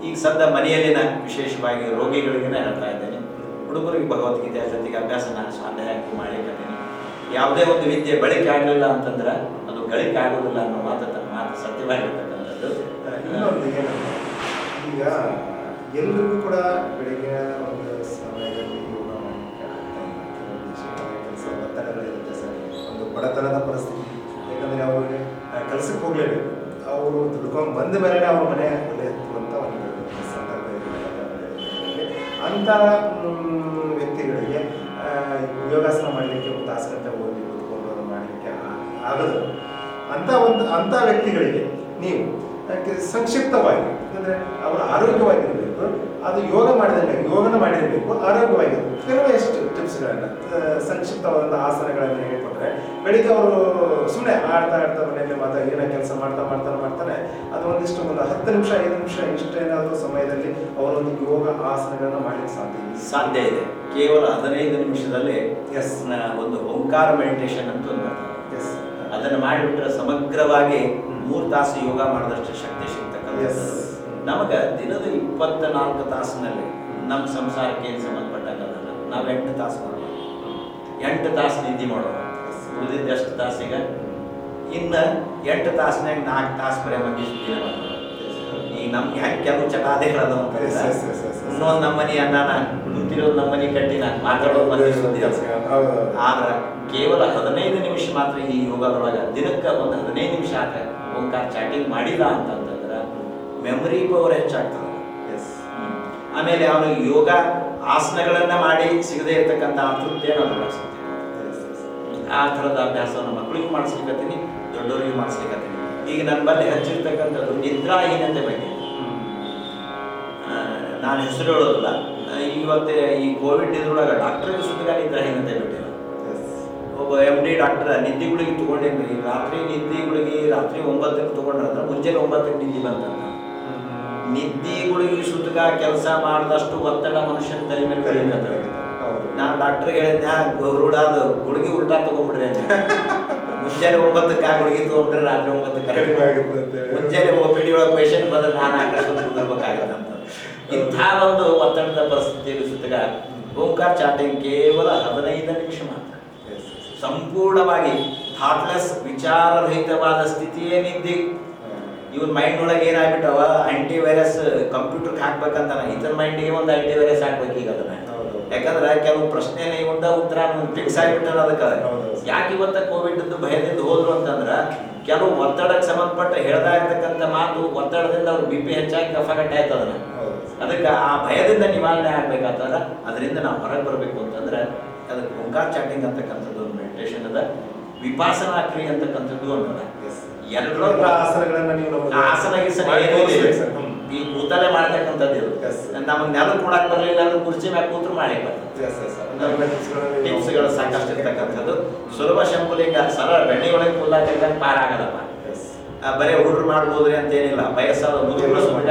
ಈಗ ಸದ್ಯ ಮನೆಯಲ್ಲಿನ ವಿಶೇಷವಾಗಿ ರೋಗಿಗಳಿಗೆ ಹೇಳ್ತಾ ಇದ್ದೇನೆ, ಹುಡುಗರಿಗೆ ಭಗವದ್ಗೀತೆಯ ಜೊತೆಗೆ ಅಭ್ಯಾಸ ನಾನು ಸ್ವಾಧ್ಯಾಯ ಮಾಡಿದ್ದೀನಿ. ಯಾವುದೇ ಒಂದು ವಿದ್ಯೆ ಬಳಕೆ ಆಗಲಿಲ್ಲ ಅಂತಂದ್ರೆ ಅದು ಗಳಿಕೆ ಆಗೋದಿಲ್ಲ ಅನ್ನೋ ಮಾತು ಸತ್ಯವಾಗಿರ್ತಕ್ಕಂಥದ್ದು. ಇನ್ನೊಂದು ಏನಂದ್ರೆ, ಈಗ ಎಲ್ರಿಗೂ ಕೂಡ ಬೆಳಿಗ್ಗೆ ಒಂದು ಸಮಯದಲ್ಲಿ ಯೋಗ ಮಾಡಲಿಕ್ಕೆ ಕೆಲಸ ಒತ್ತಡಗಳಿರುತ್ತೆ ಸರ್. ಒಂದು ಬಡತನದ ಪರಿಸ್ಥಿತಿ, ಯಾಕಂದರೆ ಅವ್ರಿಗೆ ಕೆಲಸಕ್ಕೆ ಹೋಗಲೇಬೇಕು, ಅವರು ದುಡ್ಕೊಂಡು ಬಂದ ಮೇಲೆ ಅವ್ರ ಮನೆ ಒಲೆ ಎತ್ತುವಂಥ ಒಂದು ಸಂದರ್ಭ ಇರುತ್ತೆ. ಅಂಥ ವ್ಯಕ್ತಿಗಳಿಗೆ ಯೋಗಾಸನ ಮಾಡಲಿಕ್ಕೆ ಒಂದು ತಾಸು ಗಂಟೆ ಹೋಗಿ ಕೂತ್ಕೊಂಡು ಮಾಡಲಿಕ್ಕೆ ಆಗದು. ಅಂಥ ವ್ಯಕ್ತಿಗಳಿಗೆ ನೀವು ಸಂಕ್ಷಿಪ್ತವಾಗಿ, ಅಂದರೆ ಅವರು ಆರೋಗ್ಯವಾಗಿರಬೇಕು, ಅದು ಯೋಗನ ಮಾಡಿರಬೇಕು, ಆರೋಗ್ಯವಾಗಿರಬೇಕು. ಕೆಲವಷ್ಟು ಟಿಪ್ಸ್ಗಳನ್ನು ಸಂಕ್ಷಿಪ್ತವಾದ ಆಸನಗಳನ್ನು ಹೇಳಿಕೊಟ್ರೆ ಬೆಳಿಗ್ಗೆ ಅವರು ಸುಮ್ಮನೆ ಆಡ್ತಾ ಮನೆಯಲ್ಲಿ ಏನೋ ಕೆಲಸ ಮಾಡ್ತಾನೆ ಅದು ಒಂದು 10 ನಿಮಿಷ 5 ನಿಮಿಷ ಇಷ್ಟೇನಾದರೂ ಸಮಯದಲ್ಲಿ ಅವರೊಂದು ಯೋಗ ಆಸನಗಳನ್ನು ಮಾಡಲಿಕ್ಕೆ ಸಾಧ್ಯ ಇದೆ. ಕೇವಲ 15 ನಿಮಿಷದಲ್ಲಿ ಒಂದು ಓಂಕಾರ ಮೆಡಿಟೇಷನ್ ಅಂತ ಅದನ್ನು ಮಾಡಿಬಿಟ್ರೆ ಸಮಗ್ರವಾಗಿ 3 ತಾಸು ಯೋಗ ಮಾಡಿದಷ್ಟು ಶಕ್ತಿ ಸಿಗ್ತಕ್ಕಂಥದ್ದು. ನಮಗೆ ದಿನದ 24 ತಾಸಿನಲ್ಲಿ ನಮ್ಮ ಸಂಸಾರಕ್ಕೆ ಏನು ಸಂಬಂಧಪಟ್ಟಾಗಲ್ಲ ನಾವು 8 ತಾಸು ಮಾಡೋಣ, 8 ತಾಸು ನಿದ್ದೆ ಮಾಡೋಣ, ಉಳಿದಿದ್ದ ಎಷ್ಟು ತಾಸಿಗೆ ಇನ್ನು 8 ತಾಸಿನಾಗ 4 ತಾಸು ಬರೀ ಮಂದಿ ಸುದ್ದಿನ ಮಾಡೋಣ. ಈಗ ನಮ್ಗೆ ಹೆಂಗೆ ಕೆಲವು ಚಟಾದಿಗಳದ ಇನ್ನೊಂದು ನಮ್ಮನಿ ಅನ್ನ ಕುಂತಿರೋದು ನಮ್ಮನಿ ಕಟ್ಟಿನ ಮಾತಾಡೋದು ಮಂದಿ ಸುದ್ದಿ. ಆದ್ರೆ ಕೇವಲ 15 ನಿಮಿಷ ಮಾತ್ರ ಈ ಯೋಗದೊಳಗೆ ದಿನಕ್ಕೆ ಒಂದು 15 ನಿಮಿಷ ಆಗ ಓಂಕಾರ ಚಾಟಿಂಗ್ ಮಾಡಿಲ್ಲ ಅಂತಂತಂದ್ರೆ ಮೆಮೊರಿ ಪವರ್ ಹೆಚ್ಚಾಗ್ತದೆ. ಆಮೇಲೆ ಅವನು ಯೋಗ ಆಸನಗಳನ್ನ ಮಾಡಿ ಸಿಗದೆ ಇರ್ತಕ್ಕಂಥ ತೃಪ್ತಿಯನ್ನು ಅನುಭವಿಸುತ್ತೆ. ಆ ಥರದ ಅಭ್ಯಾಸವನ್ನು ಮಕ್ಕಳಿಗೂ ಮಾಡಿಸ್ಲಿಕ್ಕತ್ತೀನಿ, ದೊಡ್ಡವರಿಗೂ ಮಾಡಿಸ್ಲಿಕ್ಕತ್ತೀನಿ. ಈಗ ನನ್ನ ಬಳಿ ಹಚ್ಚಿರ್ತಕ್ಕಂಥದ್ದು ನಿದ್ರಾಹೀನತೆ ಬಗ್ಗೆ. ನಾನು ಹೆಸರು ಹೇಳೋದಿಲ್ಲ, ಇವತ್ತೇ ಈ ಕೋವಿಡ್ ಇದ್ರೊಳಗೆ ಡಾಕ್ಟರ್ಗೆ ಸುತ್ತ ನಿದ್ರಾಹೀನತೆ ಬಿಟ್ಟಿಲ್ಲ. ಒಬ್ಬ MD ಡಾಕ್ಟರ್ ನಿದ್ದೆ ಗುಳಿಗೆ ತೊಗೊಂಡೇನ್ರಿ, ರಾತ್ರಿ ನಿದ್ದೆ ಗುಳಿಗೆ ರಾತ್ರಿ 9ಕ್ಕೆ ತೊಗೊಂಡ್ರಂದ್ರೆ ಮುಂಜಾನೆ 9ಕ್ಕೆ ನಿದ್ದೆ ಬಂತಂತ. ನಿದ್ದೆ ಗುಳಿಗೆ ಸುತ್ತಗ ಕೆಲಸ ಮಾಡಿದಷ್ಟು ಒತ್ತಡ ಮನುಷ್ಯನ ತಲೆ ಮೇಲೆ ಬೆಳೀತದೆ. ನಾನು ಡಾಕ್ಟರ್ಗೆ ಹೇಳಿದ್ದೆ, ರೂಢಾದ ಗುಳಿಗೆ ಉಲ್ಟಾ ತಗೊಂಡ್ಬಿಡ್ರಿ ಅಂತ. ಮುಂಜಾನೆ 9ಕ್ಕೆ ಆ ಗುಳಿಗೆ ತೊಗೊಂಡ್ರೆ ರಾತ್ರಿ 9ಕ್ಕೆ ಮುಂಜಾನೆ OPD ಒಳಗೆ ಪೇಷಂಟ್ ಬಂದ್ರೆ ನಾನು ಆಕರ್ಷಣೆ ಕುಂದಿರ್ಬೇಕಾಗತ್ತಂತ. ಇಂಥ ಒಂದು ಒತ್ತಡದ ಪರಿಸ್ಥಿತಿಯಲ್ಲಿ ಸುತ್ತಗ ಓಂಕಾರ ಚಾಟಿಂಗ್ ಕೇವಲ 15 ನಿಮಿಷ ಮಾತ್ರ. ಸಂಪೂರ್ಣವಾಗಿ ಥಾಟ್ಲೆಸ್, ವಿಚಾರರಹಿತವಾದ ಸ್ಥಿತಿಯೇ ನಿದ್ದೆ. ಇವನ್ ಮೈಂಡ್ ಒಳಗೆ ಏನಾಗ್ಬಿಟ್ಟವ, ಆಂಟಿ ವೈರಸ್ ಕಂಪ್ಯೂಟರ್ಗೆ ಹಾಕ್ಬೇಕಂತ ಇದರ ಮೈಂಡಿಗೆ ಒಂದು ಆಂಟಿ ವೈರಸ್ ಹಾಕ್ಬೇಕು ಈಗ ಅದನ್ನ. ಯಾಕಂದ್ರೆ ಕೆಲವು ಪ್ರಶ್ನೆ ಇವಂದ ಉತ್ತರ ಫಿಕ್ಸ್ ಆಗಿಬಿಟ್ಟಾರ. ಅದಕ್ಕೆ ಯಾಕೆ ಇವತ್ತ ಕೋವಿಡ್ ಭಯದಿಂದ ಹೋದ್ರು ಅಂತಂದ್ರ ಕೆಲವು ಒತ್ತಡಕ್ಕೆ ಸಂಬಂಧಪಟ್ಟ ಹೇಳ್ತಾ ಇರ್ತಕ್ಕಂಥ ಮಾತು ಒತ್ತಡದಿಂದ ಅವ್ರ BP ಹೆಚ್ಚಾಗಿ ಕಫಗಟ್ಟೆ ಆಯ್ತು. ಅದಕ್ಕೆ ಆ ಭಯದಿಂದ ನಿವಾರಣೆ ಆಗ್ಬೇಕಾಗ್ತದ. ಅದರಿಂದ ನಾವು ಹೊರಗೆ ಬರಬೇಕು ಅಂತಂದ್ರೆ ಅದಕ್ಕೆ ಓಂಕಾರ ಚಾಟಿಂಗ್ ಅಂತಕ್ಕಂಥದ್ದು ಒಂದು ಮೆಡಿಟೇಷನ್ ಅದ. ವಿಪಾಸನಾ ಕ್ರಿಯೆ ಅಂತಕ್ಕಂಥದ್ದು ಒಂದದ. ಎಲ್ಲರೂ ಆಸನ ಈ ಕೂತಲ್ಲೇ ಮಾಡ್ತಕ್ಕಂಥದ್ದು ಇದು. ನಮಗೆ ನೆಲ ಕೊಡಕ್ ಬರಲಿಲ್ಲ ಅಂದ್ರೆ ಕುರ್ಚಿ ಮ್ಯಾಗ ಕೂತ್ರು ಮಾಡಿ ಟಿಪ್ಸ್ಗಳು ಸಾಕಷ್ಟು ಇರ್ತಕ್ಕಂಥದ್ದು. ಸುಲಭ ಶಂಕುಲಿಂಗ ಸರಳ ಬೆಣ್ಣೆ ಒಳಗೆ ಕೂಲಾಕ ಪಾರ ಆಗಲ್ಲಪ್ಪ. ಬರೀ ಹುಡುಗರು ಮಾಡ್ಬೋದ್ರಿ ಅಂತ ಏನಿಲ್ಲ, ವಯಸ್ಸಾದ ಮುದುಕರು ಸುತ್ತ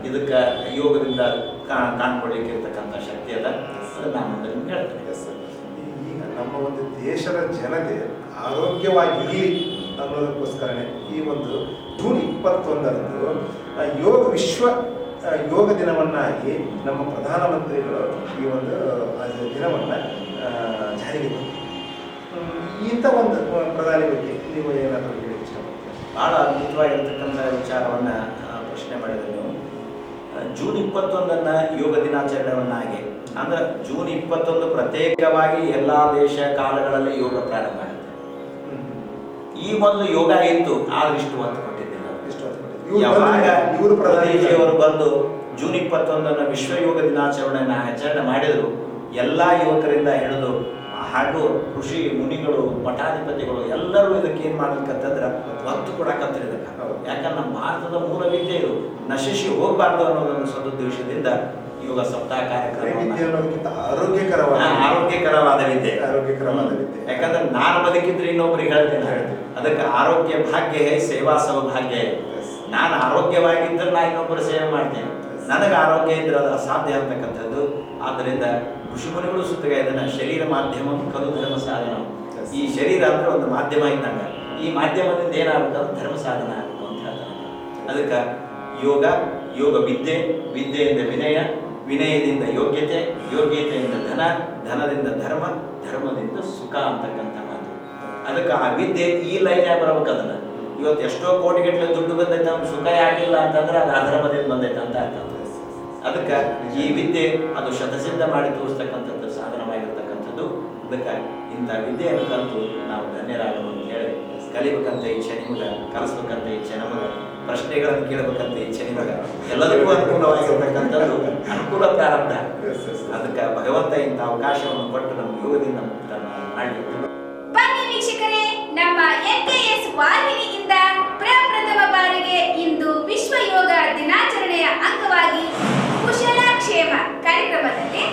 ಇದಕ್ಕೆ ಯೋಗದಿಂದ ಕಾಣ್ಕೊಳ್ಲಿಕ್ಕೆ ಇರ್ತಕ್ಕಂಥ ಶಕ್ತಿ ಅದ. ಅದು ನಾನು ನಿಮ್ಗೆ ಹೇಳ್ತೇನೆ. ಈಗ ನಮ್ಮ ಒಂದು ದೇಶದ ಜನತೆ ಆರೋಗ್ಯವಾಗಿ ಅನ್ನೋದಕ್ಕೋಸ್ಕರನೇ ಈ ಒಂದು ಜೂನ್ 21ರಂದು ವಿಶ್ವ ಯೋಗ ದಿನವನ್ನಾಗಿ ನಮ್ಮ ಪ್ರಧಾನಮಂತ್ರಿಗಳು ಈ ಒಂದು ದಿನವನ್ನು ಜಾರಿಗೆ ತಂದರು. ಇಂಥ ಒಂದು ಪ್ರಧಾನಿ ಬಗ್ಗೆ ನೀವು ಏನಾದರೂ ಹೇಳಿ ಇಷ್ಟಪಡ್ತೀರಿ? ಭಾಳ ಅದ್ಭುತವಾಗಿರ್ತಕ್ಕಂಥ ವಿಚಾರವನ್ನು ಪ್ರಶ್ನೆ ಮಾಡಿದರೆ ನೀವು. ಜೂನ್ 21 ಯೋಗ ದಿನಾಚರಣೆಯನ್ನಾಗಿ ಅಂದ್ರೆ ಜೂನ್ 21 ಪ್ರತ್ಯೇಕವಾಗಿ ಎಲ್ಲ ದೇಶ ಕಾಲಗಳಲ್ಲಿ ಯೋಗ ಪ್ರಾರಂಭ ಆಗುತ್ತೆ. ಈ ಮೊದಲು ಯೋಗ ಇತ್ತು, ಆದ್ರೆ ಇಷ್ಟು ಒತ್ತು ಕೊಟ್ಟಿದ್ದಿಲ್ಲ. ಯಾವಾಗ ಮೋದಿಜಿಯವರು ಬಂದು ಜೂನ್ 21 ವಿಶ್ವ ಯೋಗ ದಿನಾಚರಣೆಯನ್ನು ಆಚರಣೆ ಮಾಡಿದ್ರು, ಎಲ್ಲ ಯುವಕರಿಂದ ಹಿಡಿದು ಹಾಗೂ ಋಷಿ ಮುನಿಗಳು, ಮಠಾಧಿಪತಿಗಳು ಎಲ್ಲರೂ ಇದಕ್ಕೆ ಏನ್ ಮಾಡ್ಲಿಕ್ಕಂತಂದ್ರೆ ಒತ್ತು ಕೊಡಕಂತಾರೆ ಇದಕ್ಕೆ. ಯಾಕಂದ್ರೆ ನಮ್ಮ ಭಾರತದ ಮೂಲ ವಿದ್ಯೆ ಇದು ನಶಿಸಿ ಹೋಗಬಾರ್ದು ಅನ್ನೋದೊಂದು ಸದುದ್ದೇಶದಿಂದ ಯೋಗ ಸಪ್ತಾಹ ಕಾರ್ಯಕ್ರಮ ಆರೋಗ್ಯಕರವಾದ ವಿದ್ಯೆ. ಯಾಕಂದ್ರೆ ನಾನು ಬದುಕಿದ್ರೆ ಇನ್ನೊಬ್ರಿಗೆ ಹೇಳ್ತೇನೆ. ಅದಕ್ಕೆ ಆರೋಗ್ಯ ಭಾಗ್ಯ ಸೇವಾ ಸೌಭಾಗ್ಯ. ನಾನು ಆರೋಗ್ಯವಾಗಿದ್ದರೆ ನಾ ಇನ್ನೊಬ್ಬರು ಸೇವೆ ಮಾಡ್ತೇನೆ. ನನಗೆ ಆರೋಗ್ಯ ಇದ್ರೆ ಅದು ಅಸಾಧ್ಯ ಅಂತಕ್ಕಂಥದ್ದು. ಆದ್ದರಿಂದ ಋಷಿಮುನಿಗಳು ಸುತ್ತಗ ಇದನ್ನ ಶರೀರ ಮಾಧ್ಯಮ ಕಲು ಧರ್ಮ ಸಾಧನ. ಈ ಶರೀರ ಅಂದ್ರೆ ಒಂದು ಮಾಧ್ಯಮ ಇದ್ದಂಗ. ಈ ಮಾಧ್ಯಮದಿಂದ ಏನಾಗಬೇಕು, ಧರ್ಮ ಸಾಧನ ಆಗಬೇಕು ಅಂತ ಹೇಳ್ತಾರೆ. ಅದಕ್ಕೆ ಯೋಗ ವಿದ್ಯೆ, ವಿದ್ಯೆಯಿಂದ ವಿನಯ, ವಿನಯದಿಂದ ಯೋಗ್ಯತೆ, ಯೋಗ್ಯತೆಯಿಂದ ಧನ, ಧನದಿಂದ ಧರ್ಮ, ಧರ್ಮದಿಂದ ಸುಖ ಅಂತಕ್ಕಂಥ ಮಾತು. ಅದಕ್ಕೆ ಆ ವಿದ್ಯೆ ಈ ಲೈನ್ ಬರಬೇಕು. ಅದನ್ನ ಇವತ್ತು ಎಷ್ಟೋ ಕೋಟಿಗಟ್ಟಲೆ ದುಡ್ಡು ಬಂದೈತೆ, ಅವ್ನು ಸುಖ ಯಾಕಿಲ್ಲ ಅಂತಂದ್ರೆ ಅದು ಅಧರ್ಮದಿಂದ ಬಂದೈತೆ ಅಂತ ಅರ್ಥ. ಅದಕ್ಕೆ ಈ ವಿದ್ಯೆ ಅದು ಶತಸಿದ್ಧ ಮಾಡಿ ತೋರಿಸ್ತಕ್ಕಂಥದ್ದು ಸಾಧನವಾಗಿರ್ತಕ್ಕಂಥದ್ದು. ಅದಕ್ಕೆ ಇಂಥ ವಿದ್ಯೆಯನ್ನು ಕಲಿತು ನಾವು ಧನ್ಯರಾಗೋಣ ಅಂತ ಹೇಳಿ, ಕಲಿಬೇಕಂತ ಇಚ್ಛೆ ನಿಮಗೆ, ಕಲಿಸ್ಬೇಕಂತ ಇಚ್ಛೆ ನಮಗೆ, ಪ್ರಶ್ನೆಗಳನ್ನು ಕೇಳಬೇಕಂತ ಇಚ್ಛೆ ನಿಮಗೆ, ಎಲ್ಲದಕ್ಕೂ ಅನುಕೂಲವಾಗಿರ್ತಕ್ಕಂಥದ್ದು ಅನುಕೂಲ ಪ್ರಾರಂಭ. ಅದಕ್ಕೆ ಭಗವಂತ ಇಂಥ ಅವಕಾಶವನ್ನು ಕೊಟ್ಟು ನಮ್ಮ ಯೋಗದಿಂದ ಮಾಡಲಿ. ಬನ್ನಿ ವೀಕ್ಷಕರೇ, ನಮ್ಮ NKS ವಾಹಿನಿಯಿಂದ ಪ್ರಪ್ರಥಮ ಬಾರಿಗೆ ಇಂದು ವಿಶ್ವ ಯೋಗ ದಿನಾಚರಣೆಯ ಅಂಗವಾಗಿ ಕುಶಲಕ್ಷೇಮ ಕಾರ್ಯಕ್ರಮದಲ್ಲಿ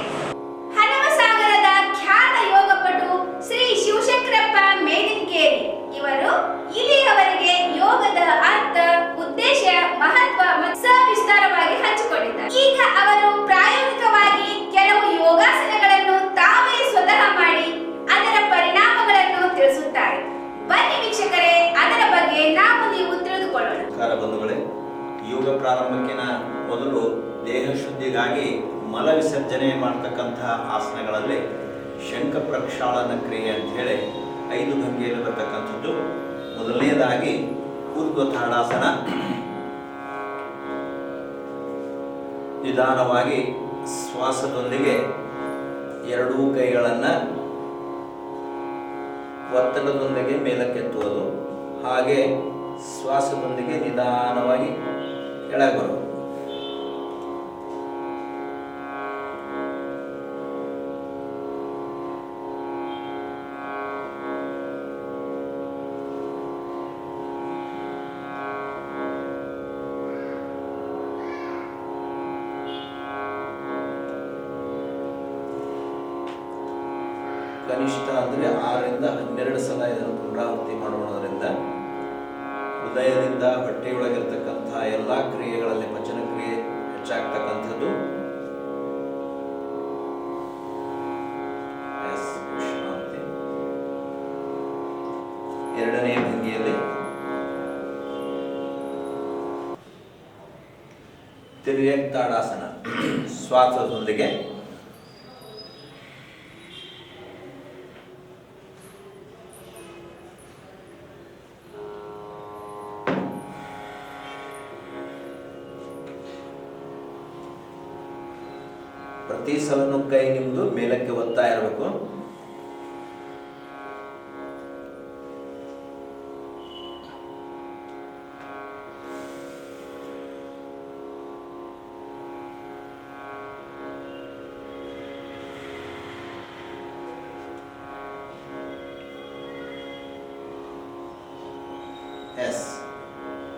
ಹನುಮಸಾಗರದ ಖ್ಯಾತ ಯೋಗಪಟು ಶ್ರೀ ಶಿವಶಂಕರಪ್ಪ ಮೇದಿನಕೇರಿ ಇವರು ಇಲ್ಲಿಯವರೆಗೆ ಯೋಗದ ಅರ್ಥ, ಉದ್ದೇಶ, ಮಹತ್ವ ಮತ್ತು ಸವಿಸ್ತಾರವಾಗಿ ಹಂಚಿಕೊಂಡಿದ್ದಾರೆ. ಈಗ ಅವರು ಪ್ರಾಯೋಗಿಕವಾಗಿ ಕೆಲವು ಯೋಗಾಸನಗಳನ್ನು ತಾವೇ ಸ್ವತಃ ಮಾಡಿ ಅದರ ಪರಿಣಾಮಗಳನ್ನು ತಿಳಿಸುತ್ತಾರೆ. ಬನ್ನಿ ವೀಕ್ಷಕರೇ, ಅದರ ಬಗ್ಗೆ ನಾವು ನೀವು ತಿಳಿದುಕೊಳ್ಳೋಣ. ಬಂಧುಗಳೇ, ಯೋಗ ಮಾಡುವುದಕ್ಕಿಂತ ಮೊದಲು ದೇಹ ಶುದ್ಧಿಗಾಗಿ ಮಲ ವಿಸರ್ಜನೆ ಮಾಡ್ತಕ್ಕಂತಹ ಆಸನಗಳಲ್ಲಿ ಶಂಖ ಪ್ರಕ್ಷಾಳನ ಕ್ರಿಯೆ ಅಂತ ಹೇಳಿ 5 ಭಂಗಿಯಲ್ಲಿ ಬರ್ತಕ್ಕಂಥದ್ದು. ಮೊದಲನೇದಾಗಿ ಊರ್ಧ್ವ ತಾಡಾಸನ. ನಿಧಾನವಾಗಿ ಶ್ವಾಸದೊಂದಿಗೆ ಎರಡೂ ಕೈಗಳನ್ನು ಒತ್ತಡದೊಂದಿಗೆ ಮೇಲಕ್ಕೆತ್ತುವುದು, ಹಾಗೆ ಶ್ವಾಸದೊಂದಿಗೆ ನಿಧಾನವಾಗಿ ಕೆಳಗೆ ಬರುವುದು. ಕನಿಷ್ಠ ಅಂದರೆ 6 ರಿಂದ 12 ಸಲ ಇದನ್ನು ಪುನರಾವರ್ತಿ ಮಾಡುವುದರಿಂದ ಹೃದಯದಿಂದ ಹೊಟ್ಟೆಯೊಳಗಿರ್ತಕ್ಕಂತಹ ಎಲ್ಲ ಕ್ರಿಯೆಗಳಲ್ಲಿ ಪಚನ ಕ್ರಿಯೆ ಹೆಚ್ಚಾಗ್ತಕ್ಕಂಥದ್ದು. ವಿಶ್ರಾಂತಿ. ಎರಡನೇ ಭಂಗಿಯಲ್ಲಿ ತಿರ್ಯಕ್ ತಾಡಾಸನ. ಶ್ವಾಸದೊಂದಿಗೆ ಪ್ರತಿ ಸಲನೂ ಕೈ ನಿಮ್ದು ಮೇಲಕ್ಕೆ ಒತ್ತಾ ಇರಬೇಕು.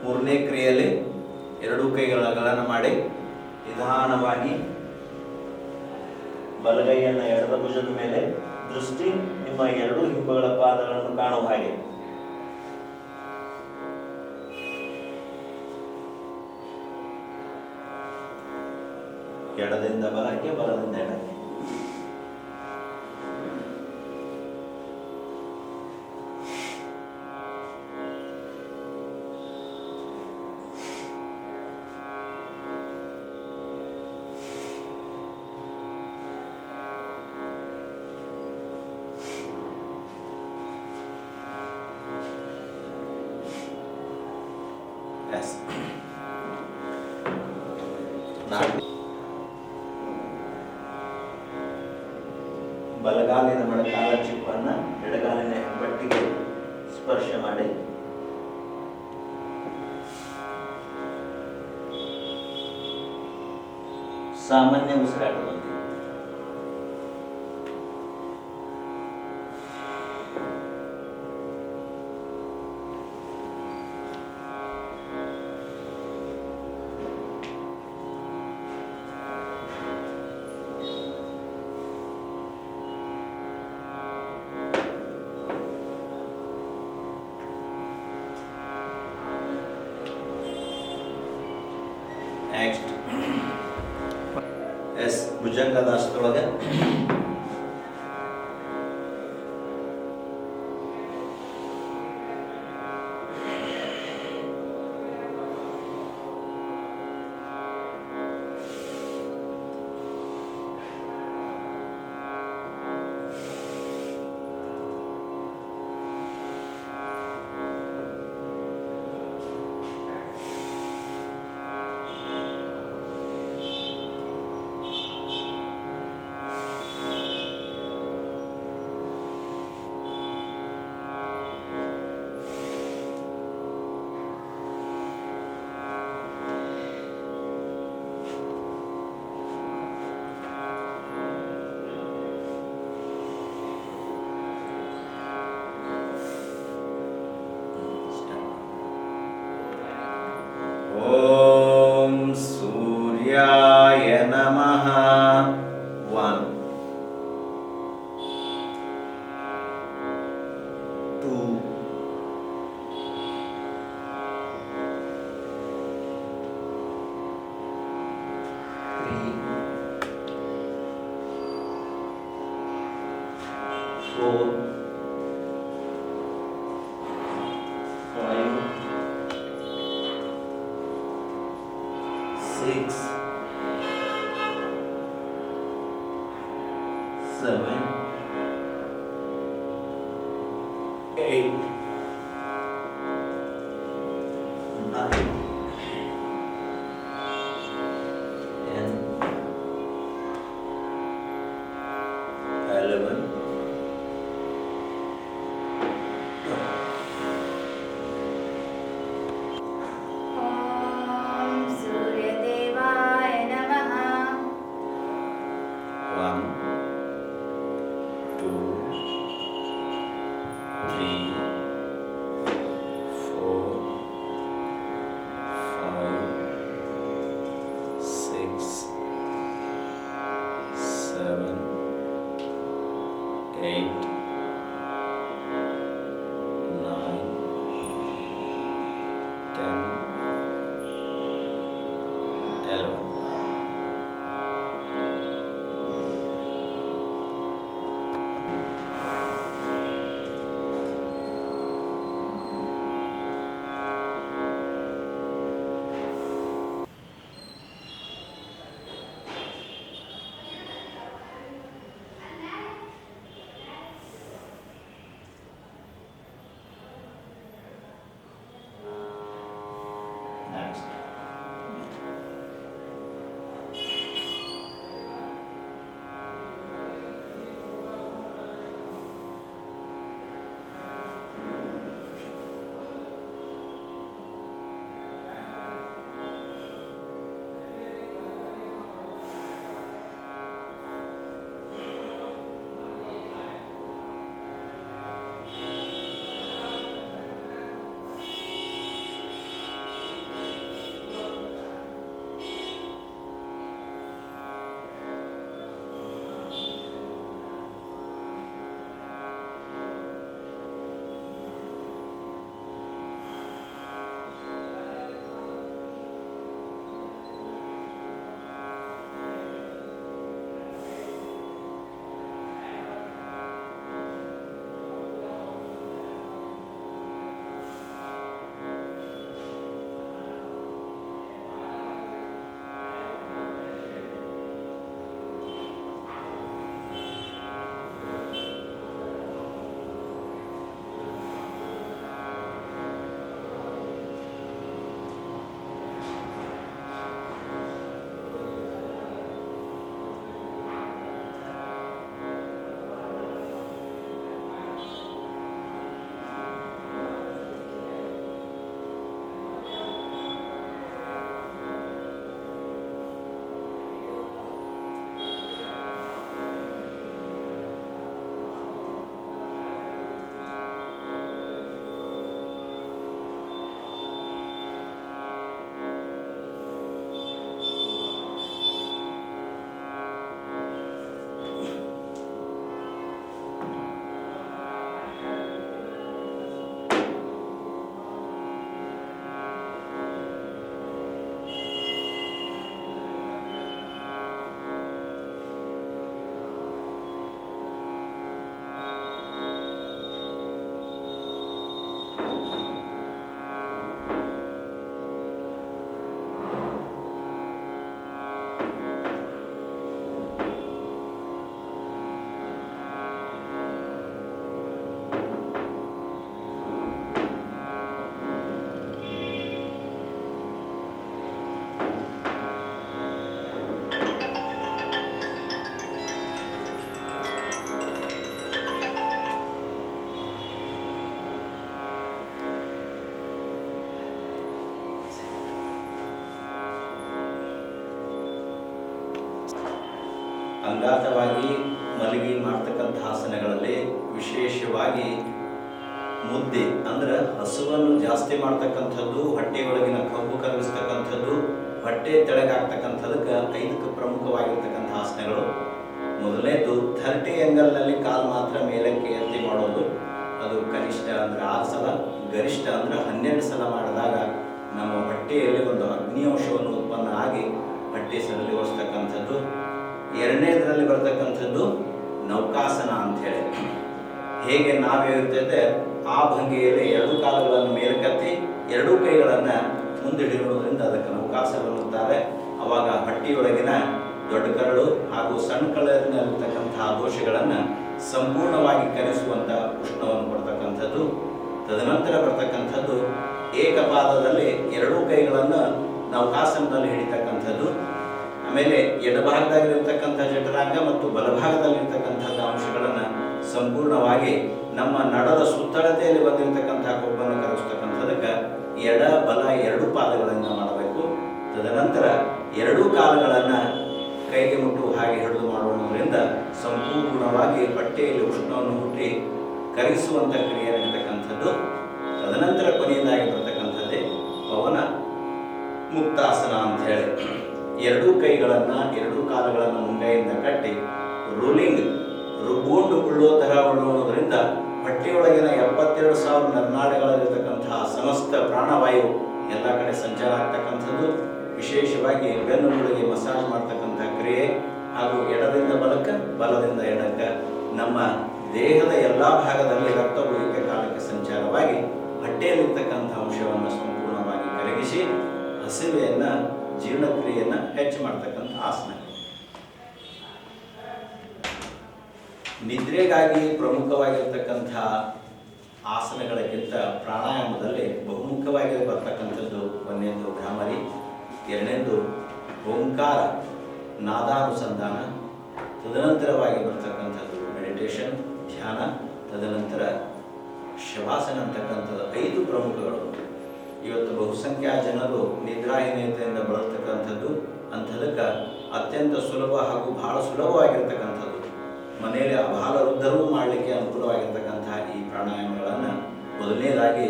ಮೂರನೇ ಕ್ರಿಯೆಯಲ್ಲಿ ಎರಡೂ ಕೈಗಳನ್ನು ಮಾಡಿ ನಿಧಾನವಾಗಿ ಬಲಗೈಯನ್ನು ಎಡದ ಭುಜದ ಮೇಲೆ, ದೃಷ್ಟಿ ನಿಮ್ಮ ಎರಡೂ ಹಿಂಬಗಳ ಪಾದಗಳನ್ನು ಕಾಣುವ ಹಾಗೆ. ಎಡದಿಂದ ಬಲಕ್ಕೆ, ಬಲದಿಂದ ಎಡಕ್ಕೆ. ಬಲಗಾಲಿನ ಮೊಣಕಾಲ ಚಿಪ್ಪನ್ನು ಎಡಗಾಲಿನ ಹೆಬ್ಬಟ್ಟಿಗೆ ಸ್ಪರ್ಶ ಮಾಡಿ ಸಾಮಾನ್ಯ ಉಸಿರಾಟದೊಂದಿಗೆ ನೆಕ್ಸ್ಟ್ ಭುಜಂಗದಾಸದೊಳಗೆ ಓಂ ಸೂರ್ಯಾಯ ನಮಃ. 1 2 3 4 5 6 7 8 9 10 11 ॐ सूर्यदेवाय नमः। 1 2 3 4 5 6 7 8 9 10 11 Next. ಅಂಗಾತವಾಗಿ ಮಲಗಿ ಮಾಡ್ತಕ್ಕಂಥ ಆಸನಗಳಲ್ಲಿ ವಿಶೇಷವಾಗಿ ಮುದ್ದೆ ಅಂದ್ರೆ ಹಸುವನ್ನು ಜಾಸ್ತಿ ಮಾಡ್ತಕ್ಕಂಥದ್ದು, ಹೊಟ್ಟೆ ಒಳಗಿನ ಕಬ್ಬು ಕರಗಿಸ್ತಕ್ಕಂಥದ್ದು, ಹೊಟ್ಟೆ ತೆಳಗಾಗ್ತಕ್ಕಂಥದಕ್ಕೆ 5 ಪ್ರಮುಖವಾಗಿರ್ತಕ್ಕಂಥ ಆಸನಗಳು. ಮೊದಲನೇದು 30 ಆಂಗಲ್ನಲ್ಲಿ ಕಾಲು ಮಾತ್ರ ಮೇಲಕ್ಕೆ ಎತ್ತಿ ಮಾಡೋದು. ಅದು ಕನಿಷ್ಠ ಅಂದರೆ 6 ಸಲ, ಗರಿಷ್ಠ ಅಂದರೆ 12 ಸಲ ಮಾಡಿದಾಗ ನಮ್ಮ ಹೊಟ್ಟೆಯಲ್ಲಿ ಒಂದು ಅಗ್ನಿವಂಶವನ್ನು ಉತ್ಪನ್ನ ಆಗಿ ಹೊಟ್ಟೆ ಸಡಿಲಗೊಳಿಸ್ತಕ್ಕಂಥದ್ದು. ಎರಡನೇದರಲ್ಲಿ ಬರ್ತಕ್ಕಂಥದ್ದು ನೌಕಾಸನ ಅಂಥೇಳಿ. ಹೇಗೆ ನಾವಿರ್ತೈತೆ ಆ ಭಂಗಿಯಲ್ಲಿ 2 ಕಾಲುಗಳನ್ನು ಮೇಲಕ್ಕೆತ್ತಿ 2 ಕೈಗಳನ್ನು ಮುಂದೆ ಹಿಡಿಯೋದ್ರಿಂದ ಅದಕ್ಕೆ ನೌಕಾಸನ ಅನ್ನುತ್ತಾರೆ. ಹೊಟ್ಟೆಯೊಳಗಿನ ದೊಡ್ಡ ಕರಳು ಹಾಗೂ ಸಣ್ಣ ಕರಳಿನಲ್ಲಿರ್ತಕ್ಕಂತಹ ದೋಷಗಳನ್ನು ಸಂಪೂರ್ಣವಾಗಿ ಕರೆಸುವಂಥ ಉಷ್ಣವನ್ನು ಕೊಡ್ತಕ್ಕಂಥದ್ದು. ತದನಂತರ ಬರ್ತಕ್ಕಂಥದ್ದು ಏಕಪಾದದಲ್ಲಿ ಎರಡೂ ಕೈಗಳನ್ನು ನಾವು ಆಸನದಲ್ಲಿ ಹಿಡಿತಕ್ಕಂಥದ್ದು. ಆಮೇಲೆ ಎಡಭಾಗದಲ್ಲಿರ್ತಕ್ಕಂಥ ಜಠರಾಂಗ ಮತ್ತು ಬಲಭಾಗದಲ್ಲಿರ್ತಕ್ಕಂಥದ್ದು ಅಂಶಗಳನ್ನು ಸಂಪೂರ್ಣವಾಗಿ ನಮ್ಮ ನಡದ ಸುತ್ತಳತೆಯಲ್ಲಿ ಬಂದಿರತಕ್ಕಂತಹ ಕೊಬ್ಬನ್ನು ಕರಗಿಸ್ತಕ್ಕಂಥದಕ್ಕೆ ಎಡ ಬಲ ಎರಡು ಪಾದಗಳಿಂದ ಮಾಡಬೇಕು. ತದನಂತರ ಎರಡೂ ಕಾಲುಗಳನ್ನು ಕೈಗೆ ಮುಟ್ಟುವ ಹಾಗೆ ಹಿಡಿದು ಮಾಡುವುದರಿಂದ ಸಂಪೂರ್ಣವಾಗಿ ಹೊಟ್ಟೆಯಲ್ಲಿ ಉಷ್ಣವನ್ನು ಹುಟ್ಟಿ ಕರಗಿಸುವಂಥ ಕ್ರಿಯೆ ನಡೀತಕ್ಕಂಥದ್ದು. ತದನಂತರ ಕೊನೆಯದಾಗಿ ಬರ್ತಕ್ಕಂಥದ್ದೇ ಪವನ ಮುಕ್ತಾಸನ ಅಂತ ಹೇಳಿ ಎರಡೂ ಕೈಗಳನ್ನು ಎರಡೂ ಕಾಲುಗಳನ್ನು ಮುಂಗೈಯಿಂದ ಕಟ್ಟಿ ರೂಲಿಂಗ್ ರುಬ್ಕೊಂಡು ಉಳ್ಳೋ ಥರ ಉಳ್ಳೋದ್ರಿಂದ ಹೊಟ್ಟೆಯೊಳಗಿನ 72,000 ನರನಾಡಿಗಳಲ್ಲಿರ್ತಕ್ಕಂತಹ ಸಮಸ್ತ ಪ್ರಾಣವಾಯು ಎಲ್ಲ ಕಡೆ ಸಂಚಾರ ಆಗ್ತಕ್ಕಂಥದ್ದು. ವಿಶೇಷವಾಗಿ ಬೆನ್ನುಗಳಿಗೆ ಮಸಾಜ್ ಮಾಡ್ತಕ್ಕಂಥ ಕ್ರಿಯೆ ಹಾಗೂ ಎಡದಿಂದ ಬಲಕ್ಕೆ ಬಲದಿಂದ ಎಡಕ್ಕೆ ನಮ್ಮ ದೇಹದ ಎಲ್ಲ ಭಾಗದಲ್ಲಿ ರಕ್ತ ಹೋಲಿಕೆ ಕಾಲಕ್ಕೆ ಸಂಚಾರವಾಗಿ ಹೊಟ್ಟೆಯಲ್ಲಿರ್ತಕ್ಕಂಥ ಅಂಶವನ್ನು ಸಂಪೂರ್ಣವಾಗಿ ಕರಗಿಸಿ ಹಸಿವೆಯನ್ನು ಜೀರ್ಣಕ್ರಿಯೆಯನ್ನು ಹೆಚ್ಚು ಮಾಡ್ತಕ್ಕಂಥ ಆಸನ. ನಿದ್ರೆಗಾಗಿ ಪ್ರಮುಖವಾಗಿರ್ತಕ್ಕಂಥ ಆಸನಗಳಿಗಿಂತ ಪ್ರಾಣಾಯಾಮದಲ್ಲಿ ಬಹುಮುಖ್ಯವಾಗಿ ಬರ್ತಕ್ಕಂಥದ್ದು ಒಂದನೇದು ಭ್ರಾಮರಿ, ಎರಡನೇದು ಓಂಕಾರ ನಾದಾನುಸಂಧಾನ, ತದನಂತರವಾಗಿ ಬರ್ತಕ್ಕಂಥದ್ದು ಮೆಡಿಟೇಷನ್ ಧ್ಯಾನ, ತದನಂತರ ಶವಾಸನ ಅಂತಕ್ಕಂಥದ್ದು 5 ಪ್ರಮುಖಗಳು. ಇವತ್ತು ಬಹುಸಂಖ್ಯಾ ಜನರು ನಿದ್ರಾಹೀನತೆಯಿಂದ ಬಳಲ್ತಕ್ಕಂಥದ್ದು. ಅಂಥದಕ್ಕೆ ಅತ್ಯಂತ ಸುಲಭ ಹಾಗೂ ಬಹಳ ಸುಲಭವಾಗಿರ್ತಕ್ಕಂಥದ್ದು ಮನೆಯಲ್ಲಿ ಅಬಾಲ ವೃದ್ಧರೂ ಮಾಡಲಿಕ್ಕೆ ಅನುಕೂಲವಾಗಿರ್ತಕ್ಕಂತಹ ಈ ಪ್ರಾಣಾಯಾಮಗಳನ್ನು ಮೊದಲನೇದಾಗಿ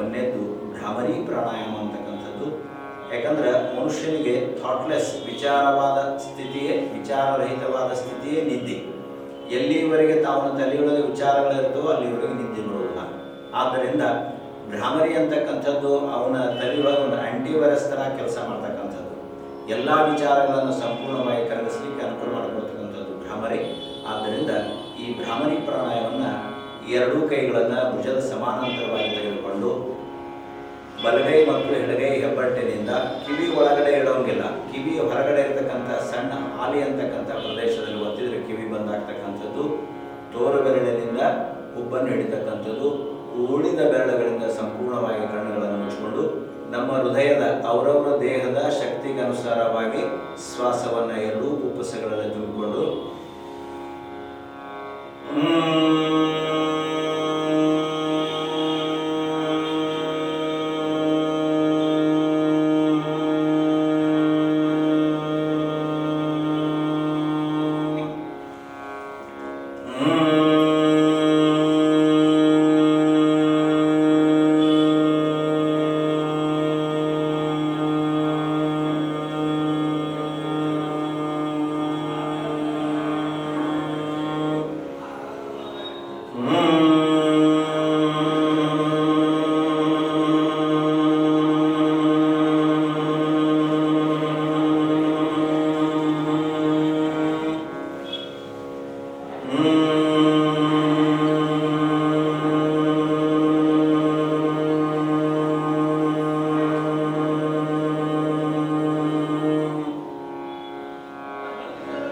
ಒಂದನೇದು ಭ್ರಾಮರಿ ಪ್ರಾಣಾಯಾಮ ಅಂತಕ್ಕಂಥದ್ದು. ಯಾಕಂದ್ರೆ ಮನುಷ್ಯನಿಗೆ ಥಾಟ್ಲೆಸ್ ವಿಚಾರರಹಿತವಾದ ಸ್ಥಿತಿಯೇ ನಿದ್ದೆ. ಎಲ್ಲಿವರೆಗೆ ತಾವನ ತಲೆಯೊಳಗೆ ವಿಚಾರಗಳಿರ್ತವೋ ಅಲ್ಲಿವರೆಗೆ ನಿದ್ದೆ ಬರುವುದಿಲ್ಲ. ಆದ್ದರಿಂದ ಭ್ರಾಮರಿ ಅಂತಕ್ಕಂಥದ್ದು ಅವನ ತಲೆಯೊಳಗೆ ಒಂದು ಆಂಟಿವೈರಸ್ ಥರ ಕೆಲಸ ಮಾಡ್ತಕ್ಕಂಥದ್ದು. ಎಲ್ಲ ವಿಚಾರಗಳನ್ನು ಸಂಪೂರ್ಣವಾಗಿ ಕರಗಿಸಲಿಕ್ಕೆ ಅನುಕೂಲ ಮಾಡಿಕೊಡ್ತಕ್ಕಂಥದ್ದು ಭ್ರಾಮರಿ. ಆದ್ದರಿಂದ ಈ ಭ್ರಾಮರಿ ಪ್ರಾಣಾಯಾಮವನ್ನು ಎರಡೂ ಕೈಗಳನ್ನು ಭುಜದ ಸಮಾನಾಂತರವಾಗಿ ತೆಗೆದುಕೊಂಡು ಬಲಗೈ ಮತ್ತು ಎಡಗೈ ಹೆಬ್ಬಟ್ಟಿನಿಂದ ಕಿವಿ ಒಳಗಡೆ ಇಡೋಂಗಿಲ್ಲ, ಕಿವಿಯ ಹೊರಗಡೆ ಇರತಕ್ಕಂಥ ಸಣ್ಣ ಹಾಲಿ ಅಂತಕ್ಕಂಥ ಪ್ರದೇಶದಲ್ಲಿ ಒತ್ತಿದ್ರೆ ಕಿವಿ ಬಂದಾಗ್ತಕ್ಕಂಥದ್ದು. ತೋರು ಬೆರಳಿನಿಂದ ಹುಬ್ಬನ್ನು ಹಿಡಿತಕ್ಕಂಥದ್ದು. ಉಳಿದ ಬೆರಳುಗಳಿಂದ ಸಂಪೂರ್ಣವಾಗಿ ಕಣ್ಣುಗಳನ್ನು ಮುಚ್ಚಿಕೊಂಡು ನಮ್ಮ ಹೃದಯದ ಅವರವರ ದೇಹದ ಶಕ್ತಿಗನುಸಾರವಾಗಿ ಶ್ವಾಸವನ್ನು ಎರಡೂ ಕುಪ್ಪಸಗಳಲ್ಲಿ ತುಂಬಿಕೊಂಡು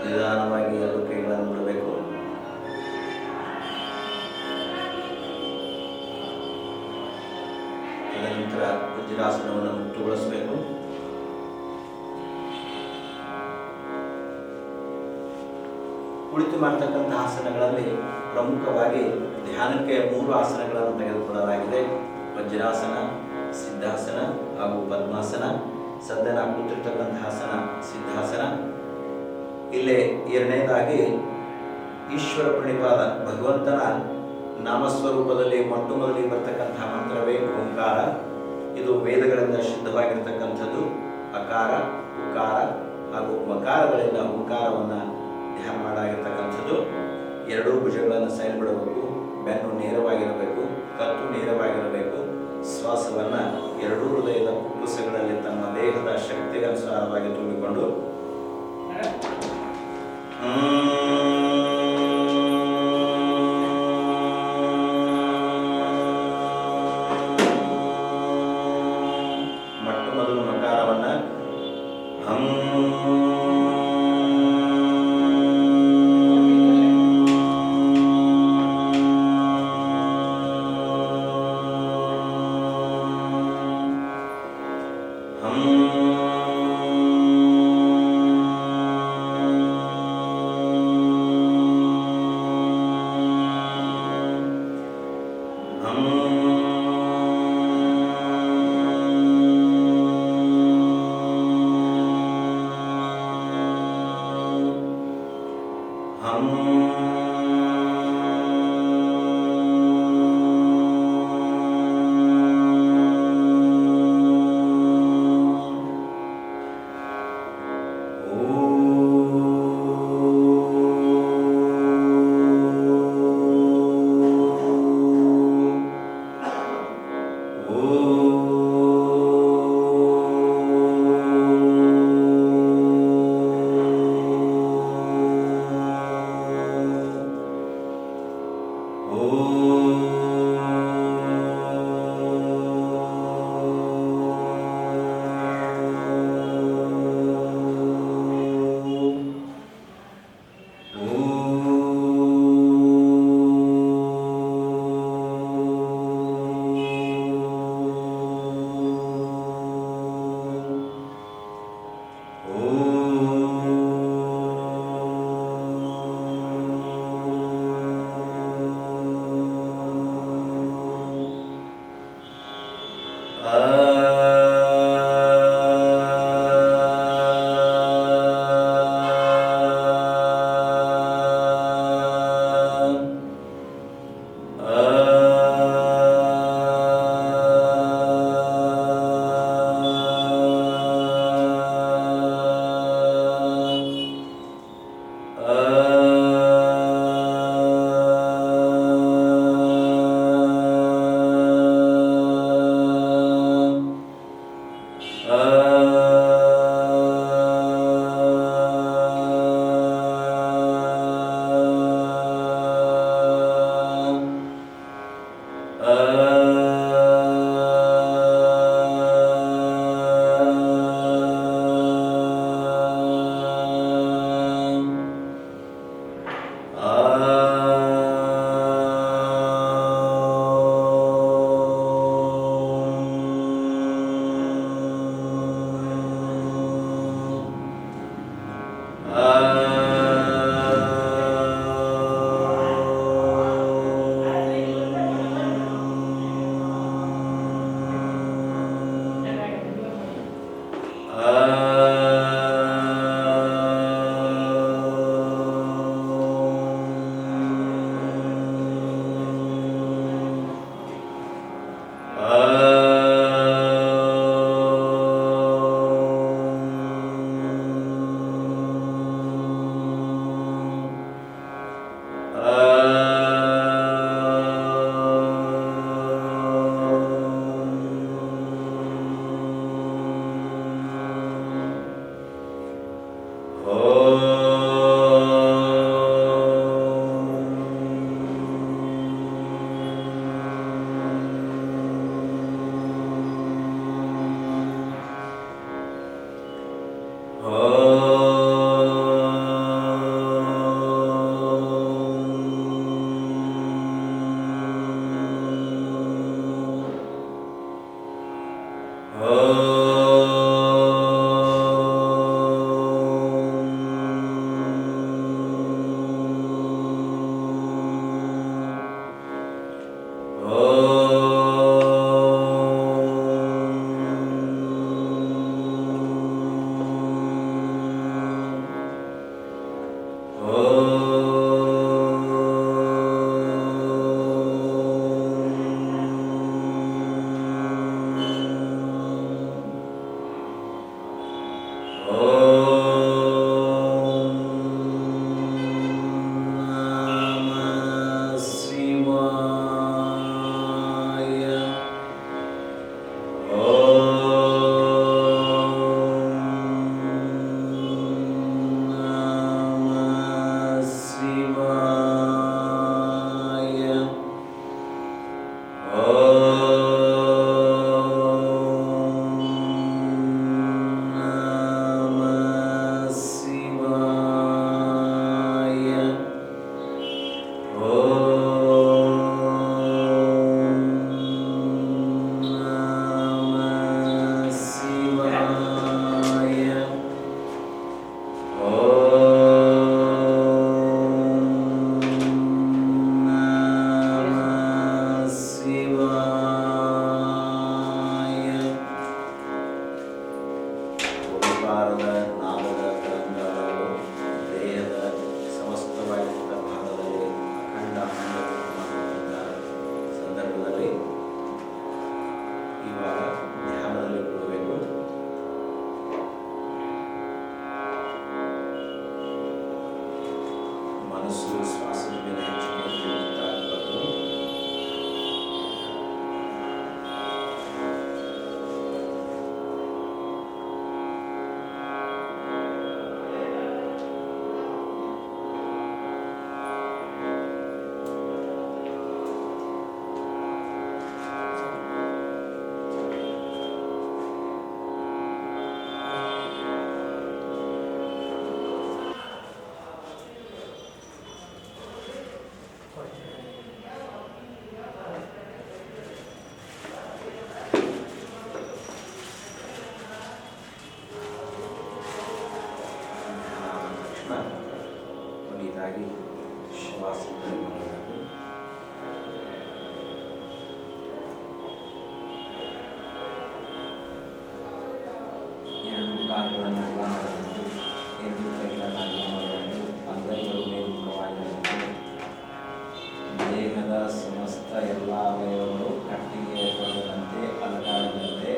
ನಿಧಾನವಾಗಿ ಎರಡು ಕೈಗಳನ್ನು ಬಿಡಬೇಕು. ತದನಂತರ ವಜ್ರಾಸನವನ್ನು ಮುಕ್ತಗೊಳಿಸಬೇಕು. ಕುಳಿತು ಮಾಡ್ತಕ್ಕಂಥ ಆಸನಗಳಲ್ಲಿ ಪ್ರಮುಖವಾಗಿ ಧ್ಯಾನಕ್ಕೆ 3 ಆಸನಗಳನ್ನು ತೆಗೆದುಕೊಳ್ಳಲಾಗಿದೆ. ವಜ್ರಾಸನ, ಸಿದ್ಧಾಸನ ಹಾಗೂ ಪದ್ಮಾಸನ. ಸದ್ಯ ನಾವು ಕೂತಿರ್ತಕ್ಕಂಥ ಆಸನ ಸಿದ್ಧಾಸನ. ಇಲ್ಲೇ ಎರಡನೇದಾಗಿ ಈಶ್ವರ ಪ್ರಣಿಪಾದ ಭಗವಂತನ ನಾಮಸ್ವರೂಪದಲ್ಲಿ ಮೊಟ್ಟ ಮೊದಲಿಗೆ ಬರ್ತಕ್ಕಂಥ ಮಂತ್ರವೇ ಓಂಕಾರ. ಇದು ವೇದಗಳಿಂದ ಶುದ್ಧವಾಗಿರ್ತಕ್ಕಂಥದ್ದು. ಅಕಾರ, ಉಕಾರ ಹಾಗೂ ಮಕಾರಗಳಿಂದ ಓಂಕಾರವನ್ನು ಧ್ಯಾನ ಮಾಡಾಗಿರ್ತಕ್ಕಂಥದ್ದು. ಎರಡೂ ಭುಜಗಳನ್ನು ಸೈಡ್ ಬಿಡಬೇಕು. ಬೆನ್ನು ನೇರವಾಗಿರಬೇಕು, ಕತ್ತು ನೇರವಾಗಿರಬೇಕು. ಶ್ವಾಸವನ್ನು ಎರಡೂ ಹೃದಯದ ಕುಪ್ಪಸಗಳಲ್ಲಿ ತಮ್ಮ ದೇಹದ ಶಕ್ತಿಗನುಸಾರವಾಗಿ ತುಂಬಿಕೊಂಡು ಮೊಟ್ಟ ಮೊದಲು ಮಕಾರವನ್ನು ಹಂ ಮನಸ್ಸು ಶ್ವಾಸದ ಮೇಲೆ ಹೆಚ್ಚು ಕೇಂದ್ರೀಕೃತ ಆಗಬೇಕು. ಕೊನೆಯದಾಗಿ ಶ್ವಾಸದಲ್ಲಿ ಮಾಡಬೇಕು. ಎರಡು ಕಾಲುಗಳನ್ನು ಅಗಲ ಮಾಡಬೇಕು, ಎರಡು ಕೈಗಳನ್ನು ಅಗಲ ಮಾಡಬೇಕು, ಅಂಗೈಗಳು ಮೇಲ್ಮುಖವಾಗಿರಬೇಕು. ದೇಹದ ಸಮಸ್ತ ಎಲ್ಲ ಅವಯವಗಳು ಕಟ್ಟಿಗೆ ತೊಳೆದಂತೆ ಅಲುಗಾಡದಂತೆ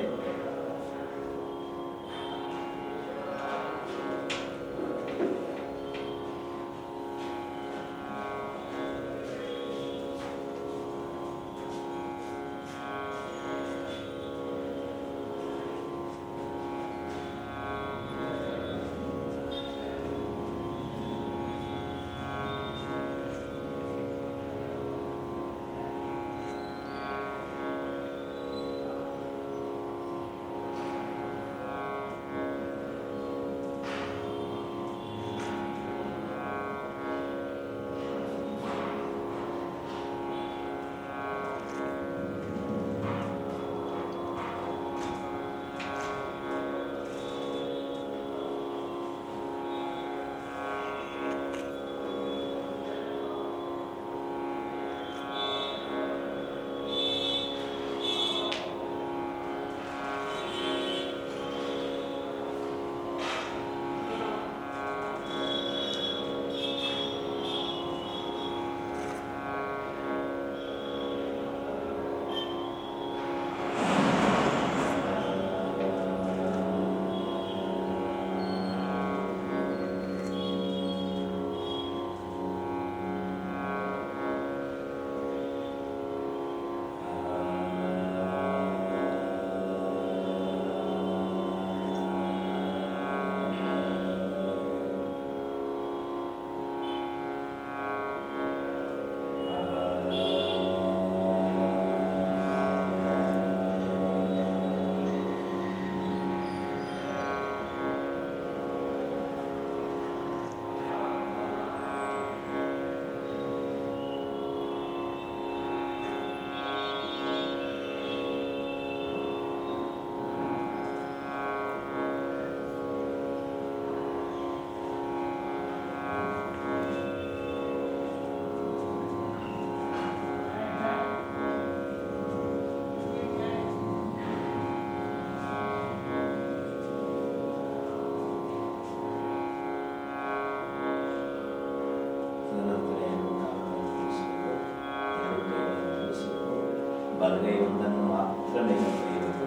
ಬಲಗೈ ಒಂದನ್ನು ಮಾತ್ರ ಮೇಲೆ ತೆಗೆಯಬೇಕು.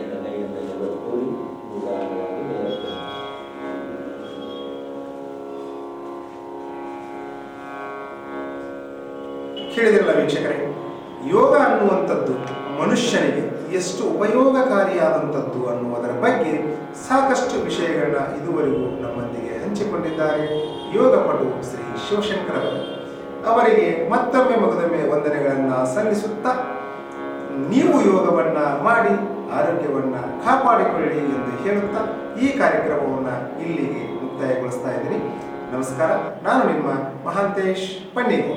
ಎಡಗೈಯಿಂದ ಎಡಕೂಡಿ ನಿಧಾನವಾಗಿ ಮೇಲಕ್ಕೆ. ಕೇಳಿದಿರಲ್ಲ ವೀಕ್ಷಕರೇ, ಯೋಗ ಅನ್ನುವಂಥದ್ದು ಮನುಷ್ಯನಿಗೆ ಎಷ್ಟು ಉಪಯೋಗಕಾರಿಯಾದಂಥದ್ದು ಅನ್ನುವುದರ ಬಗ್ಗೆ ಸಾಕಷ್ಟು ವಿಷಯಗಳನ್ನ ಇದುವರೆಗೂ ನಮ್ಮೊಂದಿಗೆ ಹಂಚಿಕೊಂಡಿದ್ದಾರೆ ಯೋಗಪಟು ಶ್ರೀ ಶಿವಶಂಕರ್ ಅವರು. ಅವರಿಗೆ ಮತ್ತೊಮ್ಮೆ ಮಗದೊಮ್ಮೆ ವಂದನೆಗಳನ್ನು ಸಲ್ಲಿಸುತ್ತಾ ನೀವು ಯೋಗವನ್ನ ಮಾಡಿ ಆರೋಗ್ಯವನ್ನ ಕಾಪಾಡಿಕೊಳ್ಳಿ ಎಂದು ಹೇಳುತ್ತಾ ಈ ಕಾರ್ಯಕ್ರಮವನ್ನು ಇಲ್ಲಿಗೆ ಮುಕ್ತಾಯಗೊಳಿಸ್ತಾ ಇದ್ದೀನಿ. ನಮಸ್ಕಾರ. ನಾನು ನಿಮ್ಮ ಮಹಾಂತೇಶ್ ಪನ್ನಿಗೋ.